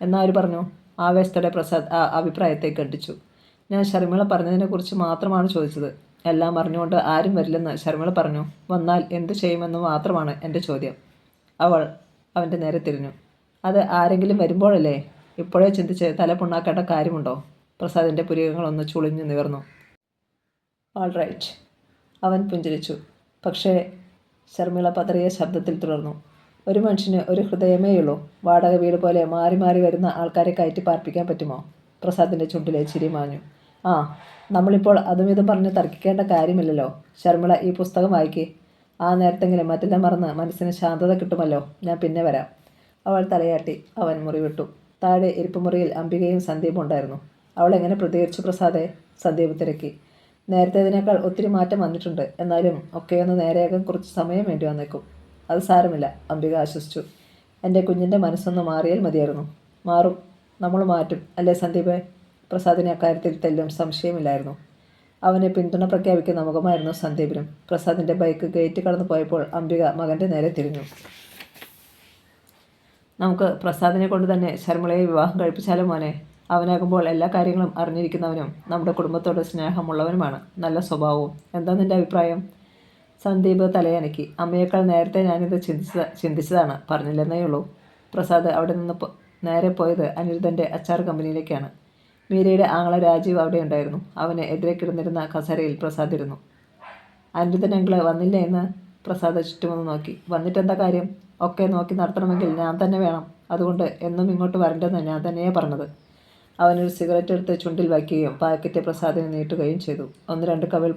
എന്നാര് പറഞ്ഞു? ആവേശത്തോടെ പ്രസാദ് ആ അഭിപ്രായത്തെ ഖണ്ഡിച്ചു. ഞാൻ ശർമിള പറഞ്ഞതിനെക്കുറിച്ച് മാത്രമാണ് ചോദിച്ചത്. എല്ലാം അറിഞ്ഞുകൊണ്ട് ആരും വരില്ലെന്ന് ശർമിള പറഞ്ഞു. വന്നാൽ എന്തു ചെയ്യുമെന്ന് മാത്രമാണ് എൻ്റെ ചോദ്യം. അവൾ അവൻ്റെ നേരെ തിരിഞ്ഞു. അത് ആരെങ്കിലും വരുമ്പോഴല്ലേ? ഇപ്പോഴേ ചിന്തിച്ച് തല പുണ്ണാക്കേണ്ട കാര്യമുണ്ടോ? പ്രസാദിൻ്റെ പുരികങ്ങളൊന്ന് ചുളിഞ്ഞു നിവർന്നു. ഓൾ റൈറ്റ്, അവൻ പുഞ്ചിരിച്ചു. പക്ഷേ, ശർമിള പതറിയ ശബ്ദത്തിൽ തുടർന്നു. ഒരു മനുഷ്യന് ഒരു ഹൃദയമേയുള്ളൂ. വാടക വീട് പോലെ മാറി മാറി വരുന്ന ആൾക്കാരെ കയറ്റി പാർപ്പിക്കാൻ പറ്റുമോ? പ്രസാദിൻ്റെ ചുണ്ടിലെ ചിരി മാഞ്ഞു. ആ, നമ്മളിപ്പോൾ അതും ഇതും പറഞ്ഞ് തർക്കിക്കേണ്ട കാര്യമില്ലല്ലോ. ശർമിള ഈ പുസ്തകം വായിക്കേ. ആ നേരത്തെങ്കിലും മറ്റെല്ലാം മറന്ന് മനസ്സിന് ശാന്തത കിട്ടുമല്ലോ. ഞാൻ പിന്നെ വരാം. അവൾ തലയാട്ടി. അവൻ മുറി വിട്ടു. താഴെ ഇരിപ്പുമുറിയിൽ അംബികയും സന്ദീപും ഉണ്ടായിരുന്നു. അവൾ എങ്ങനെ പ്രതികരിച്ചു പ്രസാദേ? സന്ദീപ് തിരക്കി. നേരത്തേതിനേക്കാൾ ഒത്തിരി മാറ്റം വന്നിട്ടുണ്ട്. എന്നാലും ഒക്കെയൊന്ന് നേരെയാകാൻ കുറച്ച് സമയം വേണ്ടി വന്നേക്കും. അത് സാരമില്ല, അംബിക ആശ്വസിച്ചു. എൻ്റെ കുഞ്ഞിൻ്റെ മനസ്സൊന്ന് മാറിയാൽ മതിയായിരുന്നു. മാറും, നമ്മൾ മാറ്റും അല്ലേ സന്ദീപേ? പ്രസാദിന് അക്കാര്യത്തിൽ തെല്ലും സംശയമില്ലായിരുന്നു. അവനെ പിന്തുണ പ്രഖ്യാപിക്കുന്ന മുഖമായിരുന്നു സന്ദീപിനും. പ്രസാദിൻ്റെ ബൈക്ക് ഗേറ്റ് കടന്നു പോയപ്പോൾ അംബിക മകൻ്റെ നേരെ തിരിഞ്ഞു. നമുക്ക് പ്രസാദിനെ കൊണ്ട് തന്നെ ശർമിളയെ വിവാഹം കഴിപ്പിച്ചാലും മോനെ. അവനാകുമ്പോൾ എല്ലാ കാര്യങ്ങളും അറിഞ്ഞിരിക്കുന്നവനും നമ്മുടെ കുടുംബത്തോട് സ്നേഹമുള്ളവനുമാണ്. നല്ല സ്വഭാവവും. എന്താ നിൻ്റെ അഭിപ്രായം? സന്ദീപ് തലയനക്കി. അമ്മയേക്കാൾ നേരത്തെ ഞാനിത് ചിന്തിച്ചതാണ്. പറഞ്ഞില്ലെന്നേ ഉള്ളൂ. പ്രസാദ് അവിടെ നിന്ന് നേരെ പോയത് അനിരുദ്ധൻ്റെ അച്ചാർ കമ്പനിയിലേക്കാണ്. മീരയുടെ ആങ്ങള രാജീവ് അവിടെ ഉണ്ടായിരുന്നു. അവന് എതിരെ കിടന്നിരുന്ന കസേരയിൽ പ്രസാദ് ഇരുന്നു. അനിരുദ്ധൻ അങ്കിള് വന്നില്ല എന്ന് പ്രസാദ് ചുറ്റുമൊന്ന് നോക്കി. വന്നിട്ടെന്താ കാര്യം? ഒക്കെ നോക്കി നടത്തണമെങ്കിൽ ഞാൻ തന്നെ വേണം. അതുകൊണ്ട് എന്നും ഇങ്ങോട്ട് വരണ്ടെന്ന് ഞാൻ തന്നെയേ പറഞ്ഞത്. അവനൊരു സിഗരറ്റ് എടുത്ത് ചുണ്ടിൽ വയ്ക്കുകയും പാക്കറ്റ് പ്രസാദിന് നീട്ടുകയും ചെയ്തു. 1-2 കവിൾ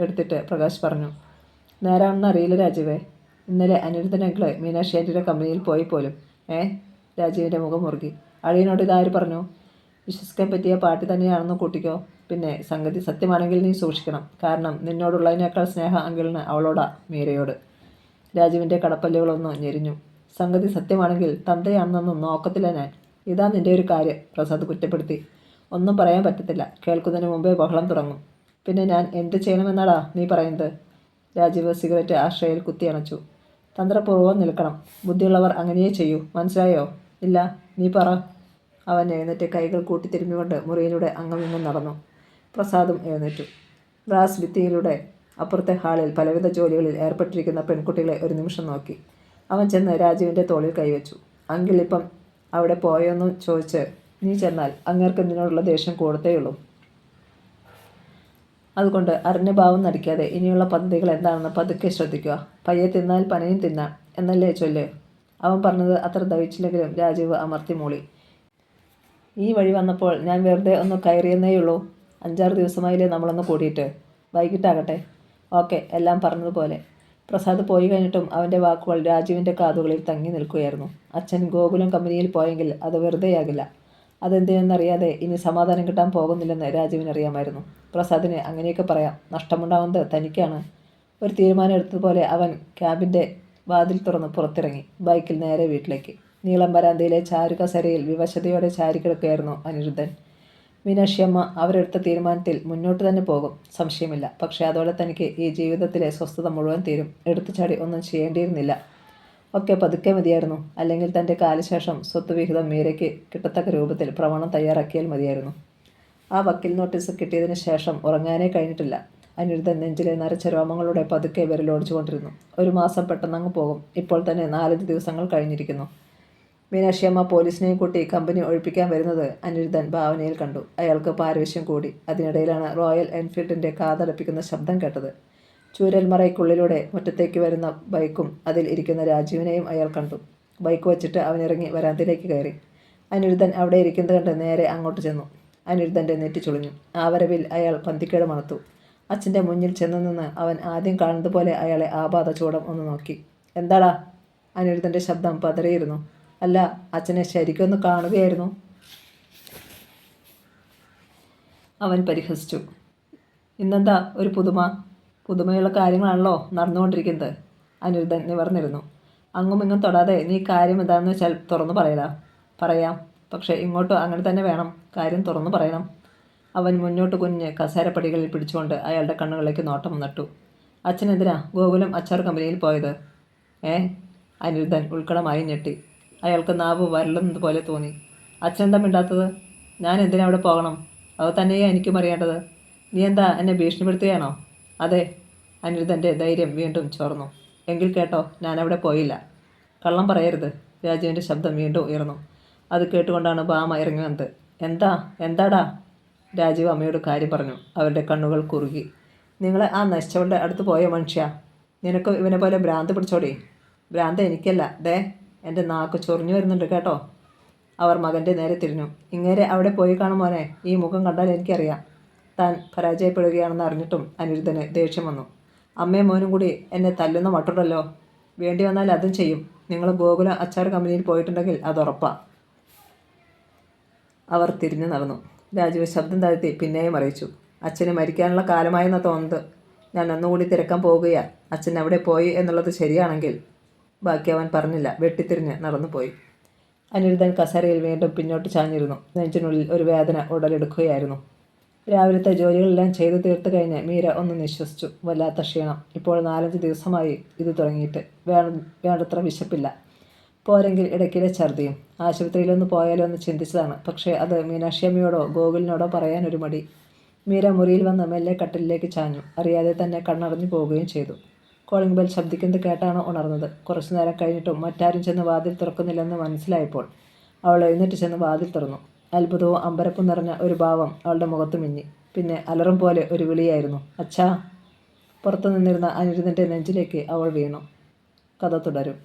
എടുത്തിട്ട് പ്രകാശ് പറഞ്ഞു. നേരാണെന്ന് അറിയില്ല രാജീവേ. ഇന്നലെ അനിരുദ്ധൻ അങ്കിള് മീനാക്ഷി ആൻറ്റിയുടെ കമ്പനിയിൽ പോയി പോലും. രാജീവിൻ്റെ മുഖം മുറുകി. അളിയനോട് ഇതാര് പറഞ്ഞു? വിശ്വസിക്കാൻ പറ്റിയ പാർട്ടി തന്നെയാണെന്ന് കൂട്ടിക്കോ. പിന്നെ സംഗതി സത്യമാണെങ്കിൽ നീ സൂക്ഷിക്കണം. കാരണം നിന്നോടുള്ളതിനേക്കാൾ സ്നേഹം അങ്കിളിന് അവളോടാ, മീരയോട്. രാജീവിൻ്റെ കടപ്പല്ലുകളൊന്നും ഞെരിഞ്ഞു. സംഗതി സത്യമാണെങ്കിൽ തന്തയാണെന്നൊന്നും നോക്കത്തില്ല ഞാൻ. ഇതാ നിൻ്റെ ഒരു കാര്യം, പ്രസാദ് കുറ്റപ്പെടുത്തി. ഒന്നും പറയാൻ പറ്റത്തില്ല. കേൾക്കുന്നതിന് മുമ്പേ ബഹളം തുടങ്ങും. പിന്നെ ഞാൻ എന്ത് ചെയ്യണമെന്നാടാ നീ പറയുന്നത്? രാജീവ് സിഗരറ്റ് ആശ്രയിൽ കുത്തിയണച്ചു. തന്ത്രപൂർവ്വം നിൽക്കണം. ബുദ്ധിയുള്ളവർ അങ്ങനെയേ ചെയ്യൂ. മനസ്സിലായോ? ഇല്ല, നീ പറ. അവൻ എഴുന്നേറ്റ് കൈകൾ കൂട്ടിത്തിരുമ്മിക്കൊണ്ട് മുറിയിലൂടെ അങ്ങുമിങ്ങും നടന്നു. പ്രസാദും എഴുന്നേറ്റു. ബ്രാസ് ഭിത്തിയിലൂടെ അപ്പുറത്തെ ഹാളിൽ പലവിധ ജോലികളിൽ ഏർപ്പെട്ടിരിക്കുന്ന പെൺകുട്ടികളെ ഒരു നിമിഷം നോക്കി. അവൻ ചെന്ന് രാജുവിൻ്റെ തോളിൽ കൈവച്ചു. അങ്കിൾ ഇപ്പം അവിടെ പോയോന്നു ചോദിച്ച് നീ ചെന്നാൽ അങ്ങേർക്ക് നിന്നോടുള്ള ദേഷ്യം കൂടത്തേയുള്ളൂ. അതുകൊണ്ട് അറിഞ്ഞ ഭാവം നടിക്കാതെ ഇനിയുള്ള പദ്ധതികൾ എന്താണെന്ന് പതുക്കെ ശ്രദ്ധിക്കുക. പയ്യെ തിന്നാൽ പനയും തിന്നാം എന്നല്ലേ ചൊല്ല്. അവൻ പറഞ്ഞത് അത്ര ദഹിച്ചില്ലെങ്കിലും രാജീവ് അമർത്തി മൂളി. ഈ വഴി വന്നപ്പോൾ ഞാൻ വെറുതെ ഒന്ന് കയറിയെന്നേയുള്ളൂ. 5-6 ദിവസമായില്ലേ നമ്മളൊന്ന് കൂടിയിട്ട്. വൈകിട്ടാകട്ടെ. ഓക്കെ, എല്ലാം പറഞ്ഞതുപോലെ. പ്രസാദ് പോയി കഴിഞ്ഞിട്ടും അവൻ്റെ വാക്കുകൾ രാജീവിൻ്റെ കാതുകളിൽ തങ്ങി നിൽക്കുകയായിരുന്നു. അച്ഛൻ ഗോകുലം കമ്പനിയിൽ പോയെങ്കിൽ അത് വെറുതെയാകില്ല. അതെന്തിനെന്നറിയാതെ ഇനി സമാധാനം കിട്ടാൻ പോകുന്നില്ലെന്ന് രാജീവിനറിയാമായിരുന്നു. പ്രസാദിന് അങ്ങനെയൊക്കെ പറയാം. നഷ്ടമുണ്ടാവുന്നത് തനിക്കാണ്. ഒരു തീരുമാനം എടുത്തതുപോലെ അവൻ ക്യാബിൻ്റെ വാതിൽ തുറന്ന് പുറത്തിറങ്ങി ബൈക്കിൽ നേരെ വീട്ടിലേക്ക്. നീളം വരാന്തയിലെ ചാരുകസേരയിൽ വിവശതയോടെ ചാരിക്കിടക്കുകയായിരുന്നു അനിരുദ്ധൻ. മീനാക്ഷിയമ്മ അവരെടുത്ത തീരുമാനത്തിൽ മുന്നോട്ട് തന്നെ പോകും, സംശയമില്ല. പക്ഷേ അതോടെ തനിക്ക് ഈ ജീവിതത്തിലെ സ്വസ്ഥത മുഴുവൻ തീരും. എടുത്തുചാടി ഒന്നും ചെയ്യേണ്ടിയിരുന്നില്ല. ഒക്കെ പതുക്കെ മതിയായിരുന്നു. അല്ലെങ്കിൽ തൻ്റെ കാലശേഷം സ്വത്തുവിഹിതം മീരയ്ക്ക് കിട്ടത്തക്ക രൂപത്തിൽ പ്രമാണം തയ്യാറാക്കിയാൽ മതിയായിരുന്നു. ആ വക്കീൽ നോട്ടീസ് കിട്ടിയതിന് ശേഷം ഉറങ്ങാനേ കഴിഞ്ഞിട്ടില്ല. അനിരുദ്ധൻ നെഞ്ചിലെ നരച്ച രോമങ്ങളുടെ പതുക്കെ വിരലോടിച്ചുകൊണ്ടിരുന്നു. 1 മാസം പെട്ടെന്നങ്ങ് പോകും. ഇപ്പോൾ തന്നെ 4-5 ദിവസങ്ങൾ കഴിഞ്ഞിരിക്കുന്നു. മീനാക്ഷിയമ്മ പോലീസിനെയും കൂട്ടി കമ്പനി ഒഴിപ്പിക്കാൻ വരുന്നത് അനിരുദ്ധൻ ഭാവനയിൽ കണ്ടു. അയാൾക്ക് പാരവശ്യം കൂടി. അതിനിടയിലാണ് റോയൽ എൻഫീൽഡിൻ്റെ കാതടപ്പിക്കുന്ന ശബ്ദം കേട്ടത്. ചൂരൽമറയ്ക്കുള്ളിലൂടെ മുറ്റത്തേക്ക് വരുന്ന ബൈക്കും അതിൽ ഇരിക്കുന്ന രാജീവിനെയും അയാൾ കണ്ടു. ബൈക്ക് വച്ചിട്ട് അവനിറങ്ങി വരാന്തയിലേക്ക് കയറി. അനിരുദ്ധൻ അവിടെ ഇരിക്കുന്നത് കണ്ട് നേരെ അങ്ങോട്ട് ചെന്നു. അനിരുദ്ധൻ്റെ നെറ്റി ചുളിഞ്ഞു. ആ വരവിൽ അയാൾ പന്തിക്കേട് മണത്തു. അച്ഛൻ്റെ മുന്നിൽ ചെന്ന് നിന്ന് അവൻ ആദ്യം കാണുന്നത് പോലെ അയാളെ ആപാത ചൂടം ഒന്ന് നോക്കി. എന്താടാ? അനിരുദ്ധൻ്റെ ശബ്ദം പതറിയിരുന്നു. അല്ല, അച്ഛനെ ശരിക്കൊന്ന് കാണുകയായിരുന്നു. അവൻ പരിഹസിച്ചു. ഇന്നെന്താ ഒരു പുതുമയുള്ള കാര്യങ്ങളാണല്ലോ നടന്നുകൊണ്ടിരിക്കുന്നത്. അനിരുദ്ധൻ നിവർന്നിരുന്നു. അങ്ങുമിങ്ങും തൊടാതെ നീ കാര്യം എന്താണെന്ന് വെച്ചാൽ തുറന്നു പറയടാ. പറയാം, പക്ഷേ ഇങ്ങോട്ട് അങ്ങനെ തന്നെ വേണം. കാര്യം തുറന്നു പറയണം. അവൻ മുന്നോട്ട് കുഞ്ഞ് കസേരപ്പടികളിൽ പിടിച്ചുകൊണ്ട് അയാളുടെ കണ്ണുകളിലേക്ക് നോട്ടം നട്ടു. അച്ഛനെന്തിനാ ഗോകുലം അച്ചാർ കമ്പനിയിൽ പോയത്? അനിരുദ്ധൻ ഉൾക്കടമായി ഞെട്ടി. അയാൾക്ക് നാവ് വരളുന്നത് പോലെ തോന്നി. അച്ഛനെന്താ മിണ്ടാത്തത്? ഞാൻ എന്തിനാ അവിടെ പോകണം? അത് തന്നെയാ എനിക്കും അറിയേണ്ടത്. നീ എന്താ എന്നെ ഭീഷണിപ്പെടുത്തുകയാണോ? അതെ. അനിരുദ്ധൻ്റെ ധൈര്യം വീണ്ടും ചോർന്നു. എങ്കിൽ കേട്ടോ, ഞാനവിടെ പോയില്ല. കള്ളം പറയരുത്. രാജുവിൻ്റെ ശബ്ദം വീണ്ടും ഉയർന്നു. അത് കേട്ടുകൊണ്ടാണ് ബാമ ഇറങ്ങി വന്നത്. എന്താടാ? രാജീവ് അമ്മയോട് കാര്യം പറഞ്ഞു. അവരുടെ കണ്ണുകൾ കുറുകി. നിങ്ങൾ ആ നശിച്ചവളുടെ അടുത്ത് പോയ മനുഷ്യ. നിനക്ക് ഇവനെ പോലെ ഭ്രാന്ത് പിടിച്ചോടി. ഭ്രാന്ത് എനിക്കല്ല. എൻ്റെ നാക്ക് ചൊറിഞ്ഞു വരുന്നുണ്ട് കേട്ടോ. അവർ മകൻ്റെ നേരെ തിരിഞ്ഞു. ഇങ്ങേരെ അവിടെ പോയി കാണുമോനെ, ഈ മുഖം കണ്ടാൽ എനിക്കറിയാം. താൻ പരാജയപ്പെടുകയാണെന്ന് അറിഞ്ഞിട്ടും അനിരുദ്ധന് ദേഷ്യം വന്നു. അമ്മയും മോനും കൂടി എന്നെ തല്ലുന്ന മട്ടുണ്ടല്ലോ. വേണ്ടി വന്നാൽ അതും ചെയ്യും. നിങ്ങൾ ഗോകുല അച്ചാർ കമ്പനിയിൽ പോയിട്ടുണ്ടെങ്കിൽ അതുറപ്പാ. അവർ തിരിഞ്ഞു നടന്നു. രാജീവ് ശബ്ദം താഴ്ത്തി പിന്നെയും അറിയിച്ചു. അച്ഛന് മരിക്കാനുള്ള കാലമായെന്ന തോന്നുന്നത്. ഞാൻ ഒന്നുകൂടി തിരക്കാൻ പോകുകയാ. അച്ഛൻ അവിടെ പോയി എന്നുള്ളത് ശരിയാണെങ്കിൽ. ബാക്കി അവൻ പറഞ്ഞില്ല. വെട്ടിത്തിരിഞ്ഞ് നടന്നുപോയി. അനിരുദ്ധൻ കസേരയിൽ വീണ്ടും പിന്നോട്ട് ചാഞ്ഞിരുന്നു. നെഞ്ചിനുള്ളിൽ ഒരു വേദന ഉടലെടുക്കുകയായിരുന്നു. രാവിലത്തെ ജോലികളെല്ലാം ചെയ്തു തീർത്ത് കഴിഞ്ഞ് മീര ഒന്ന് നിശ്വസിച്ചു. വല്ലാത്ത ക്ഷീണം. ഇപ്പോൾ 4-5 ദിവസമായി ഇത് തുടങ്ങിയിട്ട്. വേണ്ടത്ര വിശപ്പില്ല. പോരെങ്കിൽ ഇടയ്ക്കിടെ ഛർദിയും. ആശുപത്രിയിലൊന്ന് പോയാലോ എന്ന് ചിന്തിച്ചതാണ്. പക്ഷേ അത് മീനാക്ഷിയമ്മയോടോ ഗോകുലിനോടോ പറയാനൊരു മടി. മീര മുറിയിൽ വന്ന് മെല്ലെ കട്ടിലിലേക്ക് ചാഞ്ഞു. അറിയാതെ തന്നെ കണ്ണടഞ്ഞു പോവുകയും ചെയ്തു. കോളിംഗ് ബെൽ ശബ്ദിക്കുന്നത് കേട്ടാണ് ഉണർന്നത്. കുറച്ചു നേരം കഴിഞ്ഞിട്ടും മറ്റാരും ചെന്ന് വാതിൽ തുറക്കുന്നില്ലെന്ന് മനസ്സിലായപ്പോൾ അവൾ എഴുന്നേറ്റ് ചെന്ന് വാതിൽ തുറന്നു. അത്ഭുതവും അമ്പരപ്പും നിറഞ്ഞ ഒരു ഭാവം അവളുടെ മുഖത്ത് മിന്നി. പിന്നെ അലറും പോലെ ഒരു വിളിയായിരുന്നു. അച്ഛാ. പുറത്തു നിന്നിരുന്ന അനിരുദ്ധൻ്റെ നെഞ്ചിലേക്ക് അവൾ വീണു. കഥ തുടരും.